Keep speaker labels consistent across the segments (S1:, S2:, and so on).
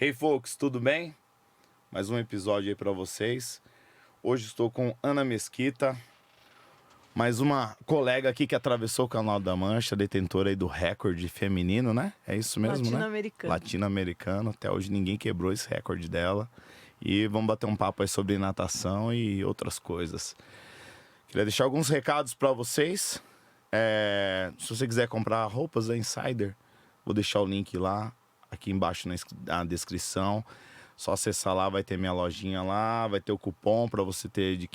S1: Hey folks, tudo bem? Mais um episódio aí pra vocês. Hoje estou com Ana Mesquita, mais uma colega aqui que atravessou o Canal da Mancha, detentora aí do recorde feminino, né? É isso mesmo, né?
S2: Latino-americano.
S1: Latino-americano. Até hoje ninguém quebrou esse recorde dela. E vamos bater um papo aí sobre natação e outras coisas. Queria deixar alguns recados pra vocês. Se você quiser comprar roupas da Insider, vou deixar o link lá, aqui embaixo na descrição. Só acessar lá, vai ter minha lojinha lá, vai ter o cupom para você ter de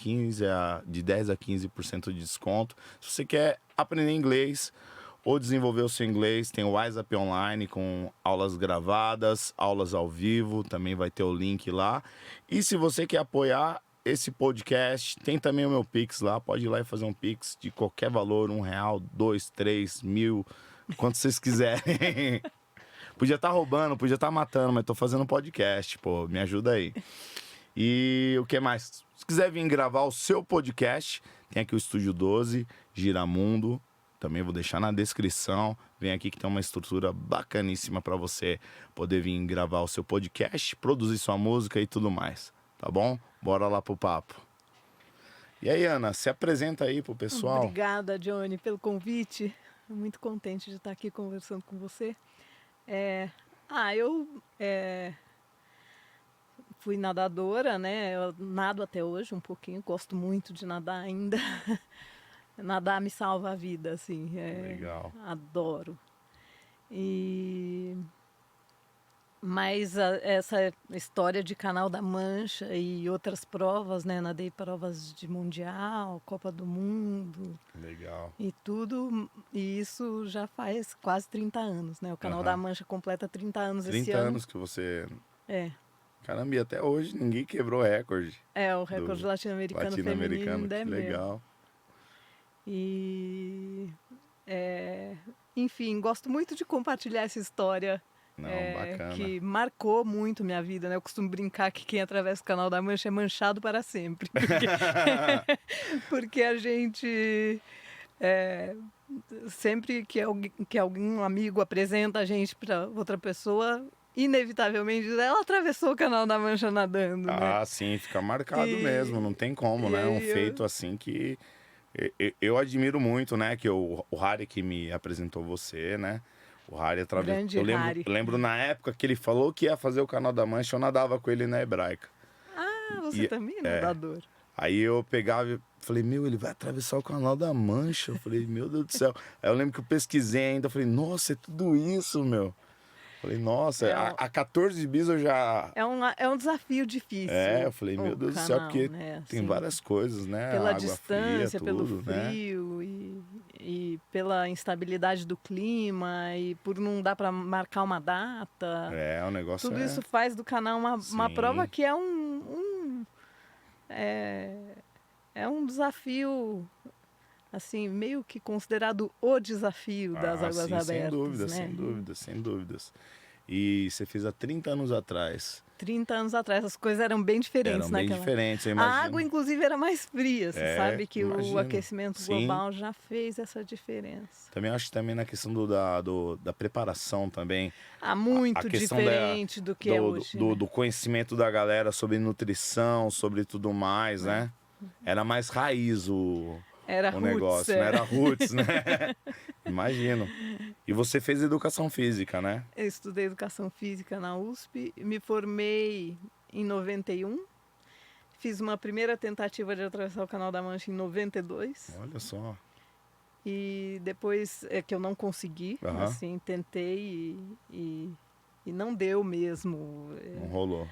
S1: 10 a 15% de desconto. Se você quer aprender inglês ou desenvolver o seu inglês, tem o WhatsApp Online com aulas gravadas, aulas ao vivo, também vai ter o link lá. E se você quer apoiar esse podcast, tem também o meu Pix lá, pode ir lá e fazer um Pix de qualquer valor, R$1, 2, 3, 1.000, quanto vocês quiserem. Podia estar roubando, podia estar matando, mas tô fazendo um podcast, pô, me ajuda aí. E o que mais? Se quiser vir gravar o seu podcast, tem aqui o Estúdio 12, Giramundo, também vou deixar na descrição. Vem aqui que tem uma estrutura bacaníssima para você poder vir gravar o seu podcast, produzir sua música e tudo mais, tá bom? Bora lá pro papo. E aí, Ana, se apresenta aí pro pessoal.
S2: Obrigada, Johnny, pelo convite. Muito contente de estar aqui conversando com você. Eu fui nadadora, né? Eu nado até hoje um pouquinho, gosto muito de nadar ainda. Nadar me salva a vida, assim.
S1: Legal.
S2: Adoro. Mas essa história de Canal da Mancha e outras provas, né? Nadei provas de Mundial, Copa do Mundo.
S1: Legal.
S2: E tudo, e isso já faz quase 30 anos, né? O Canal da Mancha completa 30 anos esse
S1: 30
S2: ano.
S1: anos que você...
S2: É.
S1: Caramba, e até hoje ninguém quebrou recorde.
S2: O recorde latino-americano feminino ainda é meu.
S1: Legal.
S2: Enfim, gosto muito de compartilhar essa história.
S1: Bacana.
S2: Que marcou muito minha vida, né? Eu costumo brincar que quem atravessa o Canal da Mancha é manchado para sempre. Porque a gente... sempre que algum amigo apresenta a gente para outra pessoa, inevitavelmente ela atravessou o Canal da Mancha nadando, né?
S1: Sim, fica marcado mesmo, não tem como, né? Um feito assim que eu admiro muito, né? Que o Harry que me apresentou você, né? O Harry atravessou.
S2: Grande
S1: Eu lembro na época que ele falou que ia fazer o Canal da Mancha, eu nadava com ele na Hebraica.
S2: Você também é nadador.
S1: Aí eu pegava e falei, ele vai atravessar o Canal da Mancha. Eu falei, meu Deus do céu. Aí eu lembro que eu pesquisei ainda, falei, nossa, é tudo isso, meu. Falei, nossa, a 14 bis eu já...
S2: É um desafio difícil.
S1: Eu falei, meu Deus do céu, porque
S2: né?
S1: tem várias coisas, né?
S2: Pela
S1: Água
S2: distância,
S1: fria, tudo,
S2: pelo frio, né? e pela instabilidade do clima, e por não dar para marcar uma data.
S1: O negócio
S2: Tudo isso faz do canal uma prova que é um desafio... assim, meio que considerado o desafio das águas abertas.
S1: Sem dúvidas. E você fez há 30 anos atrás.
S2: 30 anos atrás, as coisas eram bem diferentes naquela...
S1: diferentes, eu imagino.
S2: A água, inclusive, era mais fria. Você sabe que
S1: imagino.
S2: O aquecimento global já fez essa diferença.
S1: Também acho que também na questão da preparação também.
S2: Muito diferente do que é hoje.
S1: Do conhecimento da galera sobre nutrição, sobre tudo mais, né? Era mais raiz o negócio, né? Era roots, né? Imagino. E você fez educação física, né?
S2: Eu estudei educação física na USP, me formei em 91, fiz uma primeira tentativa de atravessar o Canal da Mancha em 92.
S1: Olha só.
S2: E depois que eu não consegui, assim, tentei e não deu mesmo.
S1: Não rolou.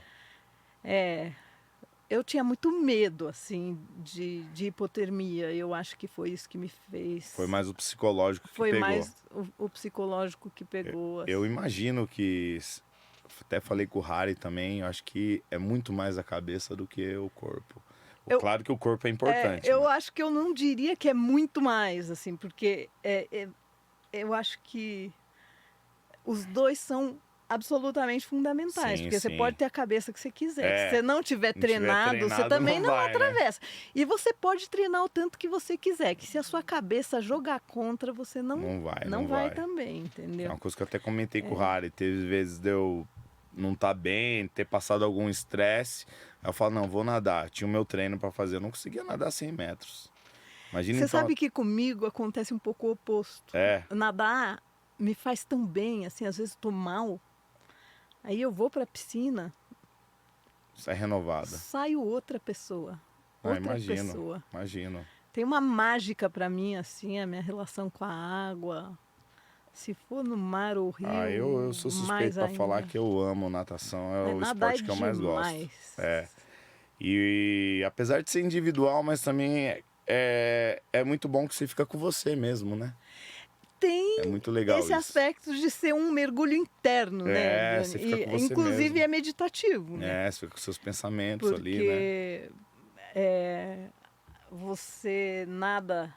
S2: Eu tinha muito medo, assim, de hipotermia. Eu acho que foi isso que me fez...
S1: Foi mais o psicológico que pegou.
S2: Foi mais o psicológico que pegou.
S1: Eu imagino que... Até falei com o Harry também, eu acho que é muito mais a cabeça do que o corpo. Claro que o corpo é importante.
S2: Eu acho que eu não diria que é muito mais, assim, porque eu acho que os dois são absolutamente fundamentais, porque você pode ter a cabeça que você quiser. Se você não tiver treinado, você também não atravessa. Né? E você pode treinar o tanto que você quiser, que se a sua cabeça jogar contra, você não vai também, entendeu?
S1: É uma coisa que eu até comentei com o Harry, teve vezes não tá bem, ter passado algum estresse. Aí eu falo, não, vou nadar. Tinha o meu treino para fazer, eu não conseguia nadar 100 metros. Imagina
S2: Você
S1: então...
S2: sabe que comigo acontece um pouco o oposto.
S1: É,
S2: Nadar me faz tão bem, assim, às vezes tô mal. Aí eu vou para a piscina,
S1: sai renovada.
S2: saio outra pessoa.
S1: Ah,
S2: Outra
S1: imagino,
S2: pessoa.
S1: imagino.
S2: Tem uma mágica para mim, assim, a minha relação com a água. Se for no mar ou rio,
S1: Ah, eu sou suspeito
S2: mais
S1: para falar
S2: ainda.
S1: que eu amo natação, é o
S2: Nadar é
S1: esporte que eu mais gosto.
S2: demais.
S1: É. E apesar de ser individual, mas também é muito bom que você fica com você mesmo, né?
S2: Tem
S1: É muito legal
S2: esse
S1: isso.
S2: aspecto de ser um mergulho interno, né,
S1: É,
S2: Johnny?
S1: você fica com
S2: E,
S1: você
S2: inclusive
S1: mesmo.
S2: é meditativo, né?
S1: É, você fica com seus pensamentos ali, né?
S2: Porque é, você nada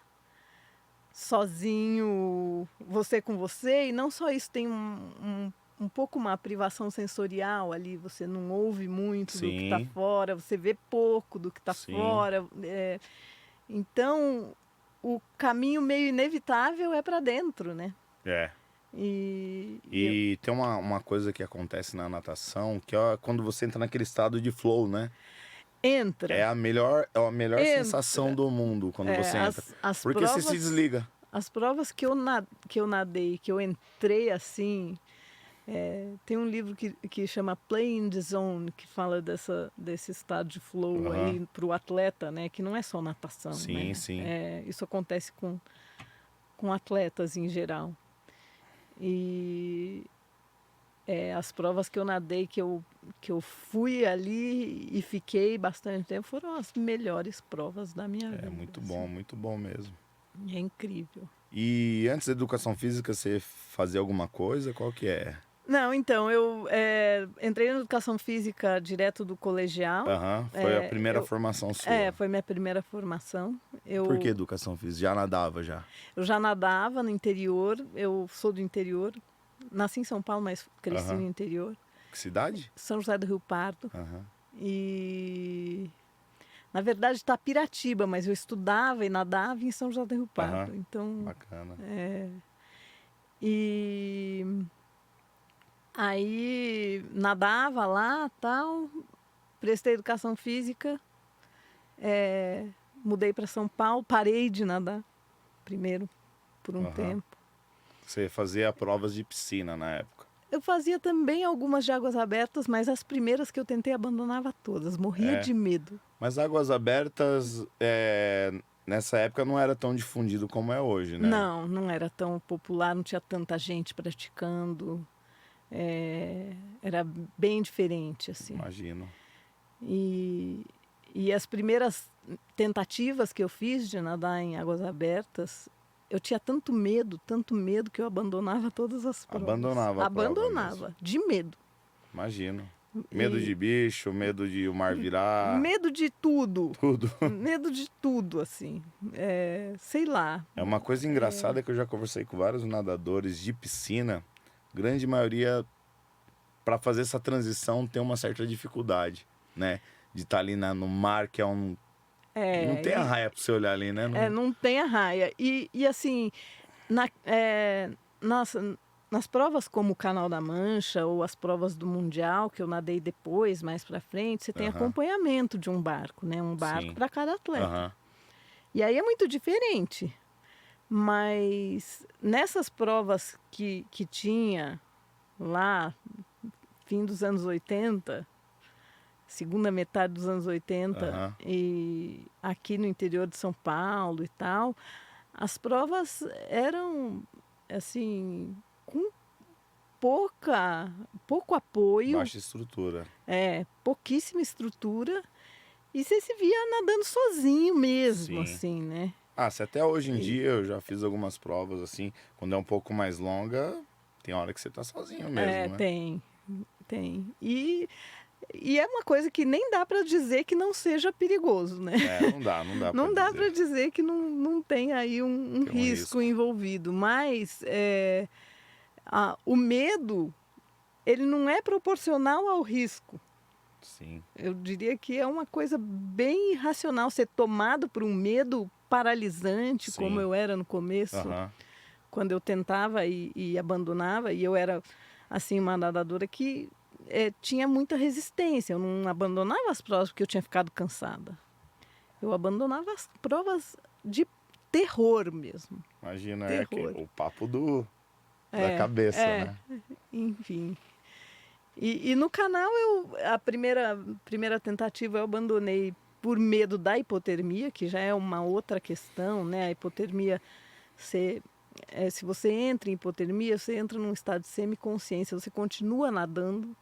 S2: sozinho, você com você, e não só isso, tem um pouco uma privação sensorial ali, você não ouve muito do que está
S1: Sim,
S2: fora, você vê pouco do que está
S1: sim,
S2: fora. Então, o caminho meio inevitável é para dentro, né?
S1: é.
S2: E
S1: E tem uma coisa que acontece na natação, que é quando você entra naquele estado de flow, né?
S2: entra,
S1: É a melhor sensação
S2: entra.
S1: do mundo quando
S2: É,
S1: você entra.
S2: as
S1: Porque você se
S2: provas,
S1: desliga.
S2: as provas que eu nadei, que eu entrei assim, tem um livro que chama Play in the Zone, que fala desse estado de flow
S1: Aham.
S2: aí para o atleta, né? Que não é só natação,
S1: Sim,
S2: né?
S1: sim.
S2: Isso acontece com atletas em geral. E as provas que eu nadei, que eu fui ali e fiquei bastante tempo, foram as melhores provas da minha
S1: É
S2: vida.
S1: muito bom mesmo.
S2: É incrível.
S1: E antes da educação física, você fazia alguma coisa? Qual que é?
S2: Não, então, eu entrei na educação física direto do colegial.
S1: Aham, foi a primeira formação sua.
S2: Foi minha primeira formação.
S1: Por que
S2: Eu,
S1: educação física? Já nadava já?
S2: eu já nadava no interior, eu sou do interior. Nasci em São Paulo, mas cresci no
S1: Aham.
S2: interior.
S1: Que cidade?
S2: São José do Rio Pardo.
S1: Aham.
S2: E, na verdade, Itapiratiba, mas eu estudava e nadava em São José do Rio Pardo.
S1: Aham.
S2: Então,
S1: Bacana.
S2: e aí nadava lá, tal, prestei educação física, mudei para São Paulo, parei de nadar primeiro por um
S1: Aham.
S2: tempo.
S1: Você fazia provas de piscina na época.
S2: Eu fazia também algumas de águas abertas, mas as primeiras que eu tentei abandonava todas, morria
S1: É.
S2: de medo.
S1: Mas águas abertas, nessa época não era tão difundido como é hoje, né?
S2: Não, não era tão popular, não tinha tanta gente praticando. Era bem diferente, assim.
S1: Imagino.
S2: E as primeiras tentativas que eu fiz de nadar em águas abertas, eu tinha tanto medo que eu abandonava todas as provas.
S1: Abandonava a prova
S2: Abandonava, de medo.
S1: Imagino. Medo
S2: E
S1: de bicho, medo de o mar virar,
S2: medo de tudo.
S1: tudo.
S2: Medo de tudo, assim. Sei lá.
S1: É uma coisa engraçada que eu já conversei com vários nadadores de piscina. Grande maioria, para fazer essa transição, tem uma certa dificuldade, né? De estar ali no mar, que é um... não tem a raia para você olhar ali, né?
S2: Não tem a raia. E assim, nas provas como o Canal da Mancha ou as provas do Mundial, que eu nadei depois, mais pra frente, você tem
S1: Aham.
S2: acompanhamento de um barco, né? Um barco
S1: Sim.
S2: para cada atleta.
S1: Aham.
S2: E aí é muito diferente. Mas nessas provas que tinha lá, fim dos anos 80, segunda metade dos anos 80,
S1: Aham.
S2: e aqui no interior de São Paulo e tal, as provas eram, assim, com pouco apoio,
S1: Baixa estrutura.
S2: pouquíssima estrutura, e você se via nadando sozinho mesmo,
S1: Sim.
S2: assim, né?
S1: Se até hoje em dia eu já fiz algumas provas assim, quando é um pouco mais longa, tem hora que você tá sozinho mesmo, né?
S2: Tem. E é uma coisa que nem dá para dizer que não seja perigoso, né?
S1: Não dá
S2: Não
S1: pra
S2: dá
S1: dizer.
S2: para dizer que não tem aí um
S1: Tem um
S2: risco
S1: risco.
S2: envolvido, mas o medo, ele não é proporcional ao risco.
S1: Sim.
S2: Eu diria que é uma coisa bem irracional ser tomado por um medo paralisante,
S1: Sim.
S2: como eu era no começo,
S1: Aham.
S2: quando eu tentava e abandonava, e eu era assim uma nadadora que tinha muita resistência. Eu não abandonava as provas porque eu tinha ficado cansada. Eu abandonava as provas de terror mesmo.
S1: Imagina,
S2: terror.
S1: O papo da cabeça, né?
S2: Enfim. E no canal, a primeira tentativa eu abandonei por medo da hipotermia, que já é uma outra questão, né? A hipotermia, se você entra em hipotermia, você entra num estado de semiconsciência, você continua nadando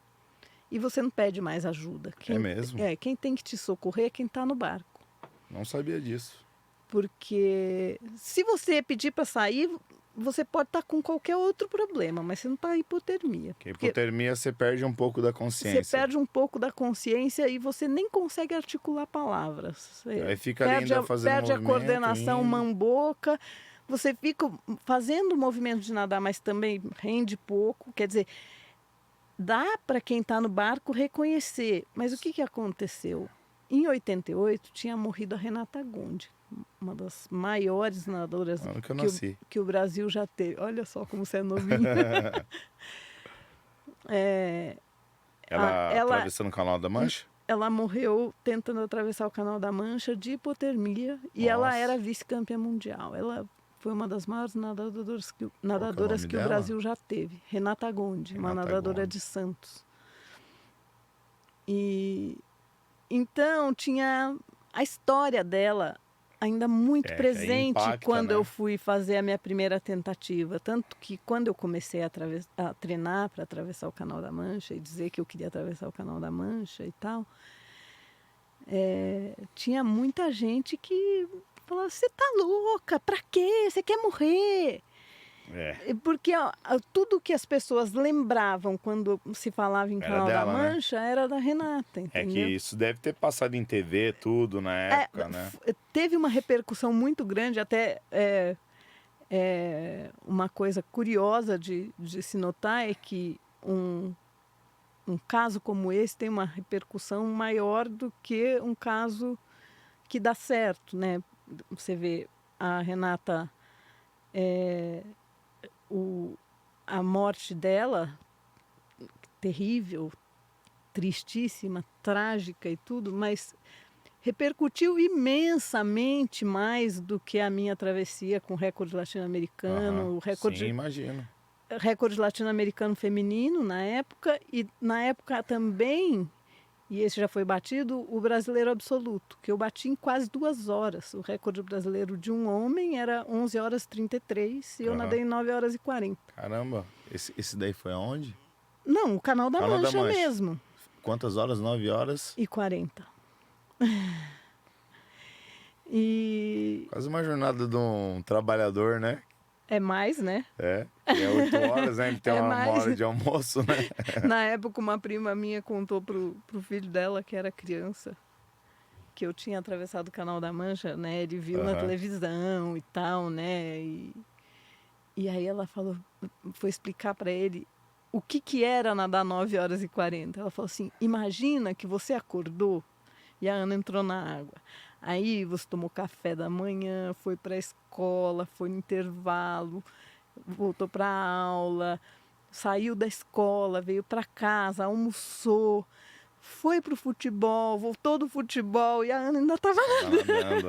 S2: e você não pede mais ajuda.
S1: É mesmo?
S2: Quem tem que te socorrer é quem está no barco.
S1: Não sabia disso.
S2: Porque se você pedir para sair, você pode estar com qualquer outro problema, mas você não está em hipotermia.
S1: Porque hipotermia você perde um pouco da consciência.
S2: Você perde um pouco da consciência e você nem consegue articular palavras.
S1: Aí fica ali ainda fazendo
S2: perde a coordenação mão-boca. Você fica fazendo o movimento de nadar, mas também rende pouco. Quer dizer, dá para quem está no barco reconhecer. Mas o que aconteceu? Em 88 tinha morrido a Renata Gondi, uma das maiores nadadoras que o Brasil já teve. Olha só como você é novinho.
S1: Ela atravessando o Canal da Mancha?
S2: Ela morreu tentando atravessar o Canal da Mancha de hipotermia. E ela era vice-campeã mundial. Ela foi uma das maiores nadadoras que o Brasil já teve. Renata Gondi, uma nadadora de Santos. Então, tinha a história dela ainda muito presente
S1: impacta,
S2: quando
S1: né?
S2: eu fui fazer a minha primeira tentativa. Tanto que quando eu comecei a treinar para atravessar o Canal da Mancha e dizer que eu queria atravessar o Canal da Mancha e tal, tinha muita gente que falava, você tá louca, pra quê? Você quer morrer? Porque tudo que as pessoas lembravam quando se falava em Canal da Mancha, né? Era da Renata, entendeu?
S1: É que isso deve ter passado em TV, tudo na época, né?
S2: Teve uma repercussão muito grande, até uma coisa curiosa de se notar é que um caso como esse tem uma repercussão maior do que um caso que dá certo, né? Você vê a Renata... a morte dela, terrível, tristíssima, trágica e tudo, mas repercutiu imensamente mais do que a minha travessia com o recorde latino-americano.
S1: Sim, imagino.
S2: Recorde latino-americano feminino na época, e na época também, e esse já foi batido, o brasileiro absoluto, que eu bati em quase 2 horas. O recorde brasileiro de um homem era 11 horas e 33 e eu nadei em 9 horas e 40.
S1: Caramba, esse daí foi aonde?
S2: Não, o Canal da Mancha mesmo.
S1: Quantas horas? 9 horas?
S2: E 40.
S1: Quase uma jornada de um trabalhador, né?
S2: É mais, né?
S1: É 8 horas, né? Ele tem uma hora de almoço, né?
S2: Na época, uma prima minha contou pro filho dela, que era criança, que eu tinha atravessado o Canal da Mancha, né? Ele viu na televisão e tal, né? E aí ela foi explicar para ele o que era nadar 9 horas e 40. Ela falou assim, imagina que você acordou e a Ana entrou na água. Aí você tomou café da manhã, foi para a escola, foi no intervalo, voltou para a aula, saiu da escola, veio para casa, almoçou, foi pro futebol, voltou do futebol e a Ana ainda estava nadando.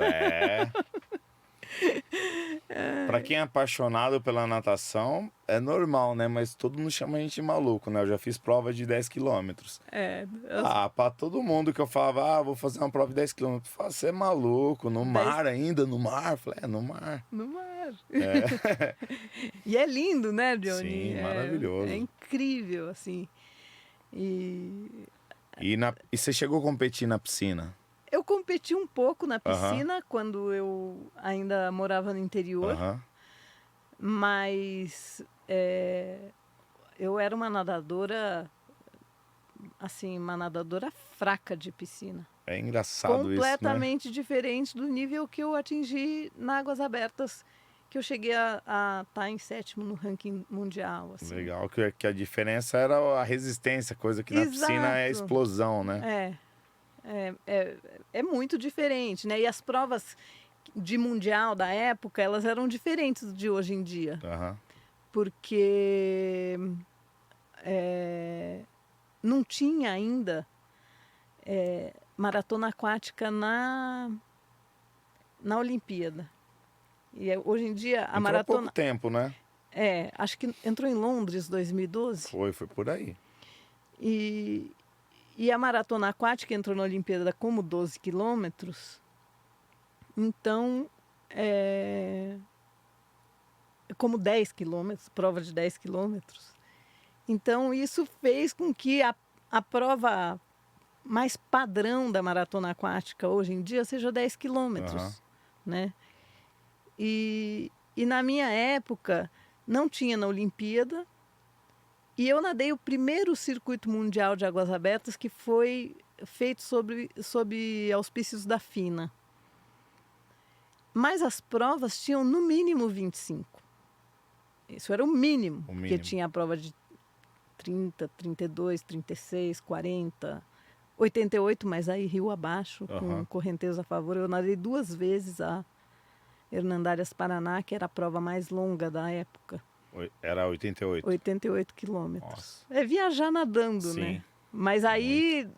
S1: Pra quem é apaixonado pela natação, é normal, né? Mas todo mundo chama a gente de maluco, né? Eu já fiz prova de 10 quilômetros. Pra todo mundo que eu falava, vou fazer uma prova de 10 quilômetros. Você é maluco, no mar ainda? No mar? Eu falei, no mar.
S2: No mar. E é lindo, né, Johnny?
S1: Sim, maravilhoso.
S2: É incrível, assim. E
S1: você chegou a competir na piscina?
S2: Eu competi um pouco na piscina quando eu ainda morava no interior, mas eu era uma nadadora, assim, uma nadadora fraca de piscina.
S1: É engraçado isso, né?
S2: Completamente diferente do nível que eu atingi na Águas Abertas, que eu cheguei a estar em 7º no ranking mundial. Assim.
S1: Legal, que a diferença era a resistência, coisa que na piscina é a explosão, né?
S2: É muito diferente, né? E as provas de mundial da época, elas eram diferentes de hoje em dia. Porque não tinha ainda maratona aquática na Olimpíada. E hoje em dia a maratona...
S1: Há pouco tempo, né?
S2: Acho que entrou em Londres em 2012.
S1: Foi por aí.
S2: E a maratona aquática entrou na Olimpíada como 12 quilômetros. Então, como 10 quilômetros, prova de 10 quilômetros. Então, isso fez com que a prova mais padrão da maratona aquática hoje em dia seja 10 quilômetros, né? E na minha época, não tinha na Olimpíada, e eu nadei o primeiro circuito mundial de águas abertas, que foi feito sob auspícios da FINA. Mas as provas tinham no mínimo 25. Isso era o mínimo, porque tinha a prova de 30, 32, 36, 40, 88, mas aí rio abaixo, com correnteza a favor. Eu nadei 2 vezes a Hernandárias Paraná, que era a prova mais longa da época.
S1: Era 88?
S2: 88 quilômetros. Nossa. É viajar nadando,
S1: sim,
S2: né? Mas aí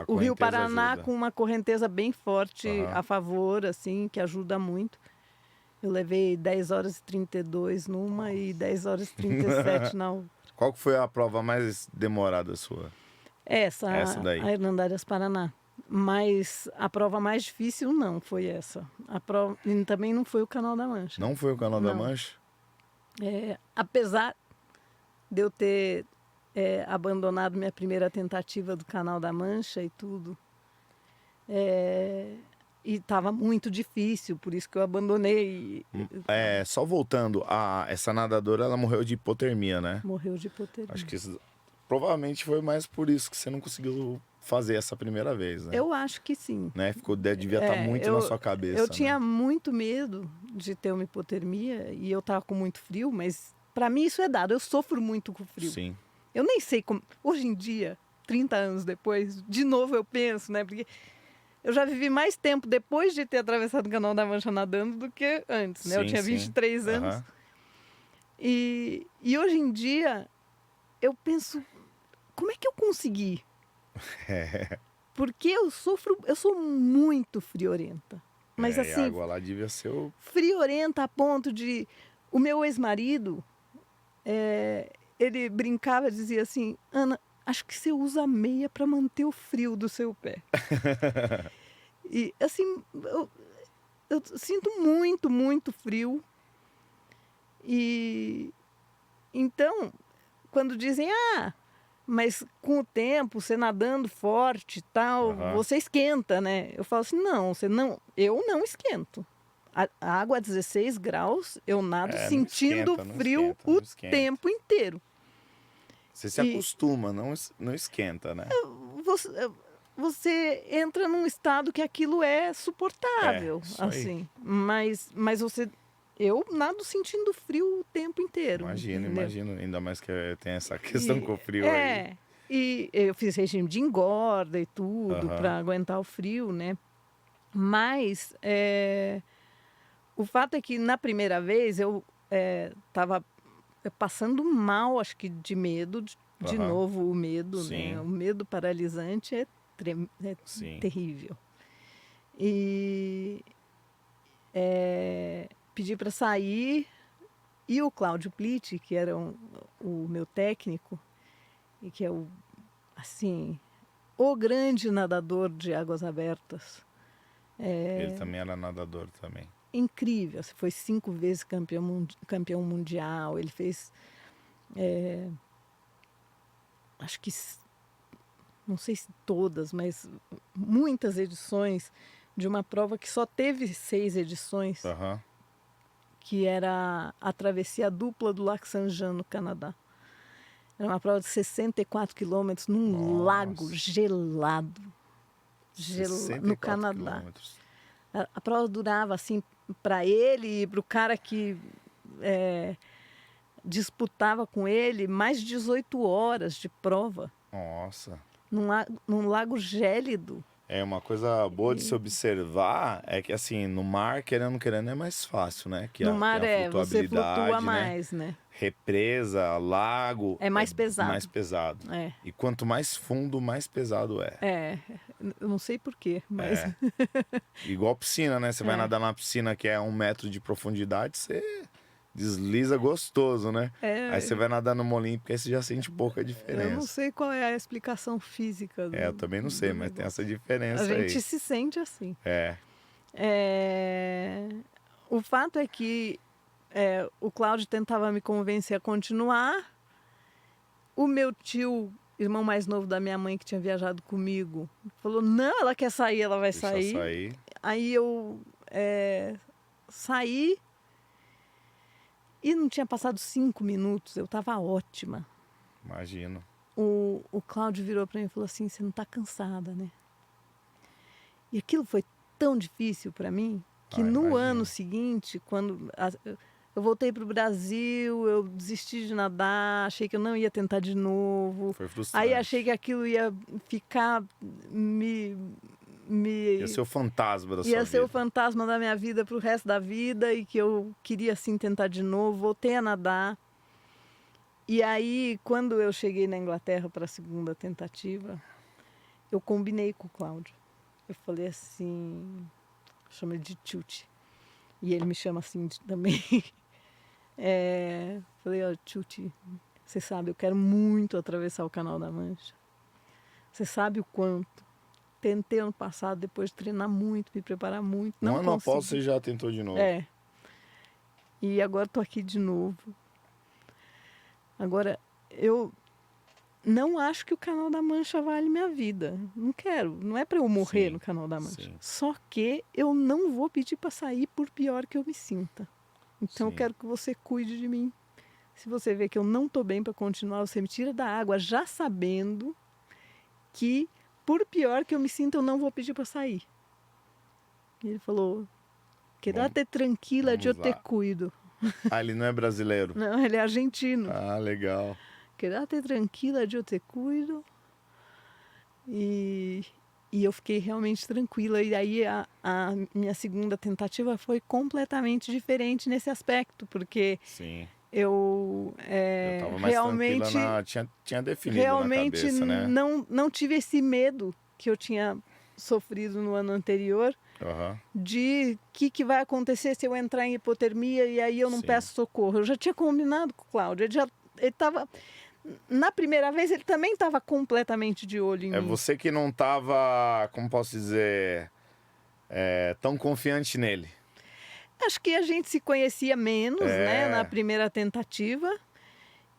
S2: o Rio Paraná
S1: ajuda.
S2: Com uma correnteza bem forte a favor, assim, que ajuda muito. Eu levei 10 horas e 32 numa e 10 horas e 37 na outra.
S1: Qual que foi a prova mais demorada sua?
S2: Essa
S1: daí?
S2: A Hernandárias Paraná. Mas a prova mais difícil não foi essa. E também não foi o Canal da Mancha.
S1: Não foi o Canal da Mancha?
S2: Apesar de eu ter abandonado minha primeira tentativa do Canal da Mancha e tudo, e estava muito difícil, por isso que eu abandonei.
S1: Só voltando, essa nadadora, ela morreu de hipotermia, né?
S2: Morreu de hipotermia.
S1: Acho que provavelmente foi mais por isso que você não conseguiu fazer essa primeira vez, né?
S2: Eu acho que sim.
S1: Né? Devia estar muito na sua cabeça.
S2: Eu tinha muito medo de ter uma hipotermia e eu estava com muito frio, mas para mim isso é dado. Eu sofro muito com frio.
S1: Sim.
S2: Eu nem sei como... Hoje em dia, 30 anos depois, de novo eu penso, né? Porque eu já vivi mais tempo depois de ter atravessado o Canal da Mancha nadando do que antes, né?
S1: Sim,
S2: eu tinha 23 anos. E hoje em dia, eu penso, como é que eu consegui? Porque eu sou muito friorenta. Mas assim,
S1: a água lá devia ser
S2: friorenta a ponto de... O meu ex-marido, ele brincava, dizia assim, Ana, acho que você usa meia para manter o frio do seu pé. E assim, eu sinto muito, muito frio. E então, quando dizem, mas com o tempo, você nadando forte e tal, você esquenta, né? Eu falo assim, eu não esquento. A água a 16 graus, eu nado sentindo frio o tempo inteiro.
S1: Você se acostuma, não esquenta, né?
S2: Você entra num estado que aquilo é suportável, assim. Mas você... Eu nado sentindo frio o tempo inteiro.
S1: Imagino. Ainda mais que tem essa questão com o frio aí.
S2: E eu fiz regime de engorda e tudo para aguentar o frio, né? Mas o fato é que na primeira vez eu estava passando mal, acho que de medo, de novo o medo, né? O medo paralisante é terrível. E pedi para sair e o Cláudio Plitti, que era o meu técnico, e que é o grande nadador de águas abertas.
S1: Ele também era nadador também.
S2: Incrível, foi 5 vezes campeão mundial, ele fez, acho que, não sei se todas, mas muitas edições de uma prova que só teve 6 edições, que era a travessia dupla do Lac Saint-Jean, no Canadá. Era uma prova de 64 quilômetros num lago gelado, no Canadá.
S1: Quilômetros.
S2: A prova durava, assim, para ele e para o cara que disputava com ele, mais de 18 horas de prova.
S1: Nossa.
S2: Num lago gélido.
S1: É, uma coisa boa de se observar é que, assim, no mar, querendo é mais fácil, né? Que
S2: no mar
S1: tem a
S2: você flutua
S1: flutuabilidade,
S2: mais, né?
S1: Represa, lago...
S2: É mais pesado.
S1: Mais pesado.
S2: É.
S1: E quanto mais fundo, mais pesado é.
S2: É, eu não sei porquê, mas...
S1: É. Igual piscina, né? Você vai nadar na piscina que é 1 metro de profundidade, você desliza gostoso, né? Aí você vai nadar no Olímpico, aí você já sente pouca diferença.
S2: Eu não sei qual é a explicação física
S1: Eu também não sei, mas tem essa diferença aí.
S2: A gente se sente assim.
S1: É.
S2: O fato é que o Cláudio tentava me convencer a continuar. O meu tio, irmão mais novo da minha mãe, que tinha viajado comigo, falou, não, ela quer sair, ela vai sair. Aí eu saí e não tinha passado 5 minutos, eu estava ótima.
S1: Imagino.
S2: O Cláudio virou para mim e falou assim, você não está cansada, né? E aquilo foi tão difícil para mim, que no ano seguinte, quando eu voltei para o Brasil, eu desisti de nadar, achei que eu não ia tentar de novo.
S1: Foi frustrante.
S2: Aí achei que aquilo ia ficar
S1: Ia ser o fantasma da sua vida.
S2: Ia ser o fantasma da minha vida para o resto da vida e que eu queria sim tentar de novo. Voltei a nadar. E aí, quando eu cheguei na Inglaterra para a segunda tentativa, eu combinei com o Cláudio. Eu falei assim, chamo ele de Tuti. E ele me chama assim também. Falei, ó, Tuti, você sabe, eu quero muito atravessar o Canal da Mancha. Você sabe o quanto. Tentei ano passado, depois de treinar muito, me preparar muito. Não consegui.
S1: Após você já tentou de novo.
S2: E agora estou aqui de novo. Agora, eu não acho que o Canal da Mancha vale minha vida. Não quero. Não é para eu morrer no Canal da Mancha. Sim. Só que eu não vou pedir para sair por pior que eu me sinta. Então eu quero que você cuide de mim. Se você vê que eu não estou bem para continuar, você me tira da água já sabendo que, por pior que eu me sinta, eu não vou pedir para sair. E ele falou, quédate tranquila, eu te cuido.
S1: Ah, ele não é brasileiro?
S2: Não, ele é argentino.
S1: Ah, legal.
S2: Quédate tranquila, eu te cuido. E eu fiquei realmente tranquila. E aí a minha segunda tentativa foi completamente diferente nesse aspecto, porque eu
S1: tava mais
S2: realmente
S1: tinha definido realmente na cabeça, né?
S2: não tive esse medo que eu tinha sofrido no ano anterior. De que vai acontecer se eu entrar em hipotermia e aí eu não peço socorro. Eu já tinha combinado com o Cláudio. Ele estava... Na primeira vez, ele também estava completamente de olho em mim.
S1: Você que não estava, como posso dizer, tão confiante nele.
S2: Acho que a gente se conhecia menos, né, na primeira tentativa.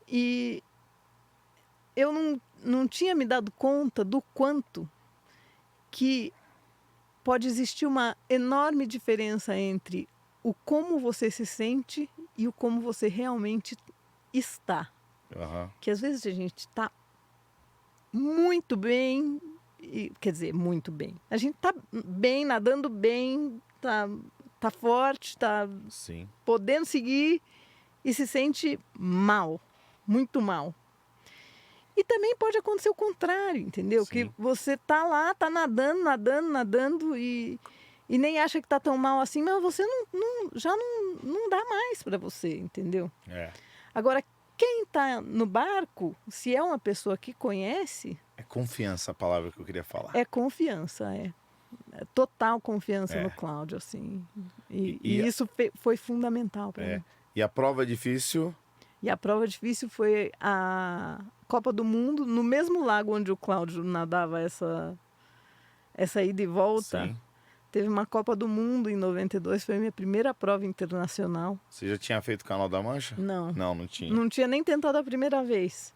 S2: E eu não tinha me dado conta do quanto que pode existir uma enorme diferença entre o como você se sente e o como você realmente está. Que às vezes a gente está muito bem, quer dizer, muito bem. A gente está bem, nadando bem, tá forte, está podendo seguir e se sente mal, muito mal. E também pode acontecer o contrário, entendeu? Que você tá lá, tá nadando e nem acha que tá tão mal assim, mas você já não dá mais para você, entendeu? Agora, quem está no barco, se é uma pessoa que conhece...
S1: É confiança a palavra que eu queria falar.
S2: É confiança, é total confiança no Cláudio, assim. E isso foi fundamental para mim.
S1: E a prova difícil?
S2: E a prova difícil foi a Copa do Mundo, no mesmo lago onde o Cláudio nadava essa ida e volta. Teve uma Copa do Mundo em 92, foi a minha primeira prova internacional.
S1: Você já tinha feito o Canal da Mancha?
S2: Não.
S1: Não tinha.
S2: Não tinha nem tentado a primeira vez.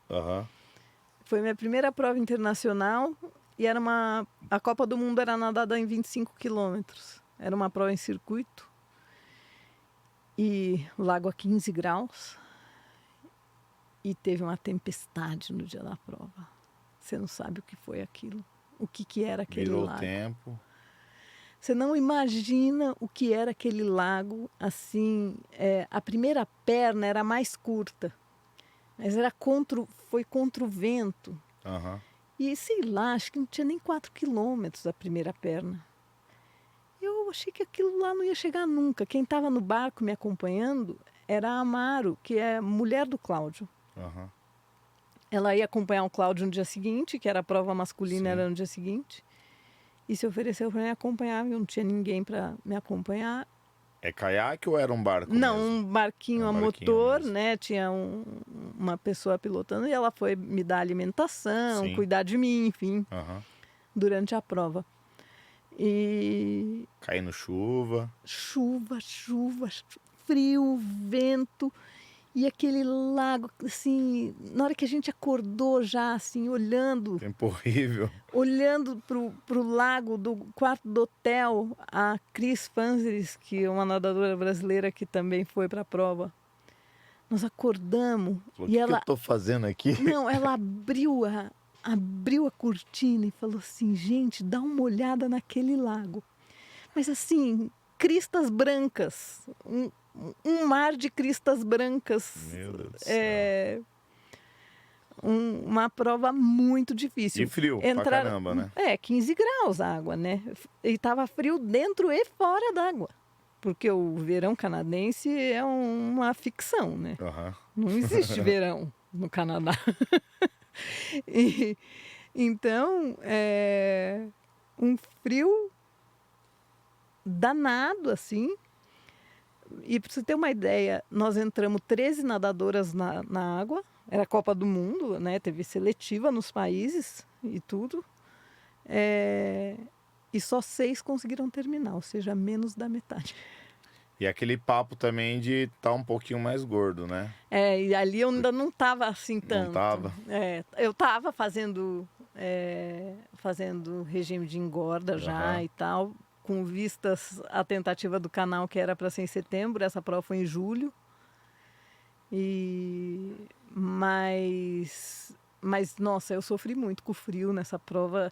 S2: Foi minha primeira prova internacional e a Copa do Mundo era nadada em 25 quilômetros. Era uma prova em circuito e o lago a 15 graus. E teve uma tempestade no dia da prova. Você não sabe o que foi aquilo. O que era aquele lago.
S1: Virou tempo.
S2: Você não imagina o que era aquele lago, assim, a primeira perna era mais curta, mas foi contra o vento. E sei lá, acho que não tinha nem 4 quilômetros a primeira perna. Eu achei que aquilo lá não ia chegar nunca. Quem estava no barco me acompanhando era a Amaro, que é mulher do Cláudio.
S1: Uhum.
S2: Ela ia acompanhar o Cláudio no dia seguinte, que era a prova masculina, era no dia seguinte. E se ofereceu para me acompanhar, eu não tinha ninguém para me acompanhar.
S1: É caiaque ou era um barco
S2: Não,
S1: mesmo?
S2: um barquinho a motor, né? Tinha uma pessoa pilotando e ela foi me dar alimentação, cuidar de mim, enfim, durante a prova. E...
S1: Caindo chuva.
S2: Chuva, frio, vento. E aquele lago, assim, na hora que a gente acordou já, assim, olhando...
S1: Tempo horrível.
S2: Olhando pro lago do quarto do hotel, a Cris Fanzeres, que é uma nadadora brasileira que também foi para a prova. Nós acordamos
S1: Falou,
S2: e
S1: o que eu tô fazendo aqui?
S2: Não, ela abriu a cortina e falou assim, gente, dá uma olhada naquele lago. Mas assim, cristas brancas, um mar de cristas brancas.
S1: Meu Deus do céu.
S2: Uma prova muito difícil.
S1: E frio pra caramba, né?
S2: 15 graus a água, né? E estava frio dentro e fora d'água. Porque o verão canadense é uma ficção, né? Não existe verão no Canadá. Então, um frio danado, assim. E para você ter uma ideia, nós entramos 13 nadadoras na água. Era a Copa do Mundo, né? Teve seletiva nos países e tudo. E só 6 conseguiram terminar, ou seja, menos da metade.
S1: E aquele papo também de estar um pouquinho mais gordo, né?
S2: E ali eu ainda não estava assim tanto.
S1: Não estava?
S2: Eu estava fazendo regime de engorda já e tal, com vistas à tentativa do canal que era para ser em setembro. Essa prova foi em julho. Mas, nossa, eu sofri muito com o frio nessa prova.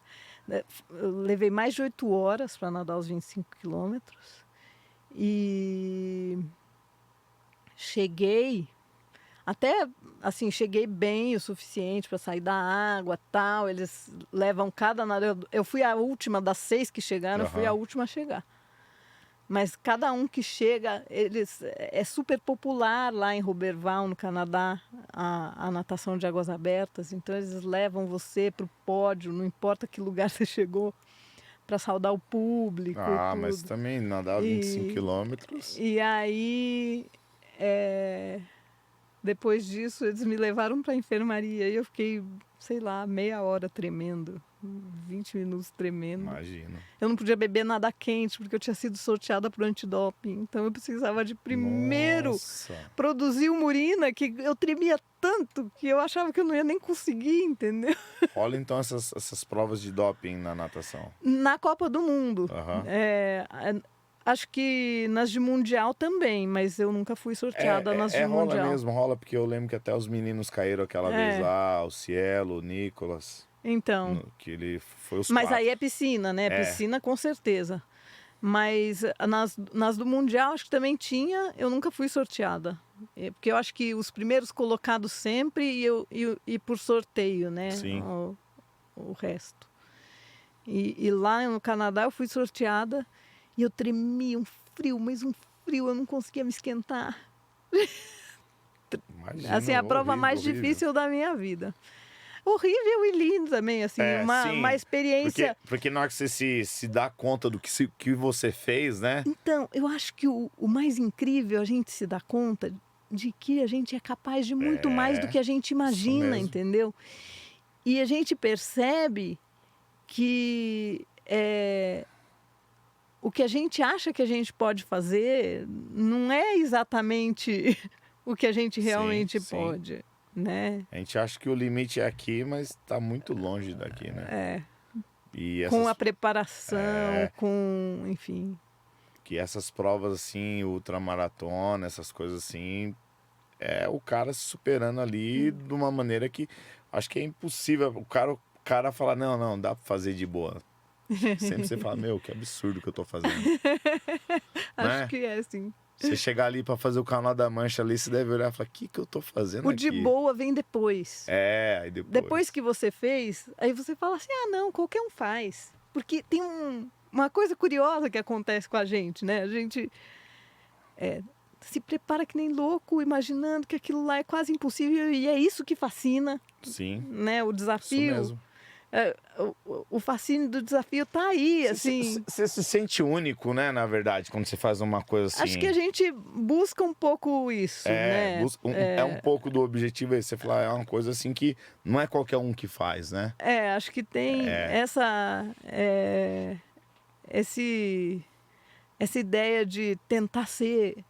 S2: Eu levei mais de 8 horas para nadar os 25 quilômetros. E cheguei bem o suficiente para sair da água, tal. Eles levam cada nadador. Eu fui a última das 6 que chegaram, eu fui a última a chegar. Mas cada um que chega, é super popular lá em Roberval, no Canadá, a natação de águas abertas. Então eles levam você para o pódio, não importa que lugar você chegou, para saudar o público.
S1: Mas também nadar 25 quilômetros.
S2: E aí, depois disso, eles me levaram para a enfermaria e eu fiquei, sei lá, meia hora tremendo, 20 minutos tremendo.
S1: Imagino.
S2: Eu não podia beber nada quente porque eu tinha sido sorteada para o antidoping. Então eu precisava de primeiro produzir uma urina que eu tremia tanto que eu achava que eu não ia nem conseguir, entendeu?
S1: Olha então essas provas de doping na natação.
S2: Na Copa do Mundo. Acho que nas de Mundial também, mas eu nunca fui sorteada nas de Mundial.
S1: Rola, porque eu lembro que até os meninos caíram aquela vez lá, o Cielo, o Nicolas.
S2: Então.
S1: Que ele foi os
S2: Mas
S1: 4.
S2: aí é piscina, né? Piscina com certeza. Mas nas do Mundial acho que também tinha, eu nunca fui sorteada. Porque eu acho que os primeiros colocados sempre e por sorteio, né?
S1: Sim.
S2: O resto. E lá no Canadá eu fui sorteada e eu tremia, mas um frio, eu não conseguia me esquentar.
S1: Imagina,
S2: assim, a prova mais difícil da minha vida. Horrível e lindo também, assim, uma experiência...
S1: Porque na hora que você se dá conta do que você fez, né?
S2: Então, eu acho que o mais incrível a gente se dá conta de que a gente é capaz de muito mais do que a gente imagina, entendeu? E a gente percebe que o que a gente acha que a gente pode fazer não é exatamente o que a gente realmente pode. Né?
S1: A gente acha que o limite é aqui, mas está muito longe daqui, né?
S2: Com a preparação, enfim.
S1: Que essas provas assim, ultramaratona, essas coisas assim, é o cara se superando ali de uma maneira que acho que é impossível. O cara fala, não, dá para fazer de boa. Sempre você fala, que absurdo que eu tô fazendo.
S2: Acho que é, sim.
S1: Você chegar ali pra fazer o Canal da Mancha ali, você deve olhar e falar, o que eu tô fazendo aqui?
S2: O de boa vem depois.
S1: Aí depois.
S2: Depois que você fez, aí você fala assim, não, qualquer um faz. Porque tem uma coisa curiosa que acontece com a gente, né? A gente se prepara que nem louco, imaginando que aquilo lá é quase impossível e é isso que fascina.
S1: Sim.
S2: Né? O desafio.
S1: Isso mesmo.
S2: O fascínio do desafio tá aí, assim.
S1: Você se sente único, né, na verdade, quando você faz uma coisa assim.
S2: Acho que a gente busca um pouco isso, né?
S1: É um pouco do objetivo aí, você falar, é uma coisa assim que não é qualquer um que faz, né?
S2: Acho que tem essa ideia de tentar ser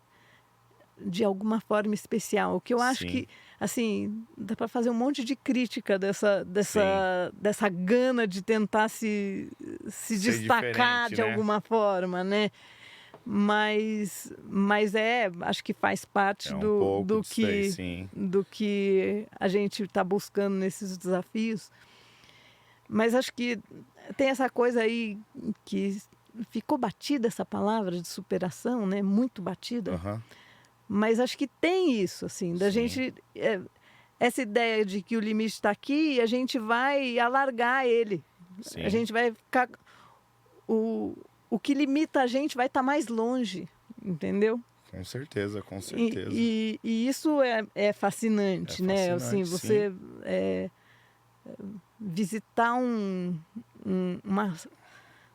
S2: de alguma forma especial, o que eu acho que, assim, dá para fazer um monte de crítica dessa gana de tentar se destacar de alguma forma, né? Mas acho que faz parte do que a gente está buscando nesses desafios. Mas acho que tem essa coisa aí que ficou batida, essa palavra de superação, né? Muito batida.
S1: Uhum.
S2: Mas acho que tem isso, assim, da gente... essa ideia de que o limite está aqui e a gente vai alargar ele. Sim. A gente vai ficar... O que limita a gente vai estar mais longe, entendeu?
S1: Com certeza, com certeza.
S2: E isso é fascinante, né? Assim, você visitar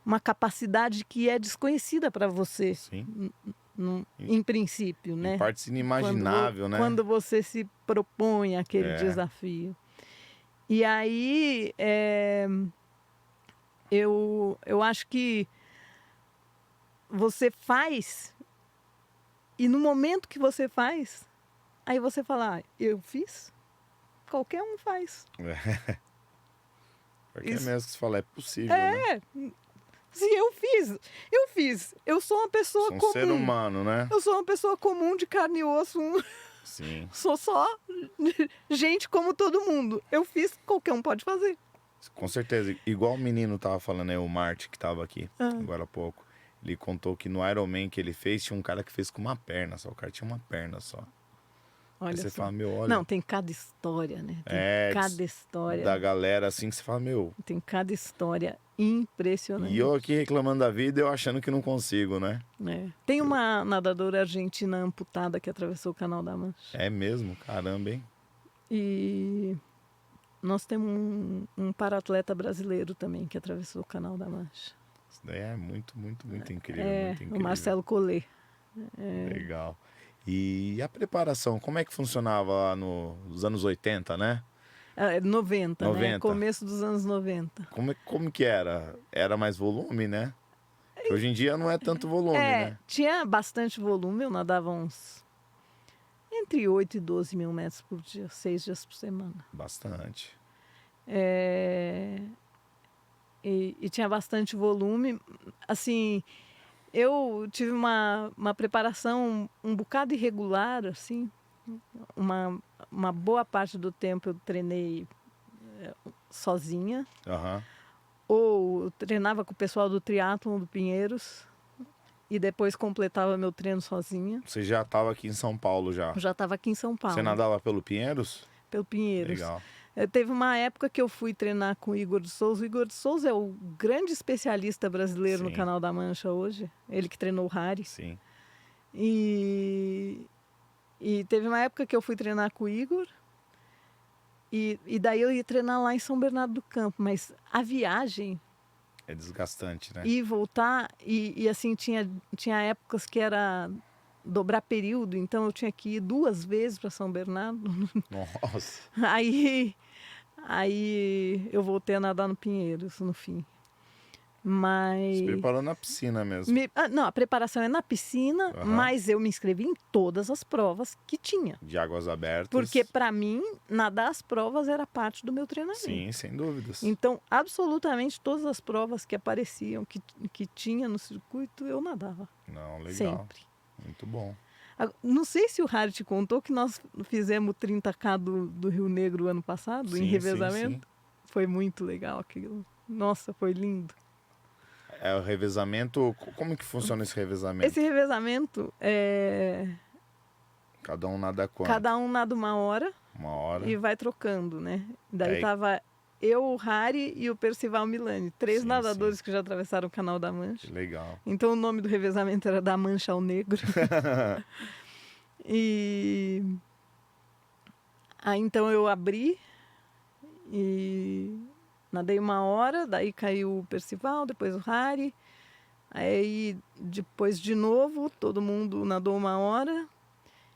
S2: uma capacidade que é desconhecida para você.
S1: Sim.
S2: Em princípio, né?
S1: Em partes inimaginável, né?
S2: Quando você se propõe aquele desafio. E aí, eu acho que você faz, e no momento que você faz, aí você fala, eu fiz, qualquer um faz.
S1: Porque é mesmo que você fala, é possível, né?
S2: Sim, eu fiz. Eu sou uma pessoa comum.
S1: Ser humano, né?
S2: Eu sou uma pessoa comum, de carne e osso.
S1: Sim.
S2: Sou só gente como todo mundo. Eu fiz, qualquer um pode fazer.
S1: Com certeza. Igual o menino tava falando, o Marte, que tava aqui agora há pouco. Ele contou que no Ironman que ele fez, tinha um cara que fez com uma perna só. O cara tinha uma perna só.
S2: Olha,
S1: aí você fala, olha...
S2: Não, tem cada história, né? Tem cada história.
S1: Da galera, assim, que você fala,
S2: Tem cada história impressionante.
S1: E eu aqui reclamando da vida, eu achando que não consigo, né?
S2: Tem uma nadadora argentina amputada que atravessou o Canal da Mancha.
S1: É mesmo? Caramba, hein?
S2: E nós temos um para-atleta brasileiro também que atravessou o Canal da Mancha.
S1: Isso daí é muito, muito, muito incrível. Muito incrível.
S2: O Marcelo Collet.
S1: Legal. E a preparação, como é que funcionava lá nos anos 80, né?
S2: 90, né? Começo dos anos 90.
S1: Como que era? Era mais volume, né? Que hoje em dia não é tanto volume, né?
S2: Tinha bastante volume. Eu nadava entre 8 e 12 mil metros por dia, 6 dias por semana.
S1: Bastante.
S2: E tinha bastante volume. Assim... Eu tive uma preparação um bocado irregular, assim. Uma boa parte do tempo eu treinei sozinha.
S1: Uhum.
S2: Ou eu treinava com o pessoal do triatlon do Pinheiros. E depois completava meu treino sozinha.
S1: Você já estava aqui em São Paulo já?
S2: Já estava aqui em São Paulo.
S1: Você nadava pelo Pinheiros?
S2: Pelo Pinheiros.
S1: Legal.
S2: Teve uma época que eu fui treinar com o Igor de Souza. O Igor de Souza é o grande especialista brasileiro no Canal da Mancha hoje. Ele que treinou o Harry.
S1: Sim.
S2: E teve uma época que eu fui treinar com o Igor. E daí eu ia treinar lá em São Bernardo do Campo. Mas a viagem...
S1: É desgastante, né?
S2: E voltar... E assim, tinha épocas que era... dobrar período, então eu tinha que ir 2 vezes para São Bernardo.
S1: Nossa!
S2: Aí eu voltei a nadar no Pinheiros, no fim. Mas...
S1: Se preparou na piscina mesmo?
S2: Não, a preparação é na piscina, mas eu me inscrevi em todas as provas que tinha.
S1: De águas abertas?
S2: Porque para mim, nadar as provas era parte do meu treinamento.
S1: Sim, sem dúvidas.
S2: Então, absolutamente todas as provas que apareciam, que tinha no circuito, eu nadava.
S1: Não, legal.
S2: Sempre.
S1: Muito bom.
S2: Não sei se o Harry te contou que nós fizemos o 30K do Rio Negro ano passado, em revezamento. Sim. Foi muito legal aquilo. Nossa, foi lindo.
S1: É o revezamento. Como que funciona esse revezamento?
S2: Esse revezamento é...
S1: Cada um nada quanto?
S2: Cada um nada 1 hora.
S1: 1 hora.
S2: E vai trocando, né? Daí
S1: Aí...
S2: tava eu, o Harry e o Percival Milani. 3 nadadores que já atravessaram o Canal da Mancha.
S1: Que legal.
S2: Então o nome do revezamento era Da Mancha ao Negro. E... Aí então eu abri e nadei 1 hora, daí caiu o Percival, depois o Harry. Aí depois de novo, todo mundo nadou 1 hora.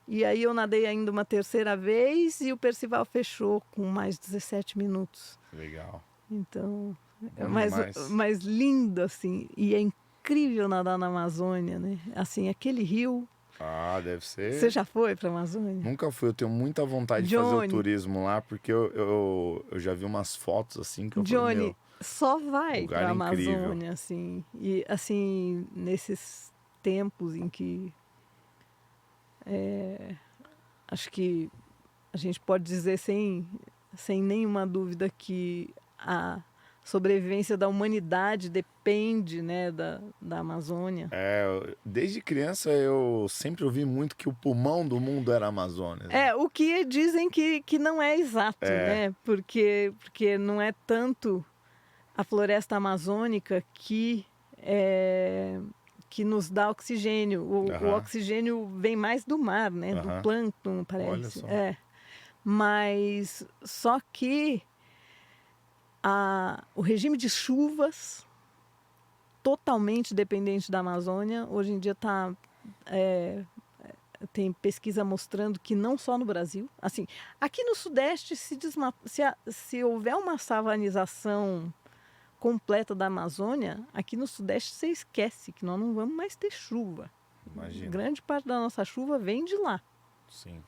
S2: E aí eu nadei ainda uma terceira vez e o Percival fechou com mais 17 minutos.
S1: Legal.
S2: Então, é mais lindo, assim. E é incrível nadar na Amazônia, né? Assim, aquele rio...
S1: Ah, deve ser.
S2: Você já foi para a Amazônia?
S1: Nunca fui, eu tenho muita vontade de fazer o turismo lá, porque eu já vi umas fotos assim que eu falei, meu,
S2: só vai para a Amazônia,
S1: incrível.
S2: assim. E assim, nesses tempos em que acho que a gente pode dizer sem nenhuma dúvida que a sobrevivência da humanidade depende, né, da Amazônia.
S1: Desde criança eu sempre ouvi muito que o pulmão do mundo era a Amazônia.
S2: O que dizem que não é exato, né? Porque não é tanto a floresta amazônica que nos dá oxigênio. O oxigênio vem mais do mar, né? Do plâncton, parece.
S1: Olha só.
S2: Mas só que o regime de chuvas totalmente dependente da Amazônia, hoje em dia tem pesquisa mostrando que não só no Brasil, assim, aqui no Sudeste, se houver uma savanização completa da Amazônia, aqui no Sudeste você esquece que nós não vamos mais ter chuva.
S1: Imagina.
S2: Grande parte da nossa chuva vem de lá.
S1: Sim.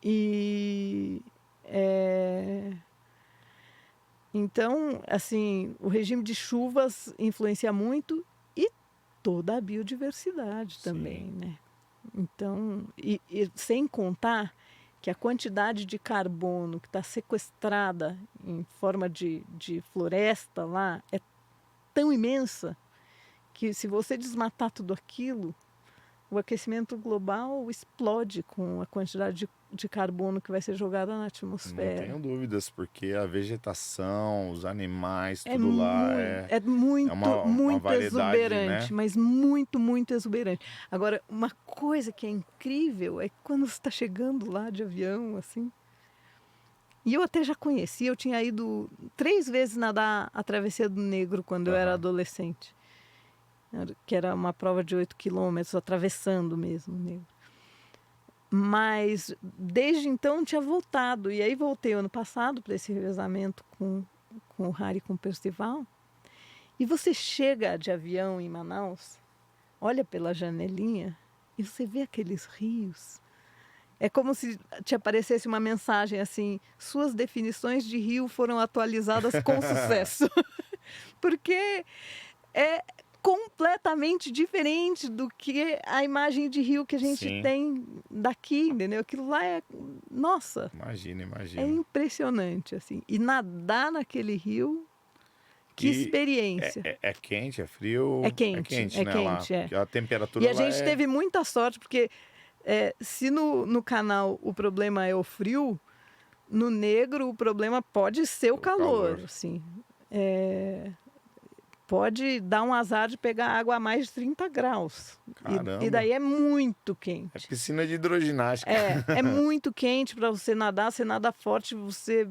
S2: E então, assim, o regime de chuvas influencia muito e toda a biodiversidade também, né? Então, e sem contar que a quantidade de carbono que está sequestrada em forma de floresta lá é tão imensa que se você desmatar tudo aquilo, o aquecimento global explode com a quantidade de carbono que vai ser jogada na atmosfera.
S1: Não tenho dúvidas, porque a vegetação, os animais, tudo lá
S2: é muito
S1: variedade,
S2: exuberante,
S1: né?
S2: mas muito, muito exuberante. Agora, uma coisa que é incrível é que quando você está chegando lá de avião, assim... E eu até já conheci, eu tinha ido 3 vezes nadar a Travessia do Negro quando eu era adolescente. Que era uma prova de 8 quilômetros, atravessando mesmo o Negro. Mas desde então tinha voltado. E aí voltei ano passado para esse revezamento com o Harry e com o Percival. E você chega de avião em Manaus, olha pela janelinha e você vê aqueles rios. É como se te aparecesse uma mensagem assim: suas definições de rio foram atualizadas com sucesso. Porque é completamente diferente do que a imagem de rio que a gente tem daqui, entendeu? Aquilo lá é... Nossa!
S1: Imagina.
S2: É impressionante, assim. E nadar naquele rio, que experiência.
S1: É quente, é frio?
S2: É quente,
S1: né? Lá, a temperatura
S2: e a gente teve muita sorte, porque se no canal o problema é o frio, no Negro o problema pode ser o calor. Assim. Pode dar um azar de pegar água a mais de 30 graus. E daí é muito quente.
S1: É piscina de hidroginástica.
S2: É muito quente para você nadar. Você nada forte, você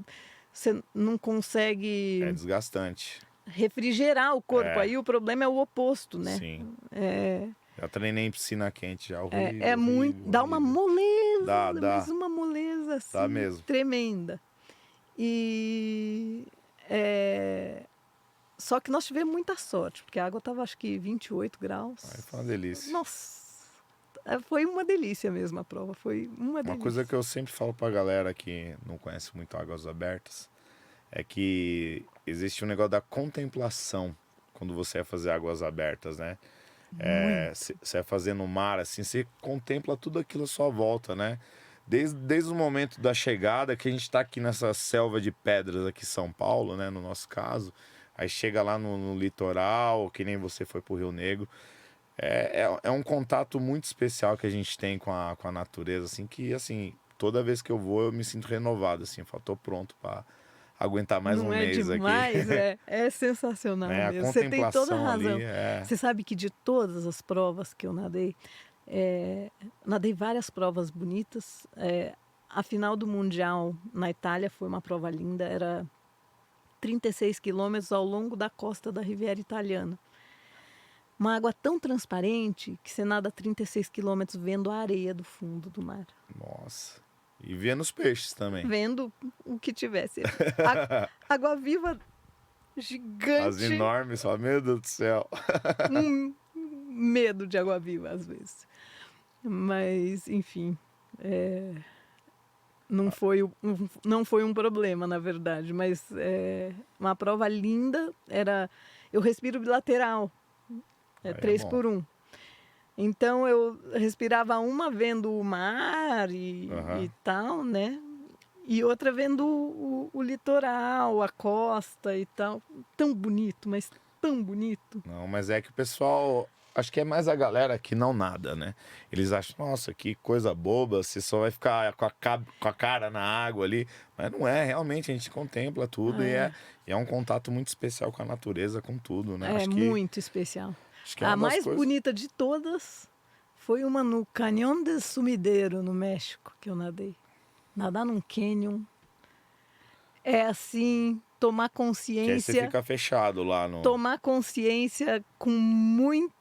S2: não consegue...
S1: É desgastante.
S2: Refrigerar o corpo. Aí o problema é o oposto, né?
S1: Sim. Já treinei em piscina quente já.
S2: Dá uma moleza.
S1: Dá.
S2: Mas uma moleza assim,
S1: dá mesmo.
S2: Tremenda. Só que nós tivemos muita sorte, porque a água estava acho que 28 graus.
S1: Foi uma delícia.
S2: Nossa, foi uma delícia mesmo a prova, foi uma delícia.
S1: Uma coisa que eu sempre falo pra galera que não conhece muito águas abertas, é que existe um negócio da contemplação quando você vai fazer águas abertas, né? Você vai fazer no mar, assim, você contempla tudo aquilo à sua volta, né? Desde o momento da chegada, que a gente está aqui nessa selva de pedras aqui em São Paulo, né, no nosso caso, aí chega lá no litoral, que nem você foi pro Rio Negro. É um contato muito especial que a gente tem com a natureza, assim, que, assim, toda vez que eu vou eu me sinto renovado, assim, eu falo, tô pronto para aguentar mais
S2: Não
S1: um
S2: é
S1: mês aqui.
S2: demais? É sensacional
S1: Né? A
S2: mesmo. Você tem toda a
S1: contemplação
S2: razão.
S1: ali
S2: Você sabe que de todas as provas que eu nadei, nadei várias provas bonitas. A final do Mundial na Itália foi uma prova linda, era 36 quilômetros ao longo da costa da Riviera Italiana. Uma água tão transparente que você nada 36 quilômetros vendo a areia do fundo do mar.
S1: Nossa. E vendo os peixes também.
S2: Vendo o que tivesse. Água viva gigante.
S1: As enormes, só meu Deus do céu.
S2: Um medo de água viva às vezes. Mas, enfim, não foi um problema, na verdade. Mas uma prova linda eu respiro bilateral. 3 por 1. Então eu respirava uma vendo o mar e tal, né? E outra vendo o litoral, a costa e tal. Tão bonito, mas tão bonito.
S1: Não, mas é que o pessoal, acho que é mais a galera que não nada, né? Eles acham, nossa, que coisa boba, você só vai ficar com a cara na água ali. Mas não é, realmente, a gente contempla tudo e é um contato muito especial com a natureza, com tudo, né?
S2: É muito especial.
S1: Acho que é
S2: a
S1: uma das
S2: mais
S1: coisas...
S2: bonita de todas foi uma no Cañón del Sumidero, no México, que eu nadei. Nadar num canyon é assim, tomar consciência.
S1: Que aí você fica fechado lá no...
S2: Tomar consciência com muita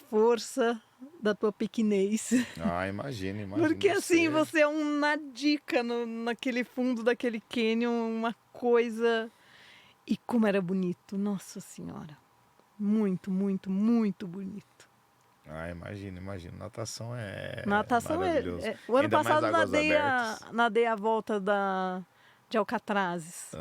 S2: força da tua pequenez.
S1: Ah, imagina.
S2: Porque assim, você é um nadica naquele fundo daquele canyon, uma coisa... E como era bonito, Nossa Senhora. Muito, muito, muito bonito.
S1: Ah, imagino. Natação
S2: Natação
S1: maravilhoso.
S2: O ano
S1: Ainda
S2: passado
S1: mais
S2: nadei a volta de Alcatrazes.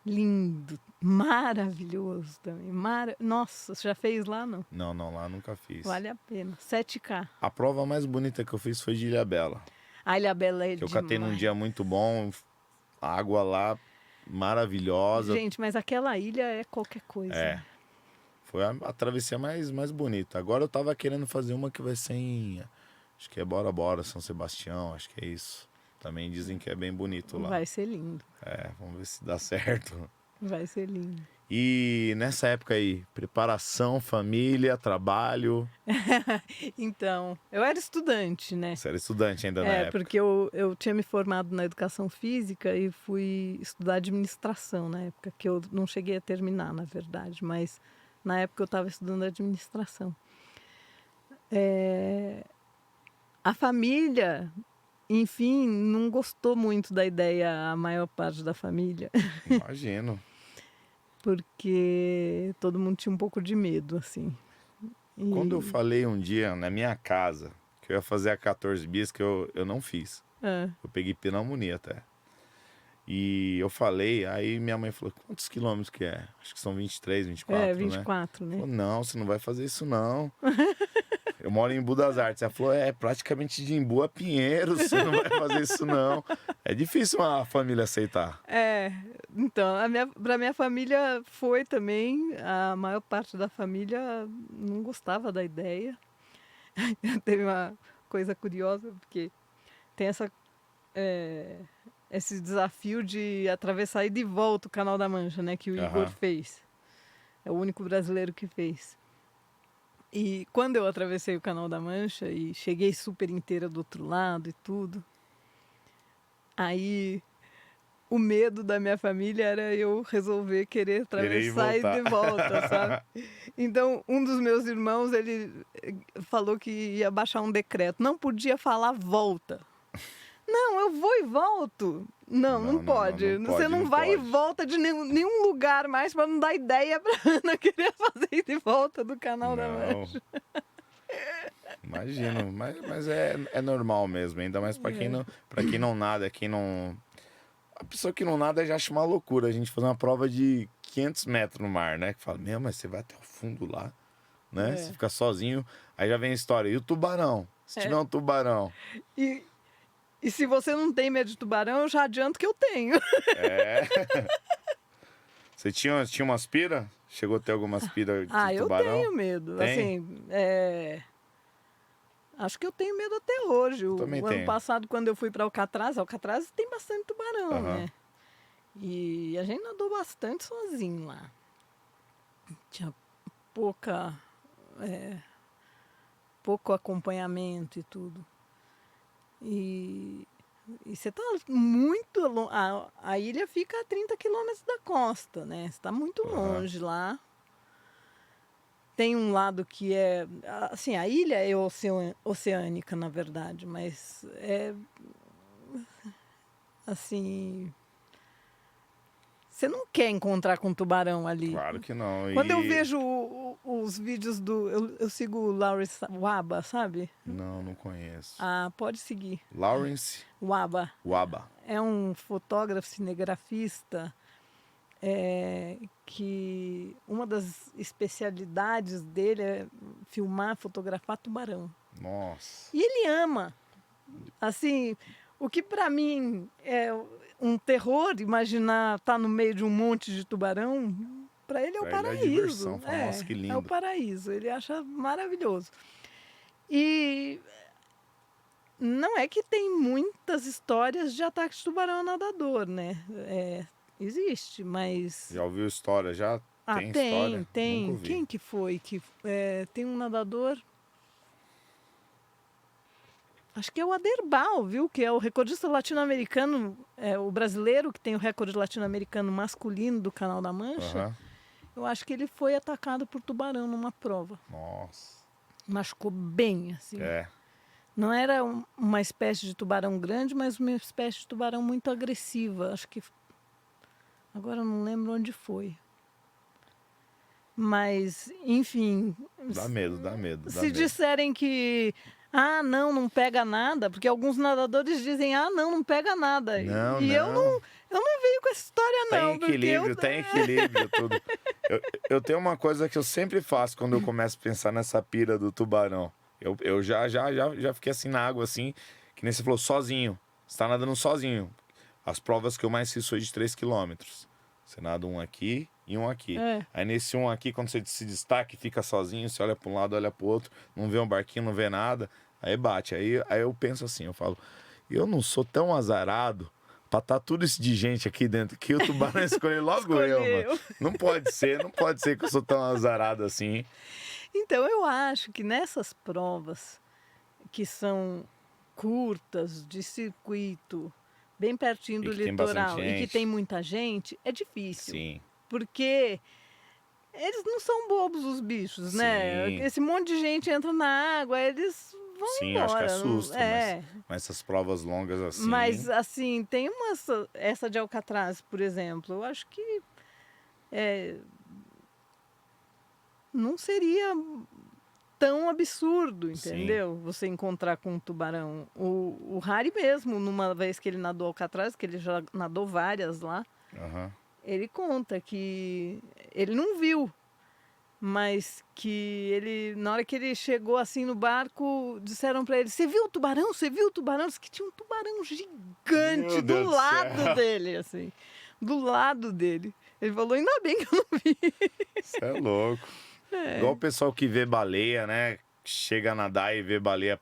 S2: Lindo, maravilhoso também. Nossa, você já fez lá, não?
S1: Não, lá nunca fiz.
S2: Vale a pena. 7K.
S1: A prova mais bonita que eu fiz foi de Ilhabela.
S2: A Ilhabela é
S1: que eu
S2: demais.
S1: catei num dia muito bom, a água lá maravilhosa.
S2: Gente, mas aquela ilha é qualquer coisa.
S1: Foi a travessia mais bonita. Agora eu tava querendo fazer uma que vai ser em... Acho que é Bora Bora, São Sebastião, acho que é isso. Também dizem que é bem bonito lá.
S2: Vai ser lindo.
S1: Vamos ver se dá certo.
S2: Vai ser lindo.
S1: E nessa época aí, preparação, família, trabalho...
S2: Então, eu era estudante, né?
S1: Você era estudante ainda na época.
S2: Porque eu tinha me formado na educação física e fui estudar administração na época, que eu não cheguei a terminar, na verdade, mas na época eu estava estudando administração. A família, enfim, não gostou muito da ideia, a maior parte da família.
S1: Imagino.
S2: Porque todo mundo tinha um pouco de medo, assim.
S1: Quando eu falei um dia na minha casa que eu ia fazer a 14 bis, que eu não fiz. Eu peguei pneumonia até. E eu falei, aí minha mãe falou, quantos quilômetros que é? Acho que são 23, 24,
S2: 24, né?
S1: Falou, não, você não vai fazer isso não. Eu moro em Embu das Artes. Ela falou, praticamente de Embu a Pinheiros, você não vai fazer isso não. É difícil uma família aceitar.
S2: Então, pra minha família foi também, a maior parte da família não gostava da ideia. Teve uma coisa curiosa, porque tem esse desafio de atravessar e de volta o Canal da Mancha, né, que o Igor fez. É o único brasileiro que fez. E quando eu atravessei o Canal da Mancha e cheguei super inteira do outro lado e tudo, aí o medo da minha família era eu resolver querer atravessar e de volta, sabe? Então, um dos meus irmãos, ele falou que ia baixar um decreto. Não podia falar volta. Não, eu vou e volto. Não pode. Você não vai e volta de nenhum lugar mais para não dar ideia para Ana querer fazer ir de volta do Canal da Mancha.
S1: Imagino, mas é normal mesmo, ainda mais para quem não nada, a pessoa que não nada já acha uma loucura a gente fazer uma prova de 500 metros no mar, né? Que fala, mas você vai até o fundo lá, né? Você fica sozinho, aí já vem a história, e o tubarão? Se tiver um tubarão?
S2: E se você não tem medo de tubarão, eu já adianto que eu tenho.
S1: Você tinha umas pira? Chegou a ter algumas pira de tubarão?
S2: Eu tenho medo.
S1: Tem?
S2: Assim, acho que eu tenho medo até hoje. O ano passado, quando eu fui para Alcatraz tem bastante tubarão, né? E a gente nadou bastante sozinho lá. Tinha pouco acompanhamento e tudo. E você está muito longe. A ilha fica a 30 quilômetros da costa, né? Você está muito longe lá. Tem um lado que é... Assim, a ilha é oceânica, na verdade, mas é... Assim... Você não quer encontrar com um tubarão ali.
S1: Claro que não.
S2: Quando eu vejo os vídeos do... Eu sigo o Lawrence Waba, sabe?
S1: Não conheço.
S2: Pode seguir.
S1: Lawrence?
S2: Waba.
S1: Waba.
S2: É um fotógrafo, cinegrafista, que uma das especialidades dele é filmar, fotografar tubarão.
S1: Nossa.
S2: E ele ama. Assim, o que para mim é um terror, imaginar estar no meio de um monte de tubarão, para ele é o paraíso.
S1: Ele é diversão. Nossa, que lindo.
S2: É o paraíso, ele acha maravilhoso. E não é que tem muitas histórias de ataque de tubarão nadador, né? Existe, mas...
S1: Já ouviu história? Já tem história?
S2: Tem. Quem que foi? Tem um nadador... Acho que é o Aderbal, viu? Que é o recordista latino-americano, o brasileiro que tem o recorde latino-americano masculino do Canal da Mancha. Eu acho que ele foi atacado por tubarão numa prova.
S1: Nossa.
S2: Machucou bem, assim. Não era uma espécie de tubarão grande, mas uma espécie de tubarão muito agressiva. Acho que... Agora eu não lembro onde foi. Mas, enfim...
S1: Dá medo.
S2: Se disserem que... não pega nada, porque alguns nadadores dizem, não pega nada.
S1: Não.
S2: Eu não venho com essa história, não.
S1: Tem equilíbrio, tudo. Eu tenho uma coisa que eu sempre faço quando eu começo a pensar nessa pira do tubarão. Eu já fiquei assim na água, assim, que nem você falou, sozinho. Você tá nadando sozinho. As provas que eu mais fiz foi de 3 quilômetros. Você nada um aqui e um aqui. Aí nesse um aqui, quando você se destaca e fica sozinho, você olha para um lado, olha para o outro, não vê um barquinho, não vê nada, aí bate. Aí eu penso assim, eu falo, eu não sou tão azarado pra estar tudo isso de gente aqui dentro, que o tubarão escolheu logo eu, mano. Não pode ser que eu sou tão azarado assim.
S2: Então eu acho que nessas provas que são curtas, de circuito, bem pertinho do litoral e que tem muita gente, é difícil.
S1: Sim.
S2: Porque eles não são bobos, os bichos, né? Esse monte de gente entra na água, eles vão embora.
S1: Sim, acho que assusta, mas essas provas longas assim...
S2: Mas, assim, tem essa de Alcatraz, por exemplo, eu acho que não seria tão absurdo, entendeu? Você encontrar com um tubarão. O Harry mesmo, numa vez que ele nadou Alcatraz, que ele já nadou várias lá, ele conta que ele não viu, mas que ele, na hora que ele chegou assim no barco, disseram para ele, você viu o tubarão? Você viu o tubarão? Disse que tinha um tubarão gigante do lado dele, assim, do lado dele. Ele falou, ainda bem que eu não vi.
S1: Você é louco. Igual o pessoal que vê baleia, né? Chega a nadar e vê baleia.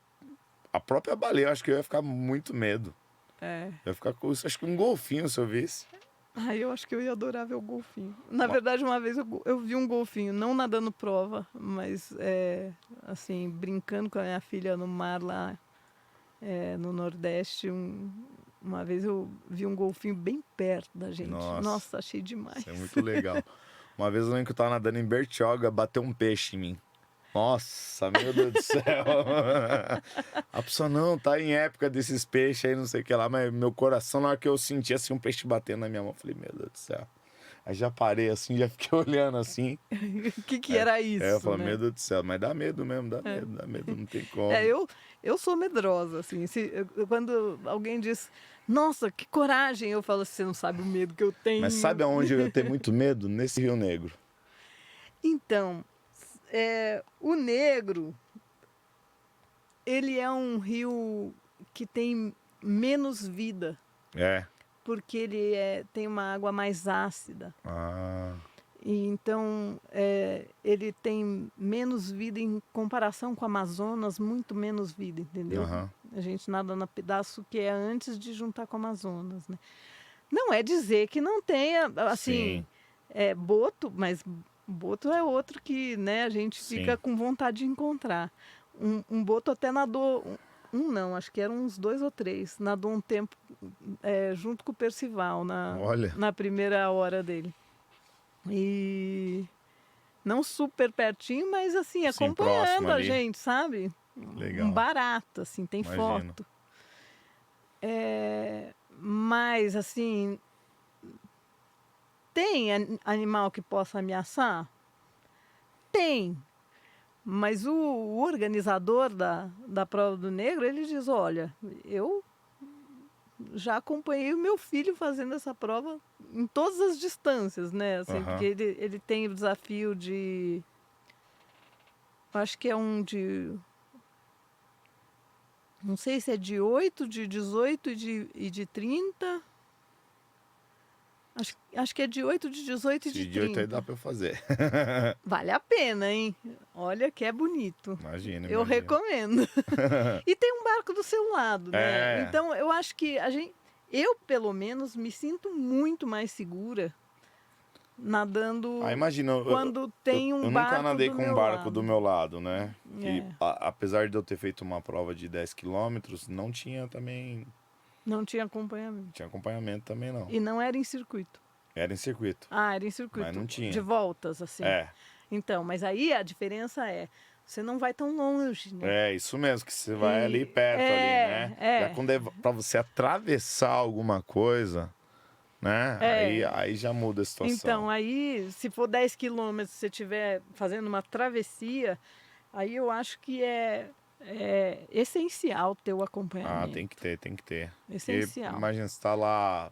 S1: A própria baleia, eu acho que eu ia ficar muito medo. Eu ia ficar com isso, acho que um golfinho, se eu visse.
S2: Eu acho que eu ia adorar ver o golfinho. Na verdade, uma vez eu vi um golfinho, não nadando prova, mas assim, brincando com a minha filha no mar lá no Nordeste. Uma vez eu vi um golfinho bem perto da gente. Nossa, achei demais.
S1: Isso é muito legal. Uma vez eu lembro que eu tava nadando em Bertioga, bateu um peixe em mim. Nossa, meu Deus do céu. A pessoa, não, tá em época desses peixes aí, não sei o que lá, mas meu coração, na hora que eu senti assim, um peixe batendo na minha mão, eu falei, meu Deus do céu. Aí já parei assim, já fiquei olhando assim.
S2: O que era isso?
S1: Eu falei, meu Deus do céu, mas dá medo mesmo, dá medo, não tem como.
S2: Eu sou medrosa, assim. Quando alguém diz, nossa, que coragem, eu falo, você não sabe o medo que eu tenho.
S1: Mas sabe aonde eu tenho muito medo? Nesse Rio Negro.
S2: Então, o Negro, ele é um rio que tem menos vida. porque ele tem uma água mais ácida. E então ele tem menos vida em comparação com o Amazonas, muito menos vida, entendeu? A gente nada no pedaço que é antes de juntar com o Amazonas, né? Não é dizer que não tenha, assim, boto, mas boto é outro que, né, a gente fica com vontade de encontrar. Um boto até nadou, não, acho que eram uns 2 ou 3, nadou um tempo junto com o Percival na primeira hora dele. E não super pertinho, mas assim, acompanhando a gente, sabe?
S1: Legal.
S2: Um barato, assim, tem foto. Mas, assim, tem animal que possa ameaçar? Tem. Mas o organizador da Prova do Negro, ele diz, olha, eu já acompanhei o meu filho fazendo essa prova em todas as distâncias, né? Assim, porque ele tem o desafio de... Acho que é um de... Não sei se é de 8, de 18 e de 30. Acho que é de 8, de 18 e de 30.
S1: De 8 aí dá pra eu fazer.
S2: Vale a pena, hein? Olha que é bonito.
S1: Imagina.
S2: Eu recomendo. E tem um barco do seu lado, né? Então, eu acho que eu, pelo menos, me sinto muito mais segura nadando quando tem um barco do meu lado. Eu
S1: nunca nadei com um barco do meu lado, né? E, apesar de eu ter feito uma prova de 10 quilômetros, não tinha também...
S2: Não tinha acompanhamento.
S1: Tinha acompanhamento também, não.
S2: E não era em circuito?
S1: Era em circuito.
S2: Era em circuito.
S1: Mas não tinha.
S2: De voltas, assim. Então, mas aí a diferença você não vai tão longe, né?
S1: Isso mesmo, que você vai ali perto, ali, né? Já quando pra você atravessar alguma coisa, né? Aí já muda a situação.
S2: Então, aí, se for 10 quilômetros, se você estiver fazendo uma travessia, aí eu acho que é essencial ter o acompanhamento.
S1: Tem que ter.
S2: Essencial.
S1: Porque, imagina, você tá lá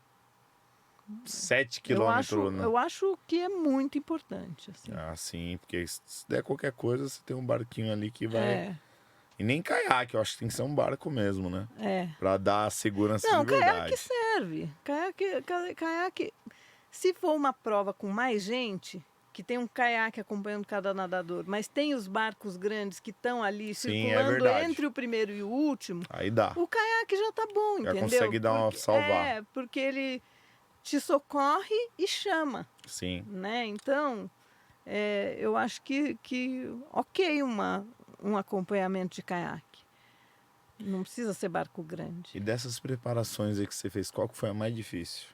S1: 7 quilômetros.
S2: Eu acho que é muito importante. Assim.
S1: Sim, porque se der qualquer coisa, você tem um barquinho ali que vai... E nem caiaque, eu acho que tem que ser um barco mesmo, né? Pra dar segurança de verdade.
S2: Não, caiaque serve. Caiaque... Se for uma prova com mais gente... que tem um caiaque acompanhando cada nadador, mas tem os barcos grandes que estão ali circulando entre o primeiro e o último,
S1: aí dá.
S2: O caiaque já tá bom, entendeu?
S1: Já consegue dar uma salvar.
S2: Porque ele te socorre e chama.
S1: Sim.
S2: Né? Então, eu acho que ok um acompanhamento de caiaque. Não precisa ser barco grande.
S1: E dessas preparações aí que você fez, qual que foi a mais difícil?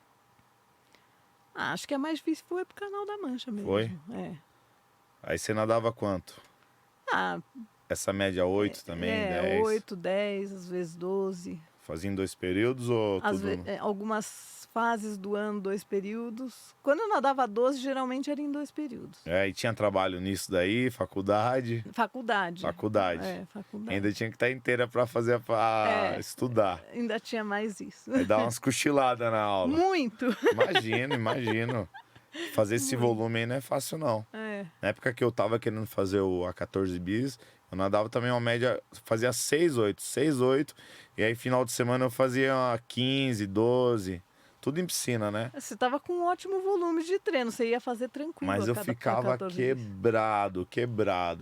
S2: Acho que a mais difícil foi pro Canal da Mancha mesmo.
S1: Foi? Aí você nadava quanto? Essa média 8 também, 10?
S2: 8, 10, às vezes 12.
S1: Fazia em 2 períodos ou tudo?
S2: Algumas fases do ano, 2 períodos. Quando eu nadava 12, geralmente era em 2 períodos.
S1: E tinha trabalho nisso daí, faculdade?
S2: Faculdade.
S1: Faculdade. Ainda tinha que estar inteira para fazer, estudar.
S2: Ainda tinha mais isso.
S1: Aí dá umas cochiladas na aula.
S2: Muito.
S1: Imagino. Fazer esse volume aí não é fácil, não. Na época que eu tava querendo fazer o A14 bis, eu nadava também uma média, fazia 6,8. E aí, final de semana, eu fazia 15, 12. Tudo em piscina, né?
S2: Você tava com um ótimo volume de treino, você ia fazer tranquilo.
S1: Mas eu ficava quebrado.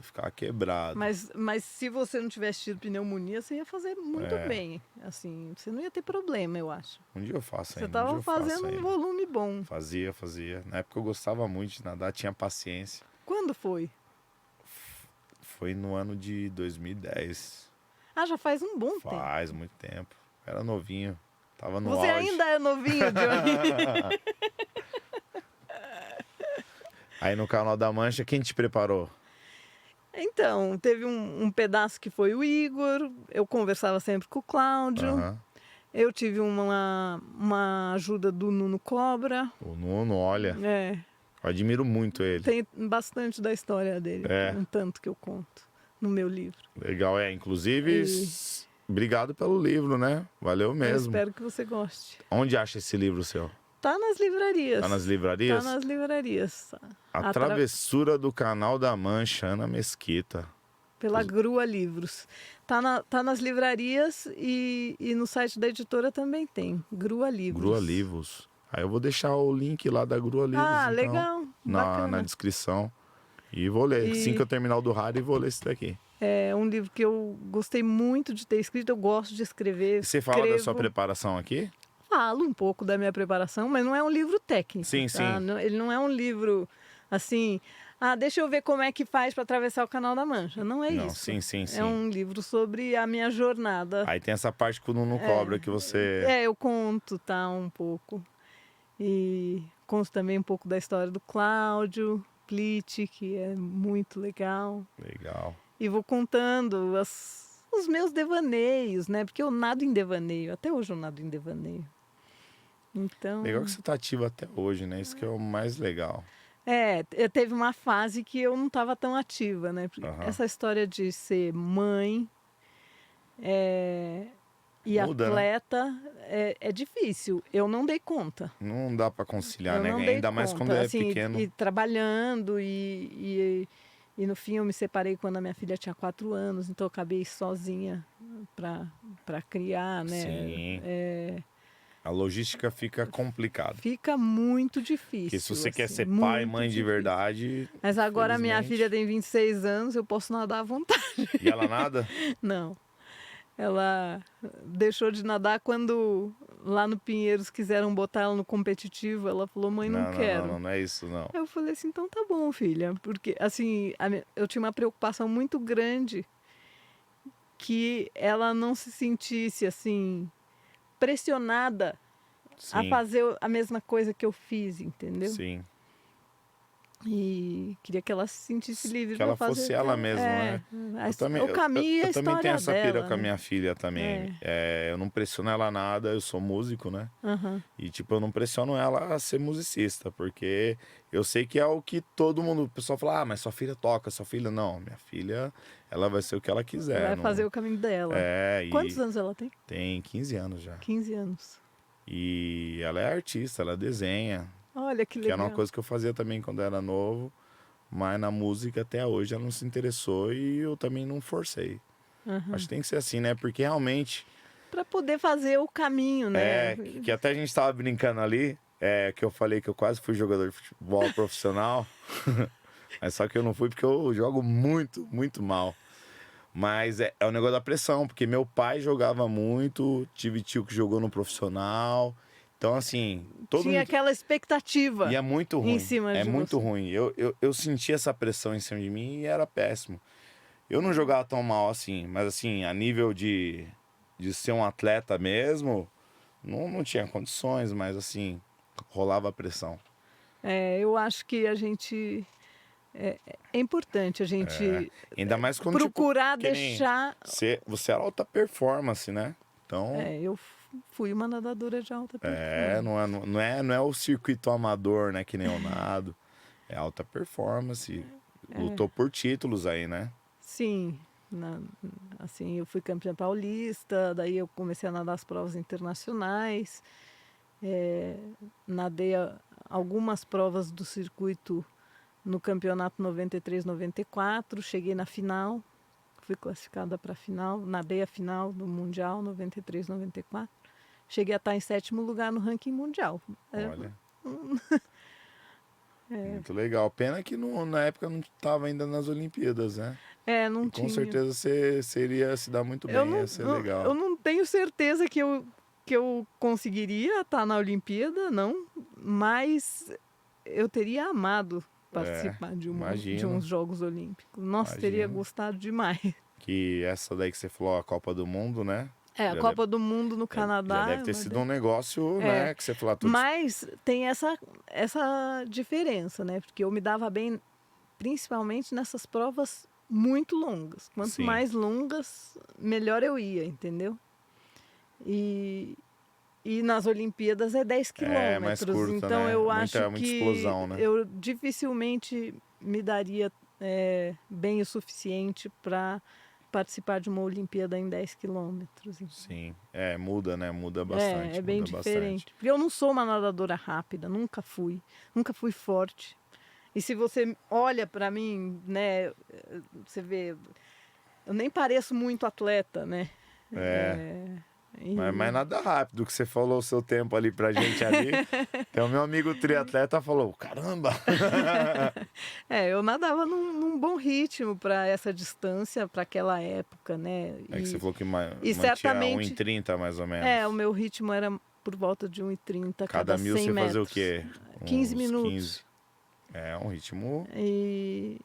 S1: Ficava quebrado.
S2: Mas se você não tivesse tido pneumonia, você ia fazer muito bem. Assim, você não ia ter problema, eu acho.
S1: Um dia eu faço ainda.
S2: Você tava fazendo um volume bom.
S1: Fazia. Na época eu gostava muito de nadar, tinha paciência.
S2: Quando foi?
S1: Foi no ano de 2010.
S2: Já faz um bom tempo.
S1: Faz muito tempo. Era novinho. Tava no
S2: auge. Você ainda é novinho, Johnny.
S1: Aí no Canal da Mancha, quem te preparou?
S2: Então, teve um pedaço que foi o Igor. Eu conversava sempre com o Cláudio. Eu tive uma ajuda do Nuno Cobra.
S1: O Nuno, olha. Eu admiro muito ele.
S2: Tem bastante da história dele. Um tanto que eu conto no meu livro.
S1: Legal, inclusive, obrigado pelo livro, né? Valeu mesmo.
S2: Eu espero que você goste.
S1: Onde acha esse livro seu?
S2: Tá nas livrarias.
S1: Tá nas livrarias?
S2: Tá nas livrarias.
S1: A Travessura do Canal da Mancha, Ana Mesquita.
S2: pela Grua Livros. Tá nas livrarias e no site da editora também tem, Grua Livros.
S1: Grua Livros. Aí eu vou deixar o link lá da Grua Livros, então,
S2: legal,
S1: na descrição. E vou ler. Assim que eu terminar o do Harry, vou ler esse daqui.
S2: É um livro que eu gostei muito de ter escrito, eu gosto de escrever.
S1: E você fala da sua preparação aqui?
S2: Falo um pouco da minha preparação, mas não é um livro técnico.
S1: Sim,
S2: tá?
S1: sim.
S2: Ele não é um livro assim, deixa eu ver como é que faz para atravessar o Canal da Mancha. Não é isso.
S1: Sim.
S2: É um livro sobre a minha jornada.
S1: Aí tem essa parte que o Nuno cobra, que você...
S2: eu conto, tá, um pouco. E conto também um pouco da história do Cláudio Plitt, que é muito legal.
S1: Legal.
S2: E vou contando os meus devaneios, né? Porque eu nado em devaneio. Até hoje eu nado em devaneio. Então...
S1: Legal que você tá ativa até hoje, né? Isso que é o mais legal.
S2: Teve uma fase que eu não estava tão ativa, né? Porque essa história de ser mãe e
S1: Muda,
S2: atleta, né? É difícil. Eu não dei conta.
S1: Não dá para conciliar, né?
S2: Não dei
S1: Ainda mais
S2: conta.
S1: quando é
S2: assim,
S1: pequeno.
S2: E trabalhando e no fim eu me separei quando a minha filha tinha 4 anos, então eu acabei sozinha para criar, né?
S1: Sim. A logística fica complicada.
S2: Fica muito difícil.
S1: Porque se você
S2: assim,
S1: quer ser pai e mãe de verdade...
S2: Mas agora minha filha tem 26 anos, eu posso nadar à vontade.
S1: E ela nada?
S2: Não. Ela deixou de nadar quando lá no Pinheiros quiseram botar ela no competitivo. Ela falou, mãe, não quero.
S1: Não é isso, não.
S2: Eu falei assim, então tá bom, filha. Porque, assim, eu tinha uma preocupação muito grande que ela não se sentisse, assim, pressionada a fazer a mesma coisa que eu fiz, entendeu?
S1: Sim.
S2: E queria que ela se sentisse livre
S1: que ela
S2: fazer
S1: fosse ela mesma, né?
S2: O caminho e a história dela.
S1: Eu também tenho essa pira
S2: né?
S1: com a minha filha também. Eu não pressiono ela nada, eu sou músico, né? E tipo, eu não pressiono ela a ser musicista, porque eu sei que é o que todo mundo, o pessoal fala, mas sua filha toca, sua filha não. Minha filha, ela vai ser o que ela quiser.
S2: Vai fazer o caminho dela. Quantos anos ela tem?
S1: Tem 15 anos já.
S2: 15 anos.
S1: E ela é artista, ela desenha.
S2: Olha que legal.
S1: Que era uma coisa que eu fazia também quando era novo. Mas na música até hoje ela não se interessou e eu também não forcei. Acho que tem que ser assim, né? Porque realmente...
S2: Para poder fazer o caminho, né?
S1: Que até a gente tava brincando ali, que eu falei que eu quase fui jogador de futebol profissional. Mas só que eu não fui porque eu jogo muito, muito mal. Mas é o negócio da pressão, porque meu pai jogava muito, tive tio que jogou no profissional... Então, assim...
S2: Tinha aquela expectativa.
S1: E é muito ruim.
S2: Em cima de
S1: É muito
S2: você.
S1: ruim. Eu senti essa pressão em cima de mim e era péssimo. Eu não jogava tão mal assim, mas assim, a nível de ser um atleta mesmo, não tinha condições, mas assim, rolava pressão.
S2: Eu acho que a gente... É importante a gente
S1: ainda mais quando,
S2: procurar
S1: tipo,
S2: deixar...
S1: Você era alta performance, né? Então...
S2: eu fui uma nadadora de alta performance.
S1: Não é o circuito amador, né? Que nem eu nado. É alta performance. Lutou por títulos aí, né?
S2: Sim. Assim, eu fui campeã paulista, daí eu comecei a nadar as provas internacionais. Nadei algumas provas do circuito no campeonato 93, 94. Cheguei na final. Fui classificada para a final. Nadei a final do Mundial 93, 94. Cheguei a estar em 7º lugar no ranking mundial.
S1: Olha. Muito legal. Pena que na época não estava ainda nas Olimpíadas, né?
S2: Não tinha.
S1: Com certeza você iria se dar muito bem, ia ser legal.
S2: Eu não tenho certeza que eu conseguiria estar na Olimpíada, não. Mas eu teria amado participar de uns Jogos Olímpicos. Nossa, teria gostado demais.
S1: Que essa daí que você falou, a Copa do Mundo, né?
S2: A Copa do Mundo no Canadá.
S1: Já deve ter sido um negócio, né? Que você falou tudo.
S2: Mas tem essa diferença, né? Porque eu me dava bem, principalmente nessas provas muito longas. Quanto mais longas, melhor eu ia, entendeu? E nas Olimpíadas é 10 quilômetros.
S1: É mais curta,
S2: então
S1: né?
S2: eu acho
S1: muita
S2: que
S1: explosão, né?
S2: eu dificilmente me daria bem o suficiente para participar de uma Olimpíada em 10 quilômetros.
S1: Sim, muda, né? Muda bastante.
S2: É bem diferente. Porque eu não sou uma nadadora rápida, nunca fui forte. E se você olha para mim, né, você vê, eu nem pareço muito atleta, né?
S1: Mas nada rápido, que você falou o seu tempo ali pra gente ali. Então, meu amigo triatleta falou, caramba!
S2: Eu nadava num bom ritmo para essa distância, para aquela época, né?
S1: É que você falou que mantinha
S2: certamente
S1: 1,30 mais ou menos.
S2: o meu ritmo era por volta de 1,30
S1: Cada
S2: 100
S1: mil você
S2: metros.
S1: fazia o quê?
S2: 15
S1: Uns
S2: minutos.
S1: 15. É um ritmo...
S2: E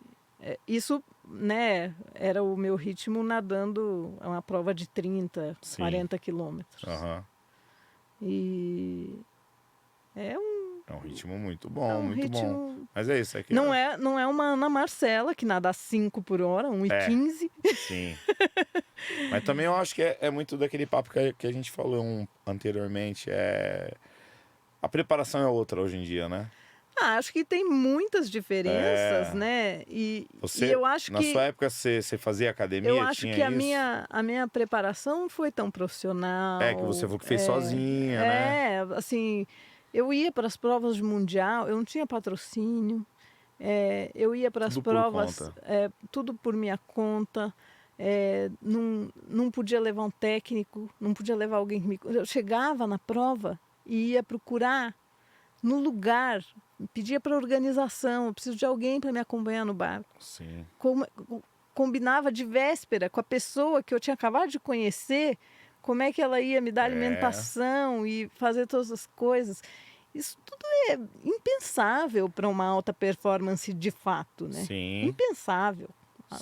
S2: isso, né, era o meu ritmo nadando uma prova de 30,
S1: Sim.
S2: 40 quilômetros. E é
S1: um ritmo muito bom, muito
S2: ritmo...
S1: bom. Mas é isso.
S2: Não é uma Ana Marcela que nada a 5 por hora, 1,15.
S1: Sim. Mas também eu acho que é muito daquele papo que a gente falou anteriormente. A preparação é outra hoje em dia, né?
S2: Acho que tem muitas diferenças, né? E eu acho
S1: na
S2: que...
S1: sua época, você fazia academia?
S2: Eu acho
S1: tinha
S2: que
S1: isso?
S2: a minha preparação não foi tão profissional.
S1: Que você falou que fez sozinha, né?
S2: Assim, eu ia para as provas de mundial, eu não tinha patrocínio. Eu ia para as provas, tudo por minha conta. Não podia levar um técnico, não podia levar alguém comigo. Eu chegava na prova e ia procurar no lugar, pedia para a organização, eu preciso de alguém para me acompanhar no barco.
S1: Sim.
S2: Combinava de véspera com a pessoa que eu tinha acabado de conhecer, como é que ela ia me dar alimentação e fazer todas as coisas. Isso tudo é impensável para uma alta performance de fato, né?
S1: Sim.
S2: Impensável.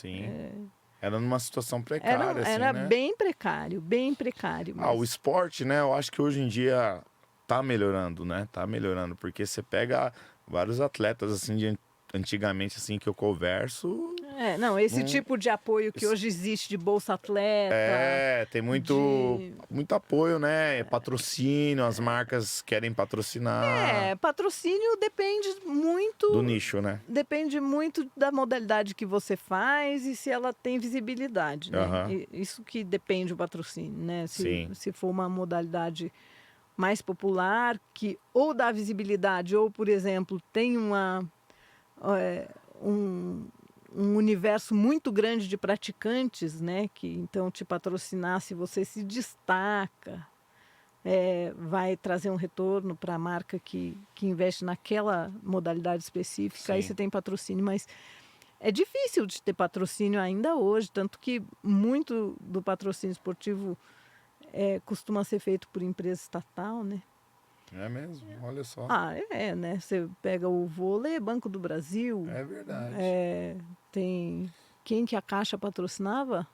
S1: Sim. Era numa situação precária,
S2: era
S1: né?
S2: bem precário, bem precário. Mas...
S1: o esporte, né? Eu acho que hoje em dia tá melhorando, né? Tá melhorando, porque você pega vários atletas, assim, de antigamente, assim, que eu converso...
S2: esse tipo de apoio que hoje existe de Bolsa Atleta...
S1: tem muito apoio, né? Patrocínio, as marcas querem patrocinar.
S2: Patrocínio depende muito...
S1: do nicho, né?
S2: Depende muito da modalidade que você faz e se ela tem visibilidade, né? Isso que depende do patrocínio, né? Se for uma modalidade mais popular, que ou dá visibilidade, ou, por exemplo, tem um universo muito grande de praticantes, né? Que então te patrocinar, se você se destaca, vai trazer um retorno para a marca que investe naquela modalidade específica. Aí você tem patrocínio, mas é difícil de ter patrocínio ainda hoje, tanto que muito do patrocínio esportivo costuma ser feito por empresa estatal, né?
S1: É mesmo? Olha só.
S2: Né? Você pega o vôlei, Banco do Brasil.
S1: É verdade.
S2: Tem... Quem que a Caixa patrocinava?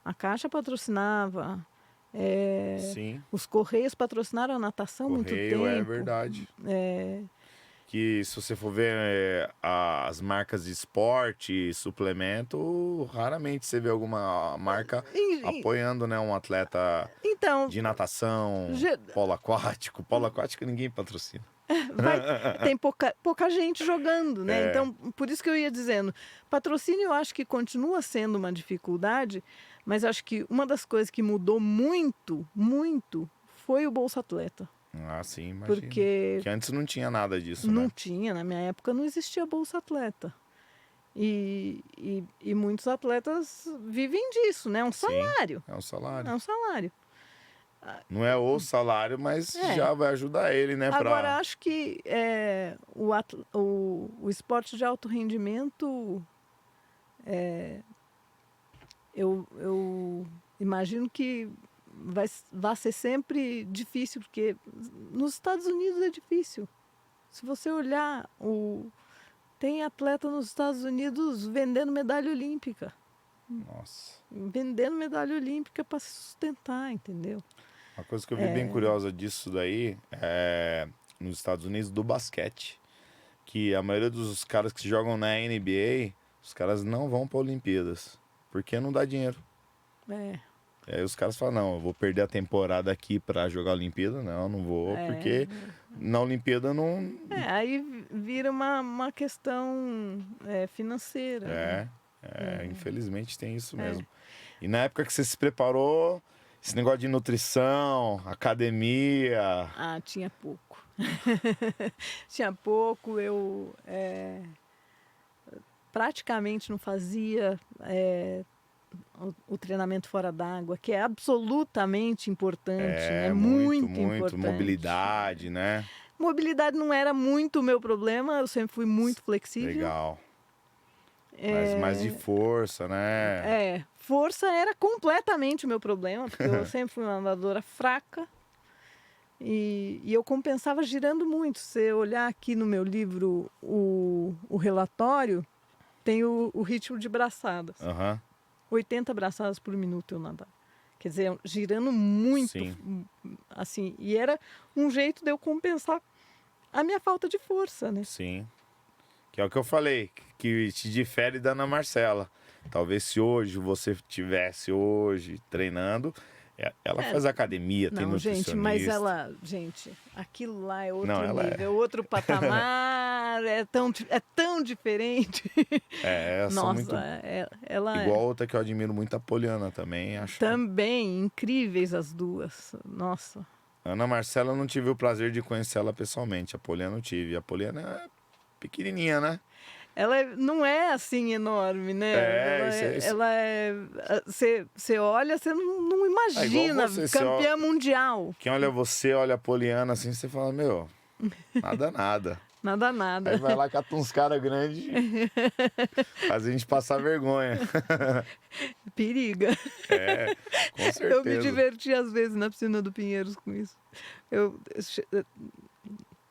S2: A Caixa patrocinava.
S1: Sim.
S2: Os Correios patrocinaram a natação há muito tempo.
S1: É verdade. Que se você for ver as marcas de esporte, suplemento, raramente você vê alguma marca apoiando, né, um atleta de natação, polo aquático. Polo aquático ninguém patrocina.
S2: Tem pouca gente jogando, né? Então, por isso que eu ia dizendo, patrocínio eu acho que continua sendo uma dificuldade, mas acho que uma das coisas que mudou muito, muito, foi o Bolsa Atleta.
S1: Sim, imagino.
S2: Porque
S1: antes não tinha nada disso,
S2: não
S1: né?
S2: tinha, na minha época não existia Bolsa Atleta. E muitos atletas vivem disso, né? É um salário.
S1: É um salário.
S2: É um salário.
S1: Não é o salário, mas já vai ajudar ele, né?
S2: Agora, acho que o esporte de alto rendimento, eu imagino que vai ser sempre difícil, porque nos Estados Unidos é difícil. Se você olhar, tem atleta nos Estados Unidos vendendo medalha olímpica.
S1: Nossa.
S2: Vendendo medalha olímpica para se sustentar, entendeu?
S1: Uma coisa que eu vi bem curiosa disso daí nos Estados Unidos, do basquete. Que a maioria dos caras que jogam na NBA, os caras não vão para Olimpíadas. Porque não dá dinheiro. Aí os caras falam, não, eu vou perder a temporada aqui para jogar a Olimpíada. Não vou, porque na Olimpíada não...
S2: aí vira uma questão financeira.
S1: Infelizmente tem isso mesmo. E na época que você se preparou, esse negócio de nutrição, academia...
S2: Tinha pouco. Tinha pouco, eu praticamente não fazia. o treinamento fora d'água, que é absolutamente importante, né?
S1: Muito
S2: Importante.
S1: mobilidade, né?
S2: Mobilidade não era muito o meu problema, eu sempre fui muito flexível.
S1: Legal. Mas mais de força, né?
S2: Força era completamente o meu problema, porque eu sempre fui uma nadadora fraca e eu compensava girando muito. Se você olhar aqui no meu livro o relatório, tem o ritmo de braçadas. 80 braçadas por minuto eu nadava. Quer dizer, girando muito, sim, assim. E era um jeito de eu compensar a minha falta de força, né?
S1: Sim. Que é o que eu falei, que te difere da Ana Marcela. Talvez se hoje você estivesse treinando, ela faz academia, tem nutricionista.
S2: Gente, aquilo lá é outro nível, é outro patamar, é tão diferente.
S1: Nossa,
S2: muito...
S1: ela igual outra que eu admiro muito, a Poliana também, acho.
S2: Também, incríveis as duas, nossa.
S1: Ana Marcela eu não tive o prazer de conhecer ela pessoalmente, a Poliana eu tive. A Poliana é pequenininha, né?
S2: Ela não é assim enorme, né? Você olha, você não imagina, campeã mundial.
S1: Quem olha você, olha a Poliana assim, você fala, meu, nada.
S2: Nada.
S1: Aí vai lá, cata uns caras grandes, faz a gente passar vergonha.
S2: Periga.
S1: Com certeza.
S2: Eu me diverti às vezes na piscina do Pinheiros com isso. Eu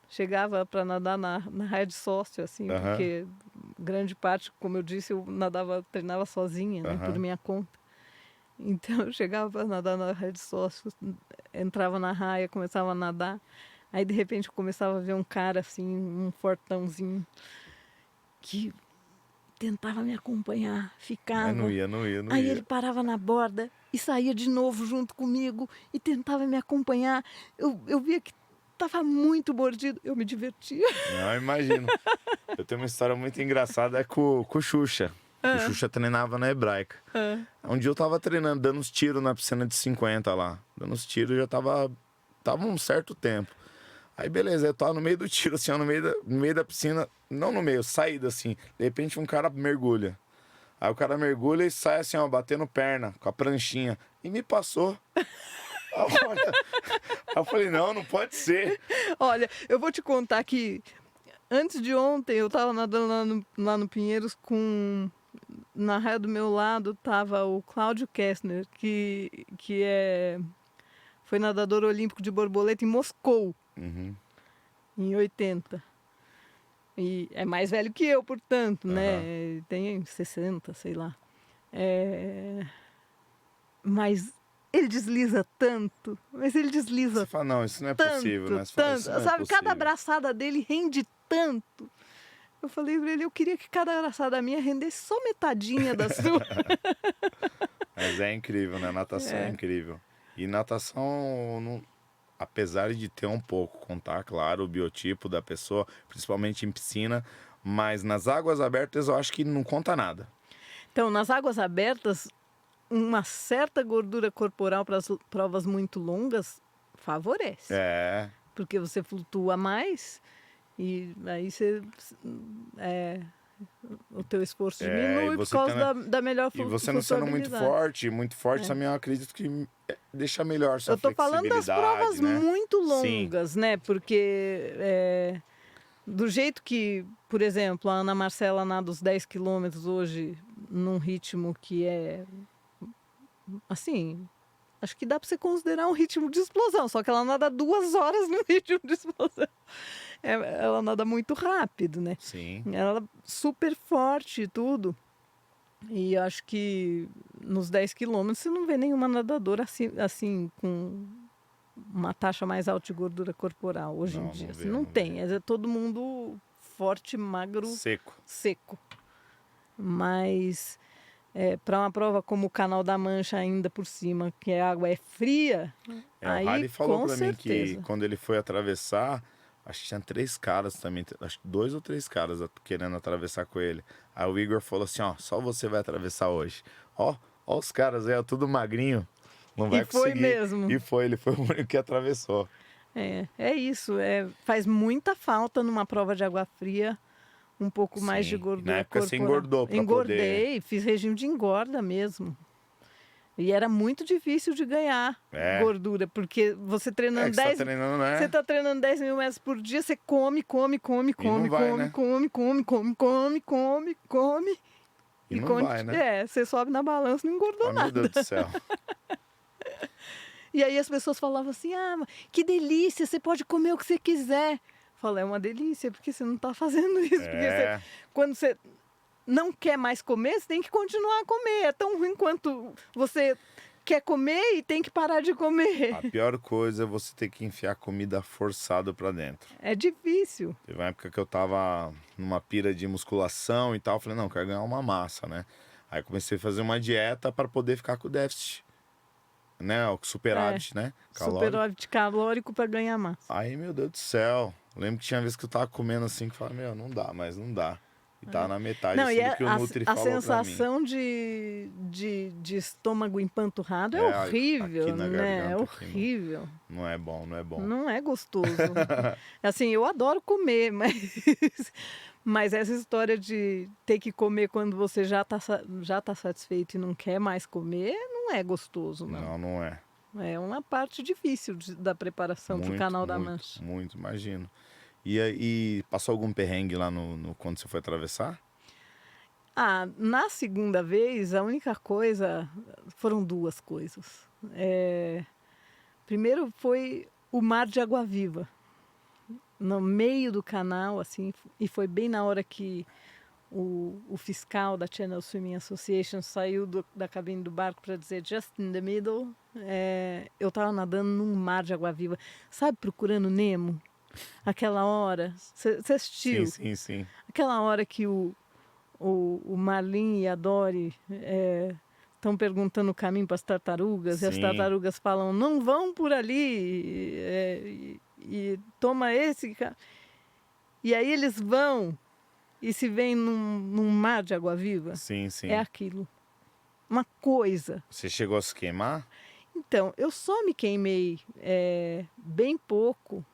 S2: chegava para nadar na raia de sócio, assim, porque grande parte, como eu disse, eu treinava sozinha, né, por minha conta. Então eu chegava para nadar na raia de sócio, entrava na raia, começava a nadar. Aí de repente eu começava a ver um cara assim, um fortãozinho, que tentava me acompanhar, ficava.
S1: Mas não ia.
S2: Aí ele parava na borda e saía de novo junto comigo e tentava me acompanhar. Eu via que estava muito mordido, eu me divertia.
S1: Não, imagino. Eu tenho uma história muito engraçada com o Xuxa. O Xuxa treinava na Hebraica. Um dia eu tava treinando, dando uns tiros na piscina de 50 lá. Dando uns tiros, já tava um certo tempo. Aí beleza, eu tava no meio do tiro, assim, ó, no meio da piscina, não no meio, saída assim. De repente um cara mergulha. Aí o cara mergulha e sai assim, ó, batendo perna, com a pranchinha. E me passou. Eu falei, não pode ser.
S2: Olha, eu vou te contar que antes de ontem eu tava nadando lá no Pinheiros na raia do meu lado tava o Cláudio Kessner, que foi nadador olímpico de borboleta em Moscou, em 80. E é mais velho que eu, portanto, né? Tem 60, sei lá. Mas ele desliza tanto,
S1: Você fala, não, isso não é possível, né? Você fala,
S2: tanto, sabe? Cada abraçada dele rende tanto. Eu falei pra ele, eu queria que cada abraçada minha rendesse só metadinha da sua.
S1: Mas é incrível, né? Natação é incrível. E natação, apesar de ter um pouco, contar, claro, o biotipo da pessoa, principalmente em piscina, mas nas águas abertas eu acho que não conta nada.
S2: Então, nas águas abertas, uma certa gordura corporal para as provas muito longas favorece. Porque você flutua mais e aí o teu esforço diminui por causa da melhor flutuabilidade.
S1: E você não sendo muito forte também eu acredito que deixa melhor sua flexibilidade.
S2: Eu tô falando das provas muito longas, né? Porque do jeito que, por exemplo, a Ana Marcela nada os 10 quilômetros hoje num ritmo que é, assim, acho que dá para você considerar um ritmo de explosão, só que ela nada 2 horas no ritmo de explosão. Ela nada muito rápido, né?
S1: Sim.
S2: Ela é super forte e tudo. E acho que nos 10 quilômetros você não vê nenhuma nadadora assim com uma taxa mais alta de gordura corporal hoje em dia. Não tem. É todo mundo forte, magro, seco. Mas para uma prova como o Canal da Mancha ainda por cima, que a água é fria, aí
S1: o Harry falou para mim
S2: certeza.
S1: Que quando ele foi atravessar, acho que tinha 3 caras também, acho que 2 ou 3 caras querendo atravessar com ele. Aí o Igor falou assim, ó, só você vai atravessar hoje. Ó os caras aí, tudo magrinho, não vai conseguir.
S2: E foi mesmo.
S1: Ele foi o único que atravessou.
S2: É isso, faz muita falta numa prova de água fria um pouco mais de gordura
S1: na época
S2: corporal.
S1: você engordou pra
S2: Engordei,
S1: poder...
S2: fiz regime de engorda mesmo. E era muito difícil de ganhar gordura, porque você treinando 10...
S1: Você tá treinando, né?
S2: Você tá treinando 10 mil metros por dia, você come.
S1: E não vai, né?
S2: Você sobe na balança e não engordou nada.
S1: Meu Deus do céu.
S2: E aí as pessoas falavam assim, que delícia, você pode comer o que você quiser. Eu falei, é uma delícia, porque você não tá fazendo isso. Porque quando você não quer mais comer, você tem que continuar a comer. É tão ruim quanto você quer comer e tem que parar de comer.
S1: A pior coisa é você ter que enfiar comida forçada pra dentro.
S2: É difícil.
S1: Teve uma época que eu tava numa pira de musculação e tal. Eu falei, não, eu quero ganhar uma massa, né? Aí comecei a fazer uma dieta para poder ficar com o déficit. Né? O superávit, né?
S2: Superávit calórico para ganhar massa.
S1: Aí, meu Deus do céu. Eu lembro que tinha vezes que eu tava comendo assim, que eu falava, não dá, mas não dá. E tá na metade
S2: não,
S1: assim, do que o Nutri falou pra mim.
S2: A sensação de estômago empanturrado é horrível,
S1: aqui na garganta,
S2: né? É horrível.
S1: Não é bom, não é bom.
S2: Não é gostoso. Assim, eu adoro comer, mas essa história de ter que comer quando você já tá satisfeito e não quer mais comer, não é gostoso, não.
S1: Não é.
S2: É uma parte difícil da preparação pro Canal da Mancha.
S1: Muito, imagino. E passou algum perrengue lá quando você foi atravessar?
S2: Na segunda vez, a única coisa... Foram duas coisas. Primeiro foi o mar de água viva. No meio do canal, assim, e foi bem na hora que o fiscal da Channel Swimming Association saiu da cabine do barco para dizer just in the middle. Eu estava nadando num mar de água viva. Sabe, procurando Nemo? Aquela hora, você assistiu?
S1: Sim.
S2: Aquela hora que o Marlin e a Dory estão perguntando o caminho para as tartarugas, e as tartarugas falam, não vão por ali, e toma esse. E aí eles vão e se veem num mar de água viva.
S1: Sim.
S2: É aquilo. Uma coisa.
S1: Você chegou a se queimar?
S2: Então, eu só me queimei bem pouco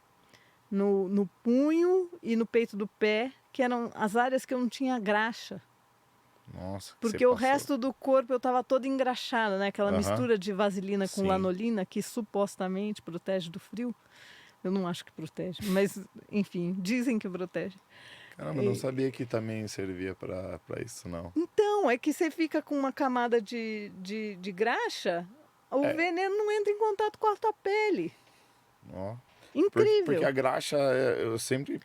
S2: no punho e no peito do pé, que eram as áreas que eu não tinha graxa.
S1: Nossa,
S2: porque o resto do corpo eu estava toda engraxada, né? Aquela mistura de vaselina com lanolina que supostamente protege do frio. Eu não acho que protege, mas enfim, dizem que protege.
S1: Caramba, não sabia que também servia para isso, não.
S2: Então, é que você fica com uma camada de graxa, o veneno não entra em contato com a tua pele. Incrível.
S1: Porque a graxa eu sempre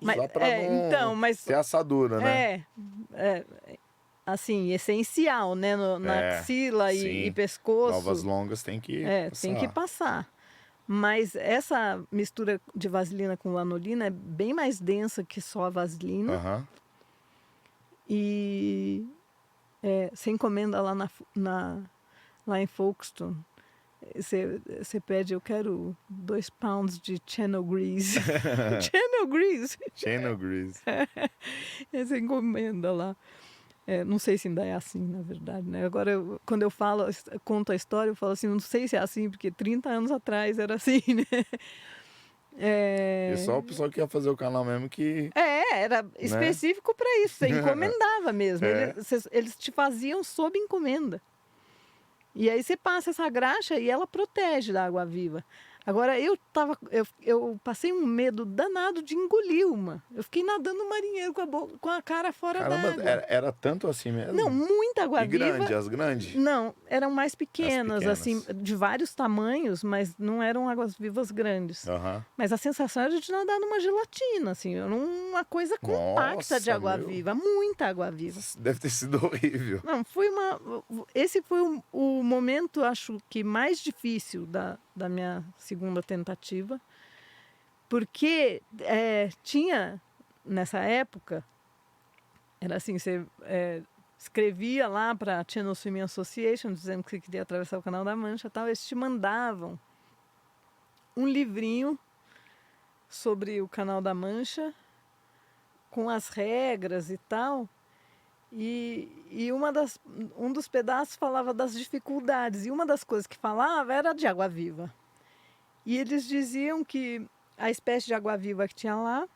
S1: usar para não ter assadura, né?
S2: Assim, essencial, né? Na axila e pescoço.
S1: Provas longas tem que passar.
S2: Tem que passar. Mas essa mistura de vaselina com lanolina é bem mais densa que só a vaselina. E você encomenda lá em Folkestone. Você pede, eu quero 2 pounds de Channel Grease. Channel Grease. Você encomenda lá. Não sei se ainda é assim, na verdade, né? Agora, quando eu conto a história, eu falo assim, não sei se é assim, porque 30 anos atrás era assim, né?
S1: E só o pessoal que ia fazer o canal mesmo que...
S2: era específico para isso, você encomendava mesmo. Eles te faziam sob encomenda. E aí você passa essa graxa e ela protege da água viva. Agora, eu passei um medo danado de engolir uma. Eu fiquei nadando no marinheiro com a cara fora d'água.
S1: Era tanto assim mesmo?
S2: Não, muita água viva.
S1: As grandes?
S2: Não, eram mais pequenas, assim, de vários tamanhos, mas não eram águas vivas grandes. Mas a sensação era de nadar numa gelatina, assim, uma coisa compacta de água viva, muita água viva.
S1: Deve ter sido horrível.
S2: Não, esse foi o momento, acho que mais difícil da minha segunda tentativa, porque tinha, nessa época, era assim, você escrevia lá para a Channel Swimming Association, dizendo que você queria atravessar o Canal da Mancha e tal, eles te mandavam um livrinho sobre o Canal da Mancha, com as regras e tal, e um dos pedaços falava das dificuldades, e uma das coisas que falava era de água-viva. E eles diziam que a espécie de água-viva que tinha lá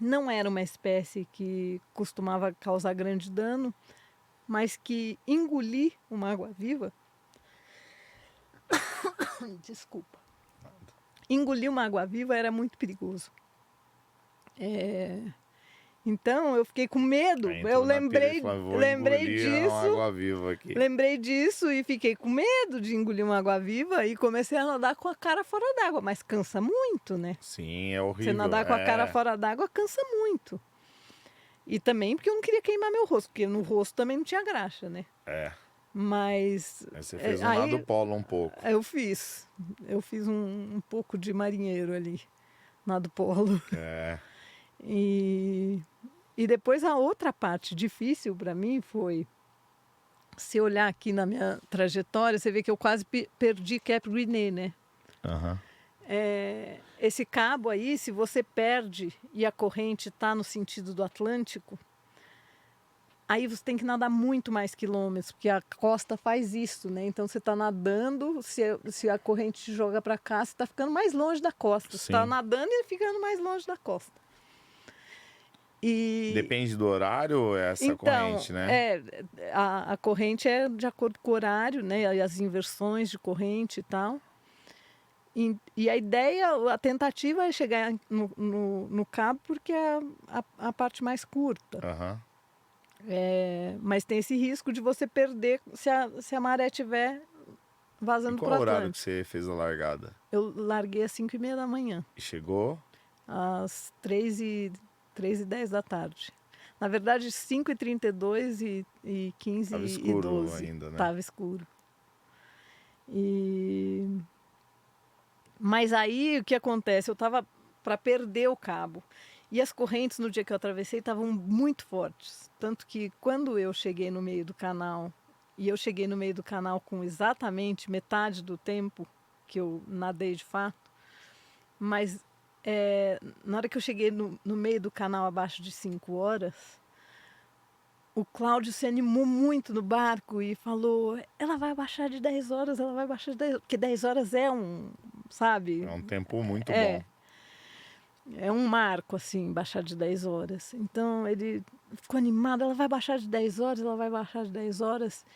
S2: não era uma espécie que costumava causar grande dano, mas que engolir uma água-viva Desculpa. Engolir uma água-viva era muito perigoso. Então eu fiquei com medo. Eu lembrei disso. Lembrei disso e fiquei com medo de engolir uma água-viva e comecei a nadar com a cara fora d'água. Mas cansa muito, né?
S1: Sim, é horrível.
S2: Você nadar com a cara fora d'água cansa muito. E também porque eu não queria queimar meu rosto, porque no rosto também não tinha graxa, né? Mas...
S1: Aí você fez um nado polo um pouco.
S2: Eu fiz um pouco de marinheiro ali, nado polo. E depois a outra parte difícil para mim foi, se olhar aqui na minha trajetória, você vê que eu quase perdi Cap Griné, né? Esse cabo aí, se você perde e a corrente está no sentido do Atlântico, aí você tem que nadar muito mais quilômetros, porque a costa faz isso, né? Então você está nadando, se a corrente te joga para cá, você está ficando mais longe da costa. Você está nadando e ficando mais longe da costa.
S1: Depende do horário essa corrente, né?
S2: A corrente é de acordo com o horário, né? E as inversões de corrente e tal. E a ideia, a tentativa é chegar no cabo porque é a parte mais curta. Mas tem esse risco de você perder se a maré estiver vazando para o Atlântico.
S1: Qual horário que você fez a largada?
S2: Eu larguei às 5h30 da manhã.
S1: E chegou?
S2: Às 3h10 da tarde. Na verdade, 5h32 e 15
S1: Tava escuro
S2: e 12.
S1: ainda, né?
S2: Estava escuro. Mas aí o que acontece? Eu estava para perder o cabo. E as correntes no dia que eu atravessei estavam muito fortes. Tanto que quando eu cheguei no meio do canal, e eu cheguei no meio do canal com exatamente metade do tempo que eu nadei de fato, mas na hora que eu cheguei no meio do canal abaixo de 5 horas, o Cláudio se animou muito no barco e falou, ela vai baixar de 10 horas, ela vai baixar de 10 horas, porque 10 horas é sabe?
S1: É um tempo muito bom.
S2: É um marco, assim, baixar de 10 horas. Então ele ficou animado, ela vai baixar de 10 horas, ela vai baixar de 10 horas.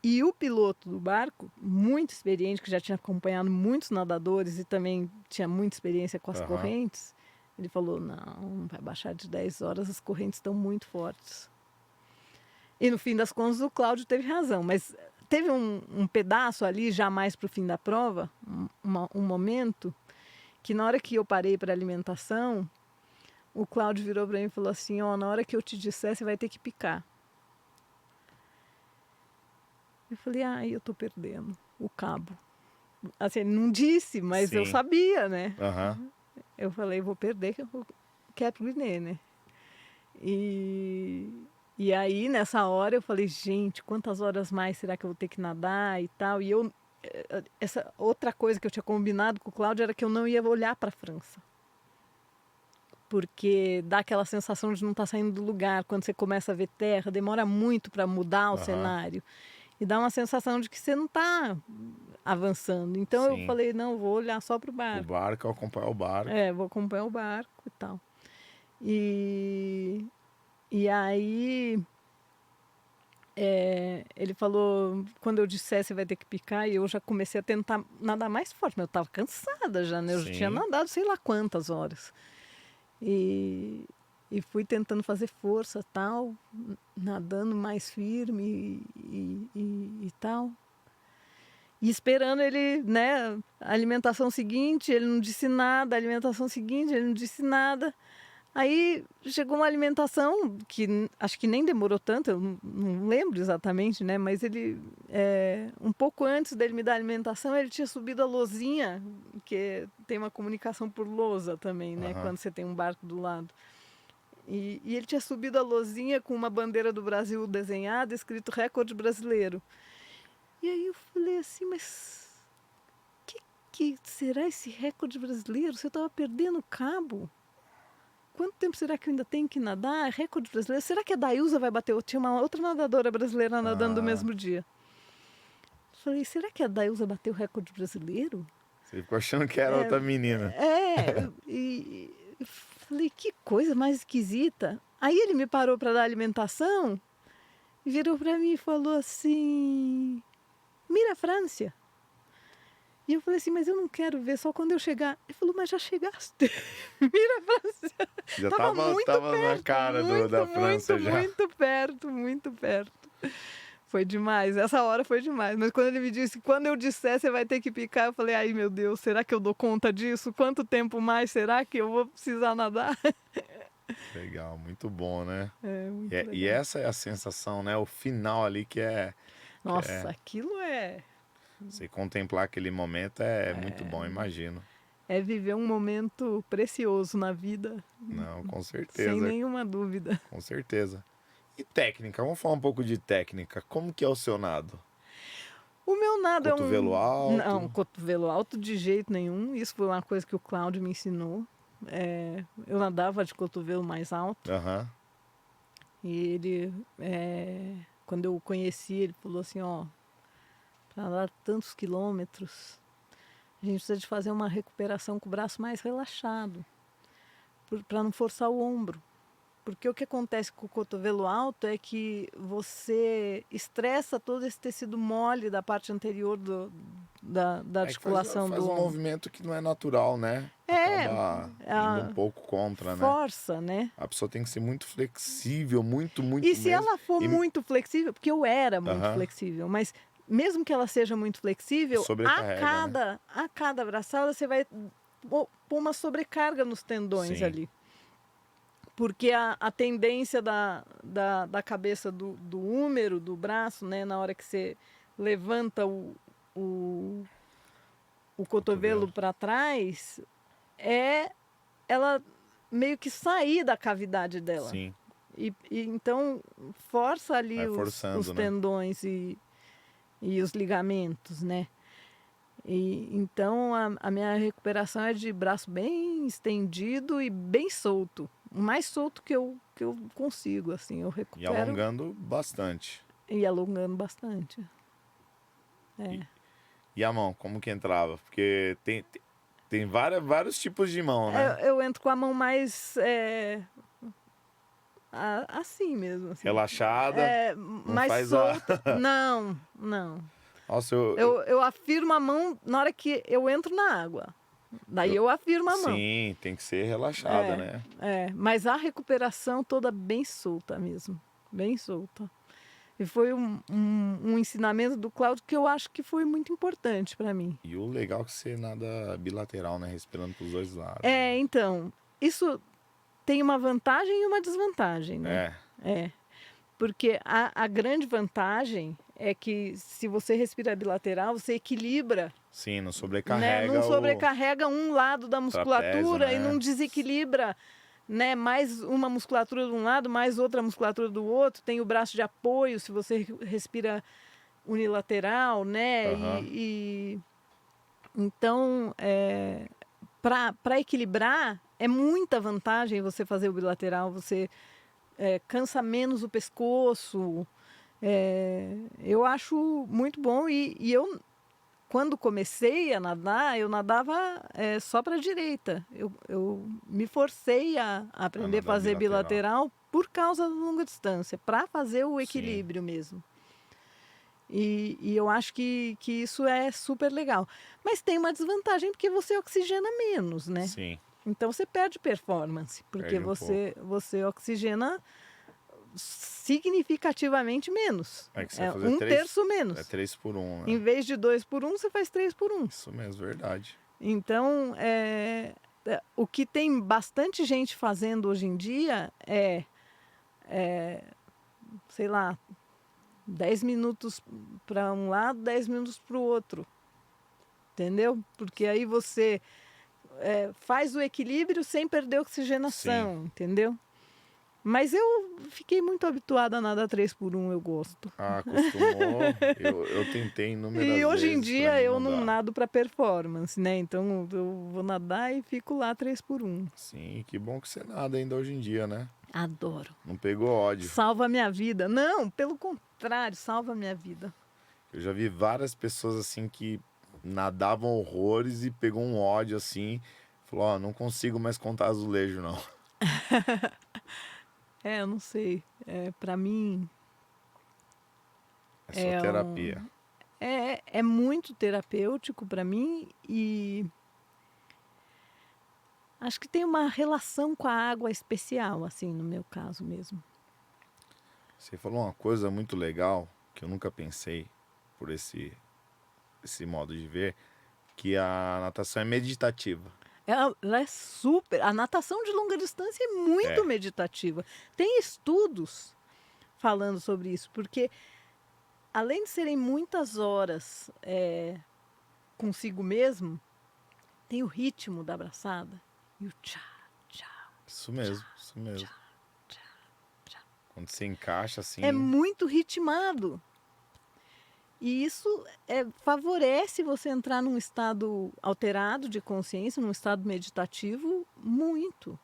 S2: E o piloto do barco, muito experiente, que já tinha acompanhado muitos nadadores e também tinha muita experiência com as correntes, ele falou, não vai baixar de 10 horas, as correntes estão muito fortes. E no fim das contas o Cláudio teve razão, mas teve um pedaço ali, já mais para o fim da prova, um momento, que na hora que eu parei para alimentação, o Cláudio virou para mim e falou assim, na hora que eu te disser, você vai ter que picar. Eu falei, eu estou perdendo o cabo. Assim, ele não disse, mas eu sabia, né? Eu falei, vou perder o Cap Griné, né? E aí, nessa hora, eu falei, gente, quantas horas mais será que eu vou ter que nadar e tal? E essa outra coisa que eu tinha combinado com o Cláudio era que eu não ia olhar para a França. Porque dá aquela sensação de não estar saindo do lugar. Quando você começa a ver terra, demora muito para mudar o cenário. E dá uma sensação de que você não está avançando. Então eu falei, não, vou olhar só para o barco.
S1: O barco, acompanhar o barco.
S2: Vou acompanhar o barco e tal. E aí ele falou, quando eu disser você vai ter que picar, e eu já comecei a tentar nadar mais forte, mas eu estava cansada já, né? Eu já tinha nadado sei lá quantas horas. E fui tentando fazer força tal, nadando mais firme e tal. E esperando ele, né? A alimentação seguinte, ele não disse nada, a alimentação seguinte, ele não disse nada. Aí chegou uma alimentação que acho que nem demorou tanto, eu não lembro exatamente, né? Mas ele, um pouco antes dele me dar a alimentação, ele tinha subido a lozinha, que tem uma comunicação por lousa também, né? Quando você tem um barco do lado. E ele tinha subido a lozinha com uma bandeira do Brasil desenhada, escrito recorde brasileiro. E aí eu falei assim, mas que será esse recorde brasileiro? Você estava perdendo o cabo? Quanto tempo será que eu ainda tenho que nadar? Recorde brasileiro? Será que a Dailza vai bater? Tinha uma outra nadadora brasileira nadando no mesmo dia. Falei, será que a Dailza bateu o recorde brasileiro?
S1: Você ficou achando que era outra menina.
S2: E falei, que coisa mais esquisita. Aí ele me parou para dar alimentação e virou para mim e falou assim, mira a França. E eu falei assim, mas eu não quero ver, só quando eu chegar. Ele falou, mas já chegaste. Mira pra cima.
S1: Já
S2: Tava muito
S1: tava
S2: perto,
S1: na cara
S2: muito,
S1: da França
S2: muito,
S1: já.
S2: muito perto, muito perto. Foi demais, essa hora foi demais. Mas quando ele me disse, quando eu disser, você vai ter que picar, eu falei, ai meu Deus, será que eu dou conta disso? Quanto tempo mais será que eu vou precisar nadar?
S1: Legal, muito bom, né?
S2: É, muito legal.
S1: E essa é a sensação, né? O final ali que é...
S2: Nossa, aquilo é...
S1: Você contemplar aquele momento é muito bom, imagino.
S2: É viver um momento precioso na vida.
S1: Não, com
S2: Sem
S1: certeza.
S2: nenhuma dúvida.
S1: Com certeza. E técnica? Vamos falar um pouco de técnica. Como que é o seu nado?
S2: O meu nado é um...
S1: Cotovelo alto?
S2: Não, cotovelo alto de jeito nenhum. Isso foi uma coisa que o Cláudio me ensinou. Eu nadava de cotovelo mais alto.
S1: Aham.
S2: E ele, quando eu o conheci, ele falou assim, ó, para nadar tantos quilômetros, a gente precisa de fazer uma recuperação com o braço mais relaxado, para não forçar o ombro. Porque o que acontece com o cotovelo alto é que você estressa todo esse tecido mole da parte anterior da articulação
S1: faz
S2: do
S1: um
S2: ombro.
S1: movimento que não é natural, né? Acaba indo um pouco contra, né?
S2: Força, né?
S1: A pessoa tem que ser muito flexível, muito
S2: E se
S1: mesmo.
S2: ela for muito flexível, porque eu era muito
S1: Aham.
S2: flexível, mas mesmo que ela seja muito flexível,
S1: Sobrecarrega,
S2: a cada braçada você vai pôr uma sobrecarga nos tendões
S1: Sim.
S2: ali. Porque a tendência da cabeça do húmero, do braço, né, na hora que você levanta o cotovelo para trás, é ela meio que sair da cavidade dela.
S1: Sim.
S2: E então força ali
S1: Vai
S2: os
S1: forçando, né?
S2: tendões e os ligamentos, né? E então a minha recuperação é de braço bem estendido e bem solto. O mais solto que eu consigo, assim, eu
S1: E
S2: recupero.
S1: alongando bastante.
S2: E alongando bastante.
S1: E a mão, como que entrava? Porque tem vários tipos de mão, né?
S2: Eu entro com a mão mais assim mesmo. Assim.
S1: Relaxada.
S2: Mais
S1: faz
S2: solta. Não.
S1: Nossa,
S2: Eu afirmo a mão na hora que eu entro na água. Daí eu afirmo a mão.
S1: Sim, tem que ser relaxada, né?
S2: Mas a recuperação toda bem solta mesmo. Bem solta. E foi um ensinamento do Cláudio que eu acho que foi muito importante para mim.
S1: E o legal é que você nada bilateral, né? Respirando pros dois lados.
S2: Então, isso tem uma vantagem e uma desvantagem, né? Porque a grande vantagem é que se você respira bilateral, você equilibra.
S1: Sim, não sobrecarrega.
S2: Né? Não sobrecarrega um lado da musculatura,
S1: trapézio, né?
S2: E não desequilibra, né? Mais uma musculatura de um lado, mais outra musculatura do outro. Tem o braço de apoio, se você respira unilateral, né?
S1: Uhum.
S2: Então, para equilibrar, é muita vantagem você fazer o bilateral. Você cansa menos o pescoço. Eu acho muito bom e eu, quando comecei a nadar, eu nadava só para a direita. Eu me forcei a aprender a fazer bilateral por causa da longa distância, para fazer o equilíbrio mesmo. E eu acho que isso é super legal. Mas tem uma desvantagem porque você oxigena menos, né?
S1: Sim.
S2: Então você perde performance, porque você oxigena significativamente menos.
S1: Que você vai fazer
S2: 1/3 menos.
S1: É 3 por 1, né?
S2: Em vez de 2 por 1, você faz 3 por 1.
S1: Isso mesmo, verdade.
S2: Então, o que tem bastante gente fazendo hoje em dia sei lá, 10 minutos para um lado, 10 minutos para o outro. Entendeu? Porque aí você faz o equilíbrio sem perder oxigenação, entendeu? Mas eu fiquei muito habituada a nadar 3 por 1, eu gosto.
S1: Acostumou. eu tentei inúmeras vezes.
S2: E hoje em dia eu não
S1: dá.
S2: nado para performance, né? Então eu vou nadar e fico lá 3 por 1.
S1: Sim, que bom que você nada ainda hoje em dia, né?
S2: Adoro.
S1: Não pegou ódio.
S2: Salva a minha vida. Não, pelo contrário, salva a minha vida.
S1: Eu já vi várias pessoas assim que nadavam horrores e pegou um ódio assim. Falou, não consigo mais contar azulejo, não.
S2: Eu não sei. Para mim...
S1: É só terapia.
S2: é muito terapêutico para mim e acho que tem uma relação com a água especial, assim, no meu caso mesmo.
S1: Você falou uma coisa muito legal que eu nunca pensei por esse modo de ver, que a natação é meditativa.
S2: Ela é super. A natação de longa distância é muito
S1: É.
S2: meditativa. Tem estudos falando sobre isso, porque além de serem muitas horas consigo mesmo, tem o ritmo da abraçada e o tchá, tchá.
S1: Isso mesmo, isso mesmo.
S2: Tchá, tchá, tchá.
S1: Quando você encaixa assim.
S2: É muito ritmado. E isso favorece você entrar num estado alterado de consciência, num estado meditativo, muito.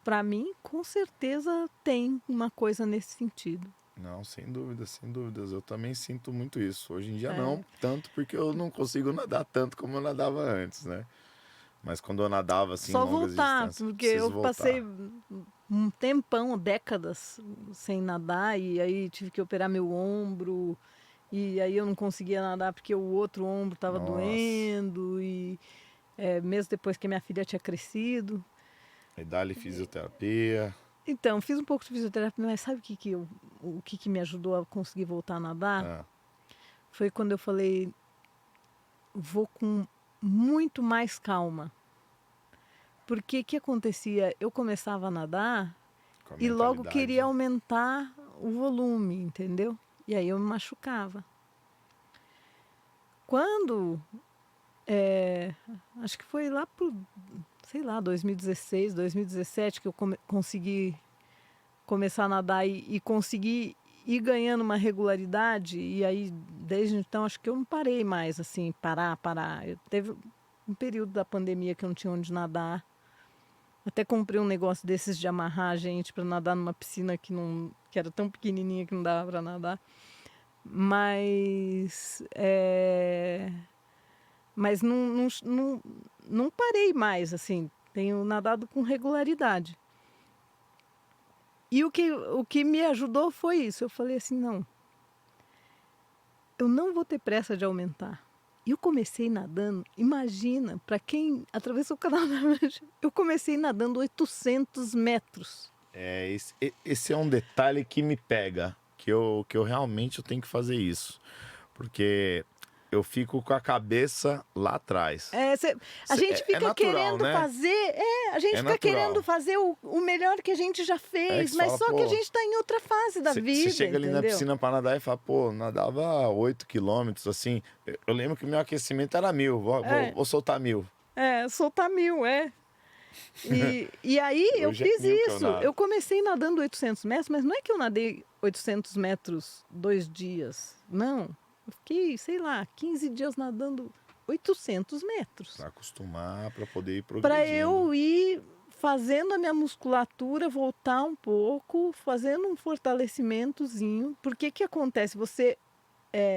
S2: Para mim, com certeza tem uma coisa nesse sentido.
S1: Não, sem dúvidas, sem dúvidas. Eu também sinto muito isso. Hoje em dia não tanto, porque eu não consigo nadar tanto como eu nadava antes, né? Mas quando eu nadava assim,
S2: Só
S1: longas
S2: voltar,
S1: distâncias,
S2: porque
S1: preciso
S2: eu
S1: voltar.
S2: passei um tempão, décadas, sem nadar, e aí tive que operar meu ombro, e aí eu não conseguia nadar porque o outro ombro estava doendo, e mesmo depois que minha filha tinha crescido.
S1: E dá-lhe fisioterapia.
S2: Então, fiz um pouco de fisioterapia, mas sabe o que me ajudou a conseguir voltar a nadar?
S1: Ah,
S2: Foi quando eu falei, vou com muito mais calma. Porque o que acontecia? Eu começava a nadar
S1: com a
S2: e logo
S1: mentalidade.
S2: queria aumentar o volume, entendeu? E aí eu me machucava. Quando, acho que foi lá por, sei lá, 2016, 2017 que eu consegui começar a nadar e consegui ir ganhando uma regularidade, e aí desde então acho que eu não parei mais, assim, parar. Teve um período da pandemia que eu não tinha onde nadar. Até comprei um negócio desses de amarrar a gente para nadar numa piscina que era tão pequenininha que não dava para nadar. Mas não parei mais, assim. Tenho nadado com regularidade. E o que me ajudou foi isso. Eu falei assim, não, eu não vou ter pressa de aumentar. E eu comecei nadando, imagina, para quem atravessou o canal da Mancha, eu comecei nadando 800 metros.
S1: Esse é um detalhe que me pega, que eu realmente tenho que fazer isso. Porque eu fico com a cabeça lá atrás.
S2: A gente fica
S1: natural,
S2: querendo
S1: né?
S2: fazer, a gente fica
S1: natural.
S2: querendo fazer o melhor que a gente já fez,
S1: que
S2: mas
S1: fala,
S2: só que a
S1: pô,
S2: gente está em outra fase da vida,
S1: Você chega ali
S2: entendeu?
S1: na piscina para nadar e fala, pô, nadava 8 quilômetros, assim. Eu lembro que o meu aquecimento era 1000, vou soltar 1000.
S2: Soltar 1000, E aí eu
S1: Hoje
S2: fiz
S1: 1000 que
S2: isso. Eu comecei nadando 800 metros, mas não é que eu nadei 800 metros 2 dias. Não. Eu fiquei, sei lá, 15 dias nadando 800 metros.
S1: Para acostumar, para poder ir progredindo.
S2: Para eu ir fazendo a minha musculatura voltar um pouco, fazendo um fortalecimentozinho. Porque que acontece? Você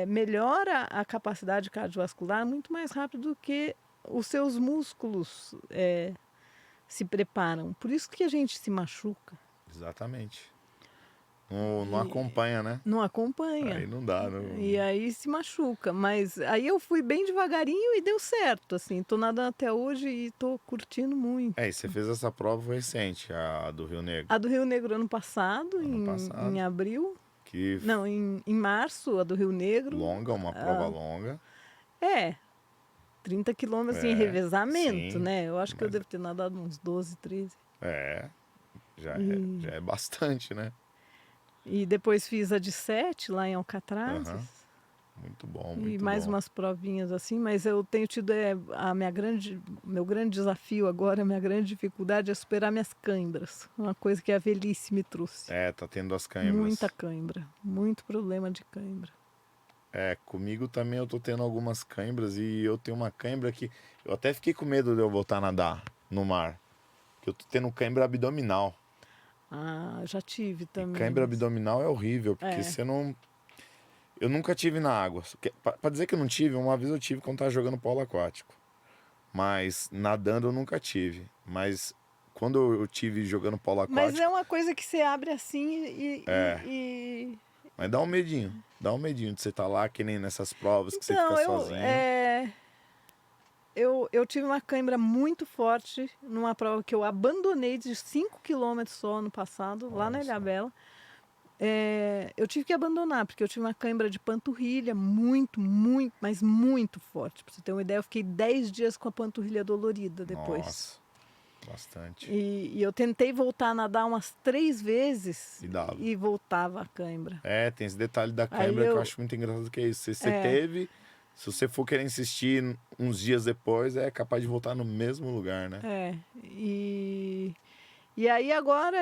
S2: melhora a capacidade cardiovascular muito mais rápido do que os seus músculos se preparam. Por isso que a gente se machuca.
S1: Exatamente. Não acompanha, né?
S2: Não acompanha.
S1: Aí não dá. Não...
S2: E aí se machuca. Mas aí eu fui bem devagarinho e deu certo, assim. Tô nadando até hoje e tô curtindo muito.
S1: E você fez essa prova recente, a do Rio Negro.
S2: A do Rio Negro ano passado, em abril. Não, em março, a do Rio Negro.
S1: Longa, uma prova longa.
S2: 30 quilômetros em revezamento,
S1: sim,
S2: né? Eu acho que eu devo ter nadado uns 12, 13.
S1: Já é bastante, né?
S2: E depois fiz a de 7 lá em Alcatraz.
S1: Muito bom,
S2: E mais umas provinhas assim, mas eu tenho tido meu grande desafio agora, a minha grande dificuldade é superar minhas cãibras. Uma coisa que a velhice me trouxe.
S1: Tá tendo as cãibras.
S2: Muita cãibra, muito problema de cãibra.
S1: Comigo também eu tô tendo algumas cãibras e eu tenho uma cãibra que eu até fiquei com medo de eu voltar a nadar no mar. Porque eu tô tendo cãibra abdominal.
S2: Já tive também.
S1: E cãibra abdominal é horrível, porque você não... Eu nunca tive na água. Pra dizer que eu não tive, uma vez eu tive quando tava jogando polo aquático. Mas nadando eu nunca tive. Mas quando eu tive jogando polo aquático...
S2: Mas é uma coisa que você abre assim
S1: Mas dá um medinho de você estar lá, que nem nessas provas que você
S2: Então,
S1: fica sozinho.
S2: Eu tive uma cãibra muito forte numa prova que eu abandonei de 5 quilômetros só no passado, lá na
S1: Olha só.
S2: Ilhabela. Eu tive que abandonar, porque eu tive uma cãibra de panturrilha muito, muito, mas muito forte. Pra você ter uma ideia, eu fiquei 10 dias com a panturrilha dolorida depois.
S1: Nossa, bastante.
S2: E eu tentei voltar a nadar umas 3 vezes
S1: E dava.
S2: e voltava a cãibra.
S1: Tem esse detalhe da cãibra que eu acho muito engraçado, que é isso. Se você teve, se você for querer insistir uns dias depois, é capaz de voltar no mesmo lugar, né?
S2: E aí agora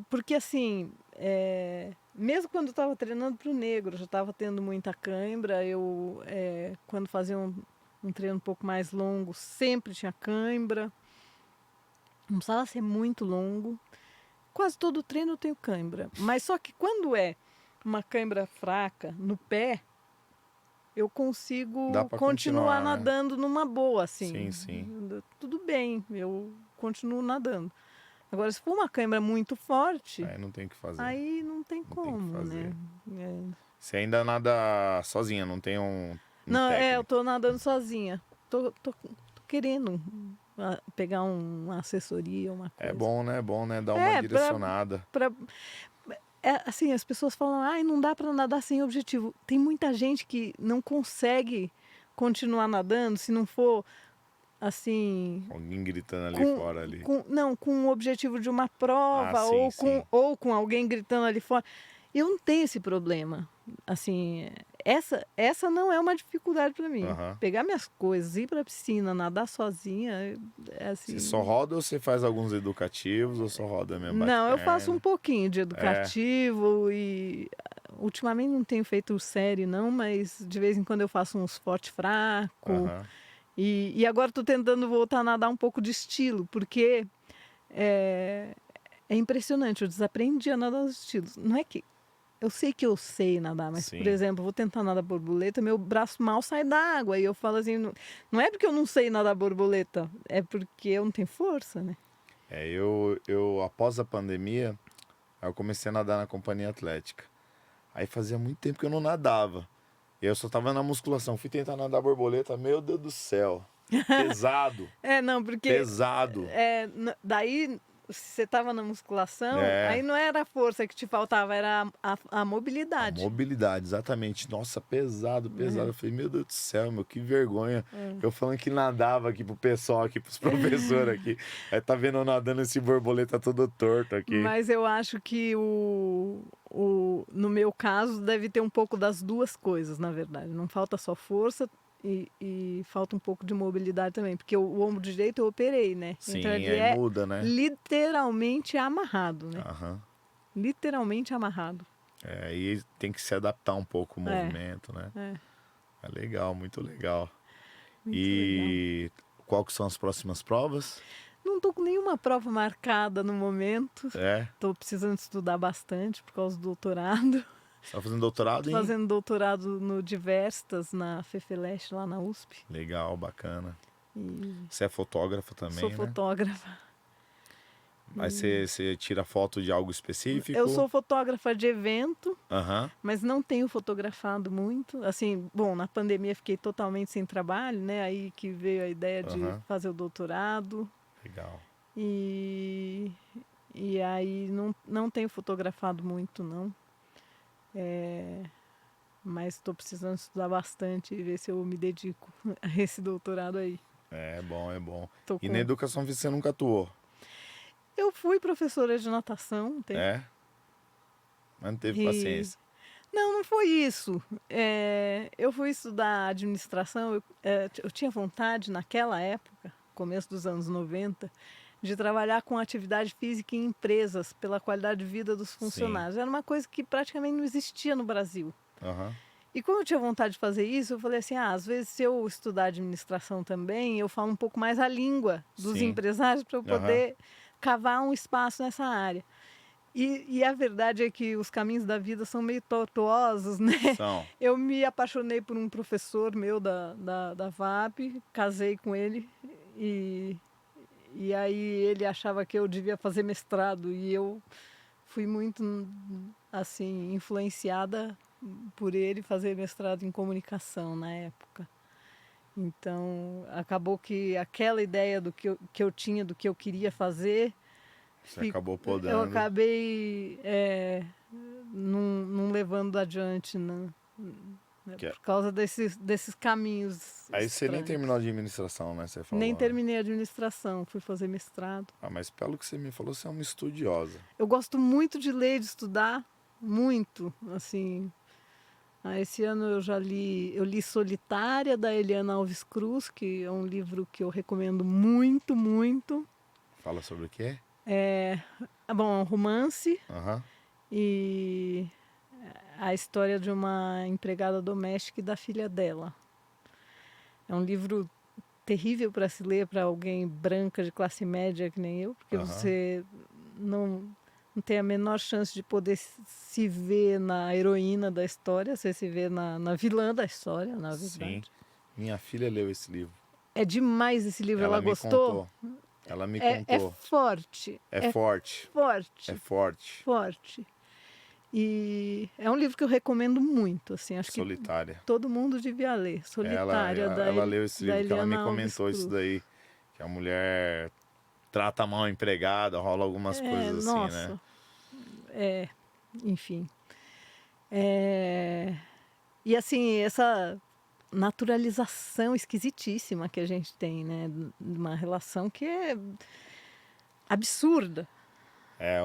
S2: porque assim, mesmo quando eu estava treinando para o negro, eu já estava tendo muita cãibra. Quando fazia um treino um pouco mais longo, sempre tinha cãibra. Não precisava ser muito longo. Quase todo treino eu tenho cãibra. Mas só que quando é uma cãibra fraca no pé, eu consigo continuar nadando, né? Numa boa, assim.
S1: Sim.
S2: Tudo bem, eu continuo nadando. Agora, se for uma cãibra muito forte...
S1: Aí não tem o que fazer.
S2: Aí não tem como, né?
S1: Você ainda nada sozinha, não tem um
S2: Não,
S1: técnico.
S2: eu tô nadando sozinha. Tô querendo pegar uma assessoria, uma coisa.
S1: É bom, né? Dar uma direcionada.
S2: Assim, as pessoas falam, não dá para nadar sem objetivo. Tem muita gente que não consegue continuar nadando se não for, assim...
S1: Alguém gritando ali fora ali.
S2: Com o objetivo de uma prova, ou com alguém gritando ali fora. Eu não tenho esse problema. Assim, essa não é uma dificuldade para mim. Pegar minhas coisas, ir para a piscina, nadar sozinha, assim...
S1: Você só roda ou você faz alguns educativos ou só roda mesmo?
S2: Não, eu faço um pouquinho de educativo e... Ultimamente não tenho feito série não, mas de vez em quando eu faço uns forte fraco. E agora estou tentando voltar a nadar um pouco de estilo, porque é impressionante, eu desaprendi a nadar os estilos. Não é que... Eu sei que eu sei nadar, mas, por exemplo, vou tentar nadar borboleta, meu braço mal sai da água. E eu falo assim, não é porque eu não sei nadar borboleta, é porque eu não tenho força, né?
S1: Eu após a pandemia, eu comecei a nadar na companhia atlética. Aí fazia muito tempo que eu não nadava. E eu só tava na musculação. Fui tentar nadar borboleta, meu Deus do céu. Pesado. Pesado.
S2: Daí... Você estava na musculação, aí não era a força que te faltava, era a mobilidade.
S1: A mobilidade, exatamente. Nossa, pesado. Eu falei, meu Deus do céu, meu, que vergonha. Eu falando que nadava aqui pro pessoal, aqui pros professores aqui. Aí tá vendo eu nadando esse borboleta todo torto aqui.
S2: Mas eu acho que no meu caso deve ter um pouco das duas coisas, na verdade. Não falta só força, e falta um pouco de mobilidade também, porque o ombro direito eu operei, né?
S1: Sim,
S2: então ele
S1: aí muda, né?
S2: Literalmente amarrado, né? Literalmente amarrado.
S1: Aí tem que se adaptar um pouco o movimento, né? É legal, muito legal. Legal. Qual que são as próximas provas?
S2: Não tô com nenhuma prova marcada no momento. Tô precisando estudar bastante por causa do doutorado.
S1: Você tá fazendo doutorado?
S2: Fazendo doutorado no Diverstas, na FEFELESH, lá na USP.
S1: Legal, bacana. Você é fotógrafa também,
S2: Sou fotógrafa.
S1: Mas você tira foto de algo específico?
S2: Eu sou fotógrafa de evento, mas não tenho fotografado muito. Assim, bom, na pandemia fiquei totalmente sem trabalho, né? Aí que veio a ideia de fazer o doutorado.
S1: Legal.
S2: E aí não tenho fotografado muito, não. Mas estou precisando estudar bastante e ver se eu me dedico a esse doutorado aí.
S1: É bom. E na educação física você nunca atuou?
S2: Eu fui professora de natação.
S1: Mas não teve paciência?
S2: Não foi isso. Eu fui estudar administração. Eu tinha vontade, naquela época, começo dos anos 90, de trabalhar com atividade física em empresas pela qualidade de vida dos funcionários. Era uma coisa que praticamente não existia no Brasil. E como eu tinha vontade de fazer isso, eu falei assim, às vezes se eu estudar administração também, eu falo um pouco mais a língua dos empresários para eu poder cavar um espaço nessa área. E a verdade é que os caminhos da vida são meio tortuosos, né? Eu me apaixonei por um professor meu da VAP, casei com ele e aí ele achava que eu devia fazer mestrado e eu fui muito, assim, influenciada por ele fazer mestrado em comunicação na época. Então, acabou que aquela ideia do que eu tinha, do que eu queria fazer...
S1: Você acabou podando.
S2: Eu acabei não levando adiante, né? Por causa desses caminhos
S1: Aí
S2: estranhos.
S1: você nem terminou a administração, né? Você falou,
S2: nem terminei a administração, fui fazer mestrado.
S1: Mas pelo que você me falou, você é uma estudiosa.
S2: Eu gosto muito de ler, de estudar, muito, assim... Esse ano eu li Solitária, da Eliana Alves Cruz, que é um livro que eu recomendo muito, muito.
S1: Fala sobre o quê?
S2: É um romance.
S1: Uhum.
S2: E a história de uma empregada doméstica e da filha dela. É um livro terrível para se ler para alguém branca de classe média que nem eu, porque você não tem a menor chance de poder se ver na heroína da história, você se vê na vilã da história, na verdade.
S1: Sim, minha filha leu esse livro.
S2: É demais esse livro, ela gostou?
S1: Ela me contou.
S2: É forte.
S1: É forte.
S2: Forte.
S1: É forte.
S2: Forte. E é um livro que eu recomendo muito, assim, acho
S1: Solitária.
S2: Que todo mundo devia ler. Solitária,
S1: ela leu esse livro, que ela me comentou
S2: Alves
S1: isso daí, que a mulher trata mal a empregada, rola algumas coisas assim,
S2: nossa,
S1: né?
S2: Enfim. E assim, essa naturalização esquisitíssima que a gente tem, né? Uma relação que é absurda.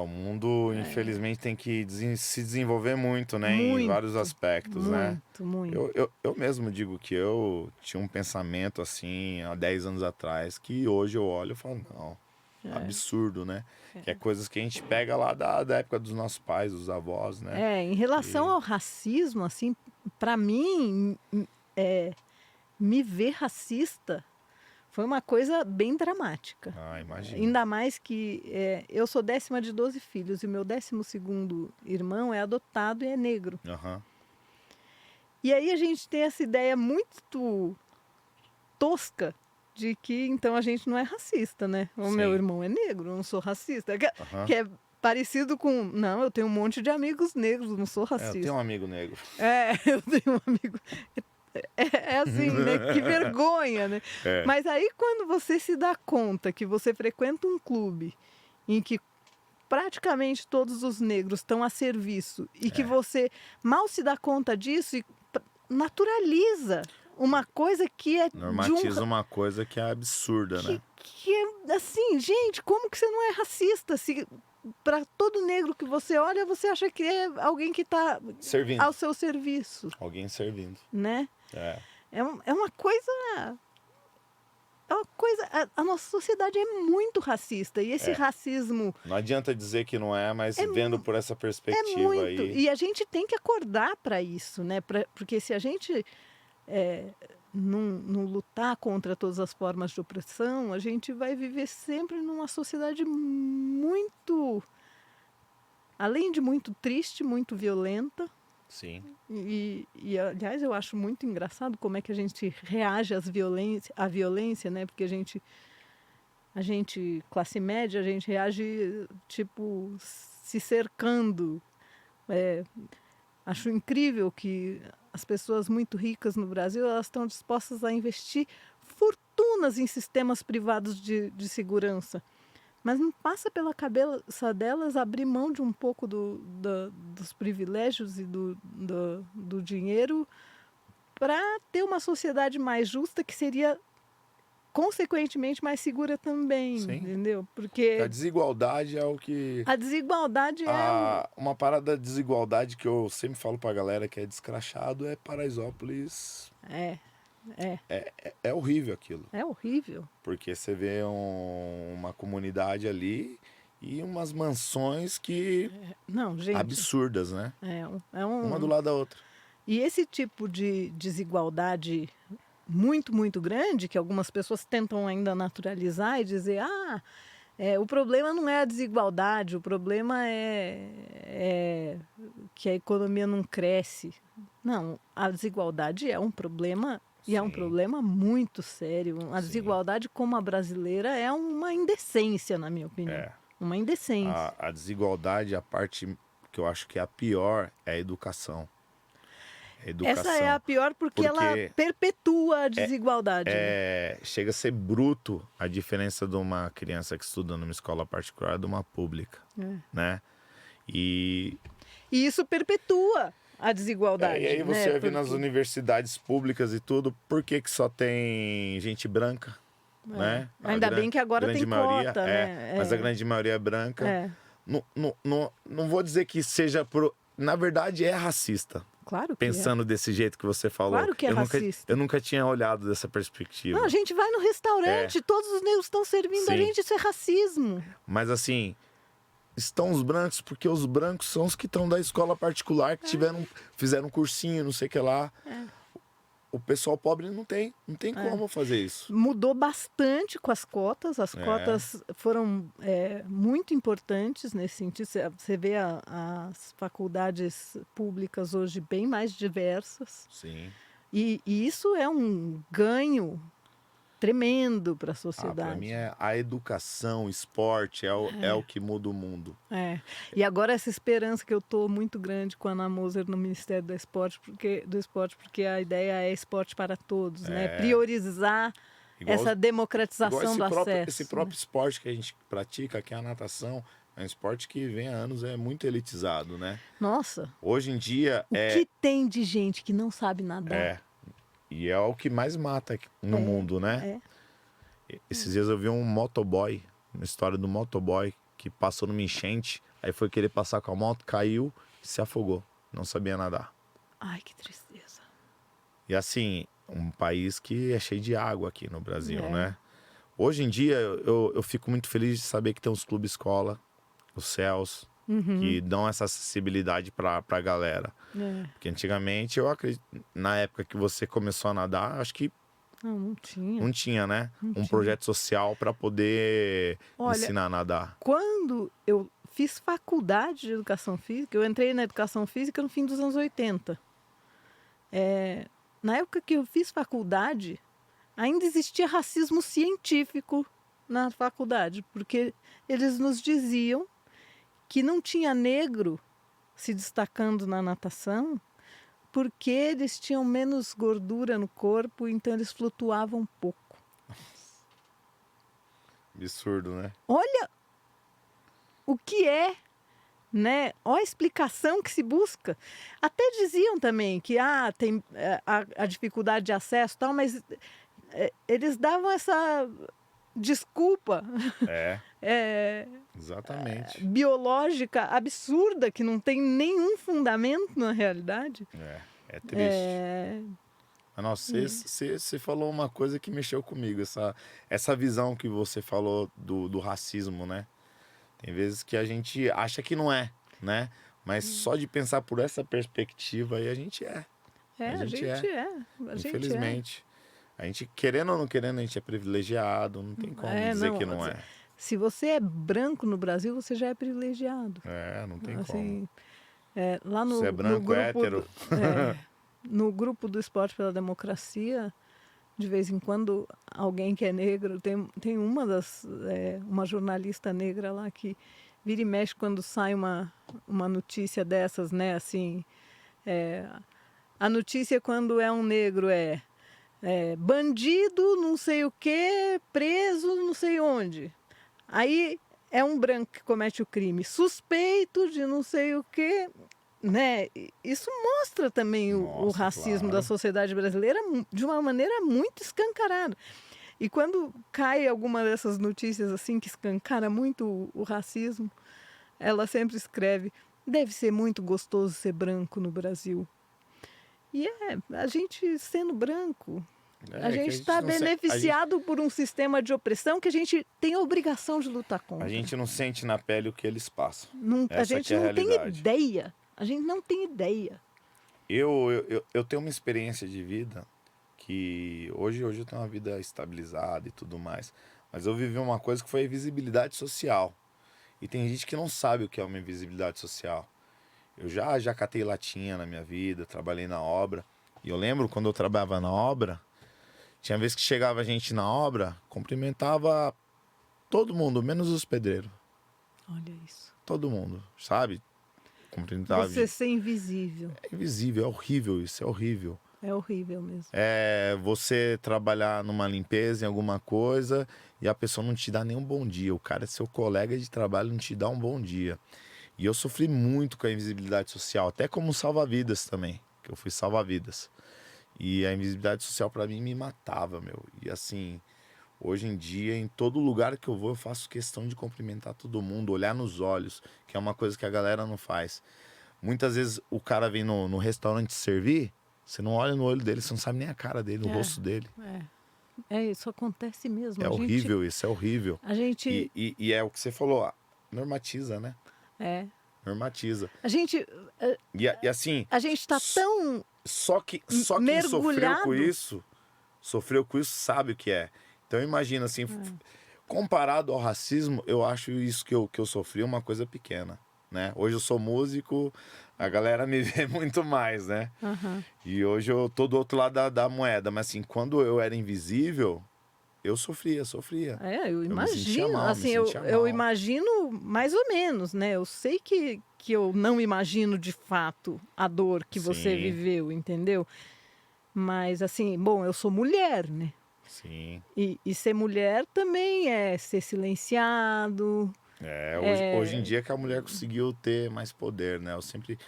S1: O mundo, infelizmente, tem que se desenvolver muito, né?
S2: Muito,
S1: em vários aspectos, né?
S2: Muito.
S1: Eu mesmo digo que eu tinha um pensamento assim, há 10 anos atrás, que hoje eu olho e falo, não, absurdo, né? Que é coisas que a gente pega lá da época dos nossos pais, dos avós, né?
S2: Em relação ao racismo, assim, para mim, me ver racista foi uma coisa bem dramática.
S1: Imagina.
S2: Ainda mais que eu sou 10ª de 12 filhos e o meu 12º irmão é adotado e é negro.
S1: Uhum.
S2: E aí a gente tem essa ideia muito tosca de que então a gente não é racista, né? O meu irmão é negro, eu não sou racista. Que é parecido com... Não, eu tenho um monte de amigos negros, não sou racista.
S1: Eu tenho um amigo negro.
S2: Eu tenho um amigo... É assim, né? Que vergonha, né? Mas aí quando você se dá conta que você frequenta um clube em que praticamente todos os negros estão a serviço e que você mal se dá conta disso e naturaliza uma coisa que é...
S1: Normatiza uma coisa que é absurda, né?
S2: Que é assim, gente, como que você não é racista? Se para todo negro que você olha, você acha que é alguém que está ao seu serviço.
S1: Alguém servindo.
S2: Né? É uma coisa... A nossa sociedade é muito racista. E esse racismo...
S1: Não adianta dizer que não é, mas vendo por essa perspectiva
S2: muito.
S1: aí...
S2: E a gente tem que acordar para isso, né? Porque se a gente não lutar contra todas as formas de opressão, a gente vai viver sempre numa sociedade muito... Além de muito triste, muito violenta.
S1: Sim.
S2: E aliás, eu acho muito engraçado como é que a gente reage à violência, né? Porque a gente, classe média, a gente reage, tipo, se cercando. Acho incrível que as pessoas muito ricas no Brasil, elas estão dispostas a investir fortunas em sistemas privados de segurança. Mas não passa pela cabeça delas abrir mão de um pouco dos privilégios e do dinheiro para ter uma sociedade mais justa, que seria, consequentemente, mais segura também. Sim. Entendeu? Porque
S1: a desigualdade é o que...
S2: A desigualdade
S1: Uma parada da desigualdade que eu sempre falo pra galera que é descrachado é Paraisópolis. É horrível aquilo.
S2: É horrível.
S1: Porque você vê uma comunidade ali e umas mansões que...
S2: Não, gente...
S1: absurdas, né?
S2: Uma
S1: do lado da outra.
S2: E esse tipo de desigualdade muito, muito grande, que algumas pessoas tentam ainda naturalizar e dizer, o problema não é a desigualdade, o problema é que a economia não cresce. Não, a desigualdade é um problema... E é um problema muito sério. A desigualdade como a brasileira é uma indecência, na minha opinião. Uma indecência.
S1: A desigualdade, a parte que eu acho que é a pior é a educação.
S2: Essa é a pior porque ela perpetua a desigualdade.
S1: Chega a ser bruto a diferença de uma criança que estuda numa escola particular de uma pública, né? E
S2: isso perpetua a desigualdade.
S1: E aí você vê nas universidades públicas e tudo, por que só tem gente branca, né?
S2: Ainda bem que agora tem cota, né?
S1: Mas a grande maioria é branca. Não vou dizer que seja... Na verdade, é racista.
S2: Claro que
S1: pensando desse jeito que você falou.
S2: Claro que é racista.
S1: Eu nunca tinha olhado dessa perspectiva.
S2: Não, a gente vai no restaurante, todos os negros estão servindo a gente, isso é racismo.
S1: Mas assim, estão os brancos, porque os brancos são os que estão da escola particular, que fizeram um cursinho, não sei o que lá. O pessoal pobre não tem como fazer isso.
S2: Mudou bastante com as cotas foram muito importantes nesse sentido. Você vê as faculdades públicas hoje bem mais diversas.
S1: Sim.
S2: E isso é um ganho tremendo para a sociedade.
S1: Para mim a educação, o esporte é o que muda o mundo.
S2: E agora essa esperança que eu estou muito grande com a Ana Moser no Ministério do Esporte, porque a ideia é esporte para todos, né? Priorizar essa democratização do acesso.
S1: Esse próprio esporte que a gente pratica, que é a natação, é um esporte que vem há anos, é muito elitizado, né?
S2: Nossa!
S1: Hoje em dia...
S2: O que tem de gente que não sabe nadar?
S1: E é o que mais mata no mundo, né? Esses dias eu vi um motoboy, uma história do motoboy que passou numa enchente, aí foi querer passar com a moto, caiu e se afogou. Não sabia nadar.
S2: Ai, que tristeza.
S1: E assim, um país que é cheio de água aqui no Brasil, né? Hoje em dia eu fico muito feliz de saber que tem os clubes escola, os CELS, que dão essa acessibilidade pra galera. Porque antigamente, eu acredito, na época que você começou a nadar, acho que
S2: não tinha.
S1: Não tinha, né? Projeto social para poder ensinar a nadar.
S2: Quando eu fiz faculdade de educação física, eu entrei na educação física no fim dos anos 80. Na época que eu fiz faculdade, ainda existia racismo científico na faculdade, porque eles nos diziam que não tinha negro se destacando na natação porque eles tinham menos gordura no corpo, então eles flutuavam um pouco.
S1: Absurdo, né?
S2: Olha o que é, né? Olha a explicação que se busca. Até diziam também que tem a dificuldade de acesso e tal, mas eles davam essa desculpa
S1: exatamente
S2: biológica absurda que não tem nenhum fundamento na realidade.
S1: É triste. Nossa, você falou uma coisa que mexeu comigo, essa visão que você falou do racismo, né? Tem vezes que a gente acha que não é, né? Mas só de pensar por essa perspectiva aí a gente é.
S2: A gente é.
S1: Infelizmente. A gente, querendo ou não querendo, a gente é privilegiado, não tem como dizer que não é.
S2: Se você é branco no Brasil, você já é privilegiado.
S1: Não tem como.
S2: Lá no,
S1: você é branco,
S2: no grupo
S1: hétero.
S2: No grupo do Esporte pela Democracia, de vez em quando, alguém que é negro, tem uma jornalista negra lá que vira e mexe quando sai uma notícia dessas, né? Assim, a notícia quando é um negro bandido, não sei o quê, preso, não sei onde. Aí é um branco que comete o crime, suspeito de não sei o quê, né? Isso mostra também o racismo da sociedade brasileira de uma maneira muito escancarada. E quando cai alguma dessas notícias assim que escancara muito o racismo, ela sempre escreve: deve ser muito gostoso ser branco no Brasil. E a gente sendo branco, a gente está beneficiado por um sistema de opressão que a gente tem a obrigação de lutar contra.
S1: A gente não sente na pele o que eles passam.
S2: A gente não tem ideia. A gente não tem ideia.
S1: Eu tenho uma experiência de vida que hoje eu tenho uma vida estabilizada e tudo mais. Mas eu vivi uma coisa que foi a invisibilidade social. E tem gente que não sabe o que é uma invisibilidade social. Eu já catei latinha na minha vida, trabalhei na obra. E eu lembro quando eu trabalhava na obra, tinha vez que chegava gente na obra, cumprimentava todo mundo, menos os pedreiros.
S2: Olha isso.
S1: Todo mundo, sabe? Cumprimentar.
S2: Você ser invisível.
S1: É invisível, é horrível isso, é horrível.
S2: É horrível mesmo.
S1: É você trabalhar numa limpeza, em alguma coisa, e a pessoa não te dá nem um bom dia. O cara é seu colega de trabalho, não te dá um bom dia. E eu sofri muito com a invisibilidade social, até como salva-vidas também, que eu fui salva-vidas. E a invisibilidade social pra mim me matava, meu. E assim, hoje em dia, em todo lugar que eu vou, eu faço questão de cumprimentar todo mundo, olhar nos olhos, que é uma coisa que a galera não faz. Muitas vezes o cara vem no restaurante servir, você não olha no olho dele, você não sabe nem a cara dele, o rosto dele.
S2: Isso acontece mesmo.
S1: É horrível isso, é horrível.
S2: A gente...
S1: E é o que você falou, normatiza, né? Normatiza.
S2: A gente...
S1: E assim...
S2: A gente tá tão
S1: Só quem sofreu com isso sabe o que é. Então imagina assim, comparado ao racismo, eu acho isso que eu sofri uma coisa pequena, né? Hoje eu sou músico, a galera me vê muito mais, né? E hoje eu tô do outro lado da moeda, mas assim, quando eu era invisível, eu sofria.
S2: Eu imagino,
S1: me sentia mal,
S2: assim, eu imagino mais ou menos, né? Eu sei que eu não imagino de fato a dor que você viveu, entendeu? Mas assim, bom, eu sou mulher, né?
S1: Sim.
S2: E ser mulher também é ser silenciado.
S1: Hoje em dia que a mulher conseguiu ter mais poder, né? Eu sempre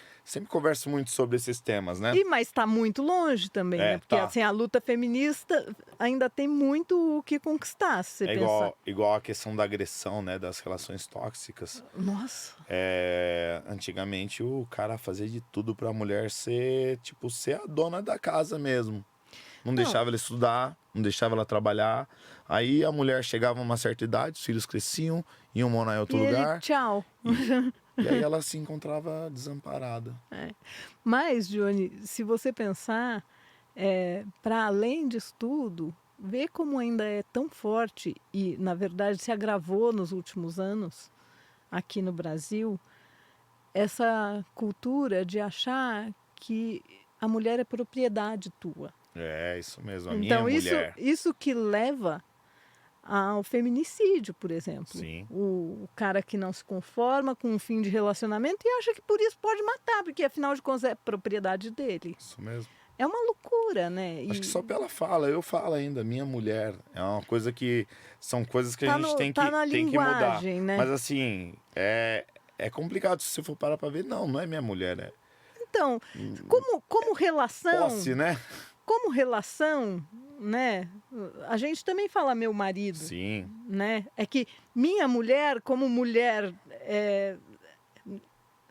S1: converso muito sobre esses temas, né?
S2: Mas está muito longe também, né? Porque assim, a luta feminista ainda tem muito o que conquistar, se você pensar.
S1: Igual a questão da agressão, né? Das relações tóxicas.
S2: Nossa.
S1: Antigamente o cara fazia de tudo pra mulher ser a dona da casa mesmo. Não deixava ela estudar, não deixava ela trabalhar. Aí a mulher chegava a uma certa idade, os filhos cresciam, iam morar em outro lugar.
S2: Tchau.
S1: E aí ela se encontrava desamparada.
S2: Mas, Johnny, se você pensar, para além disso tudo, ver como ainda é tão forte e, na verdade, se agravou nos últimos anos aqui no Brasil, essa cultura de achar que a mulher é propriedade tua.
S1: Isso mesmo, a
S2: então,
S1: minha mulher.
S2: Isso que leva ao feminicídio, por exemplo.
S1: Sim.
S2: O cara que não se conforma com um fim de relacionamento e acha que por isso pode matar, porque afinal de contas é propriedade dele.
S1: Isso mesmo.
S2: É uma loucura, né?
S1: Acho que só pela fala, eu falo ainda, minha mulher. É uma coisa que... São coisas que a gente tem que mudar.
S2: Né?
S1: Mas assim, é complicado se você for parar pra ver. Não é minha mulher,
S2: Então, como relação...
S1: Posse, né?
S2: Como relação, né? A gente também fala meu marido.
S1: Sim.
S2: Né? É que minha mulher, como mulher,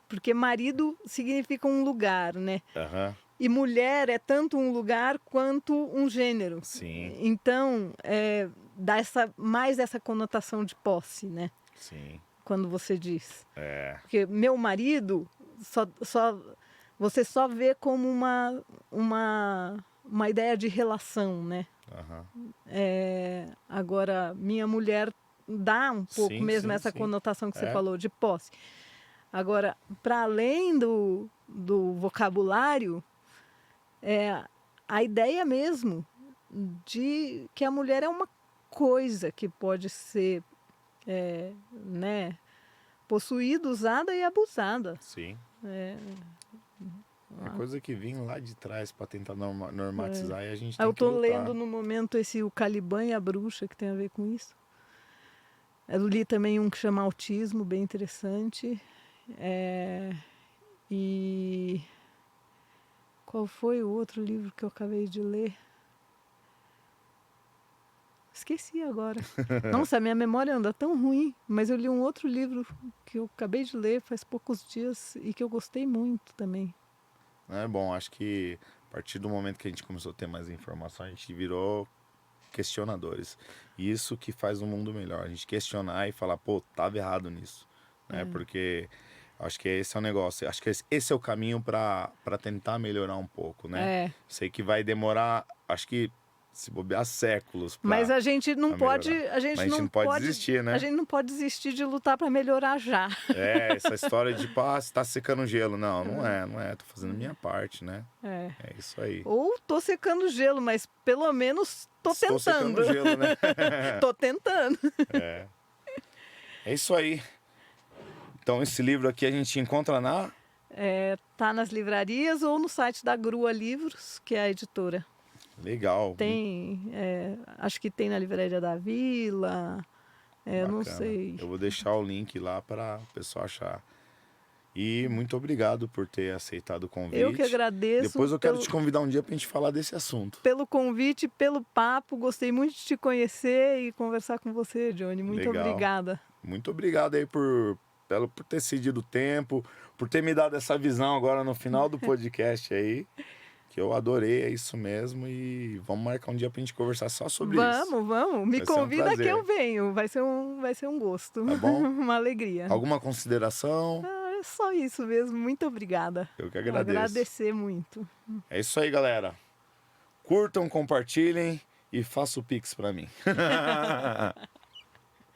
S2: porque marido significa um lugar, né? E mulher é tanto um lugar quanto um gênero.
S1: Sim.
S2: Então, dá mais essa conotação de posse, né?
S1: Sim.
S2: Quando você diz. Porque meu marido, você só vê como uma ideia de relação, né? Agora, minha mulher dá um pouco essa conotação que você falou, de posse. Agora, para além do vocabulário, a ideia mesmo de que a mulher é uma coisa que pode ser né, possuída, usada e abusada.
S1: Sim. É coisa que vem lá de trás para tentar normatizar e a gente tem que lutar.
S2: Eu estou lendo no momento O Caliban e a Bruxa, que tem a ver com isso. Eu li também um que chama Autismo, bem interessante. E qual foi o outro livro que eu acabei de ler? Esqueci agora. Nossa, a minha memória anda tão ruim, mas eu li um outro livro que eu acabei de ler faz poucos dias e que eu gostei muito também.
S1: Bom, acho que a partir do momento que a gente começou a ter mais informação, a gente virou questionadores. E isso que faz o mundo melhor. A gente questionar e falar, pô, tava errado nisso. Porque acho que esse é o negócio. Acho que esse é o caminho para tentar melhorar um pouco, né? Sei que vai demorar, acho que se bobear séculos.
S2: Mas a gente não pode,
S1: a gente não pode desistir, né?
S2: A gente não pode desistir de lutar para melhorar já.
S1: Essa história de você tá secando gelo. Não é. Tô fazendo a minha parte, né? É isso aí.
S2: Ou tô secando gelo, mas pelo menos tô tentando.
S1: Tô secando gelo, né?
S2: Tô tentando.
S1: É isso aí. Então esse livro aqui a gente encontra na...
S2: Tá nas livrarias ou no site da Grua Livros, que é a editora.
S1: Legal.
S2: Tem, acho que tem na Livraria da Vila, não sei.
S1: Eu vou deixar o link lá para o pessoal achar. E muito obrigado por ter aceitado o convite.
S2: Eu que agradeço.
S1: Depois eu quero te convidar um dia para a gente falar desse assunto.
S2: Pelo convite, pelo papo, gostei muito de te conhecer e conversar com você, Johnny. Muito obrigada.
S1: Muito obrigado aí por ter cedido o tempo, por ter me dado essa visão agora no final do podcast aí. Que eu adorei, é isso mesmo. E vamos marcar um dia pra gente conversar só sobre isso.
S2: Vamos. Me convida que eu venho. Vai ser um gosto.
S1: Tá bom?
S2: Uma alegria.
S1: Alguma consideração?
S2: É só isso mesmo. Muito obrigada.
S1: Eu que agradeço.
S2: Agradecer muito.
S1: É isso aí, galera. Curtam, compartilhem e façam o Pix pra mim.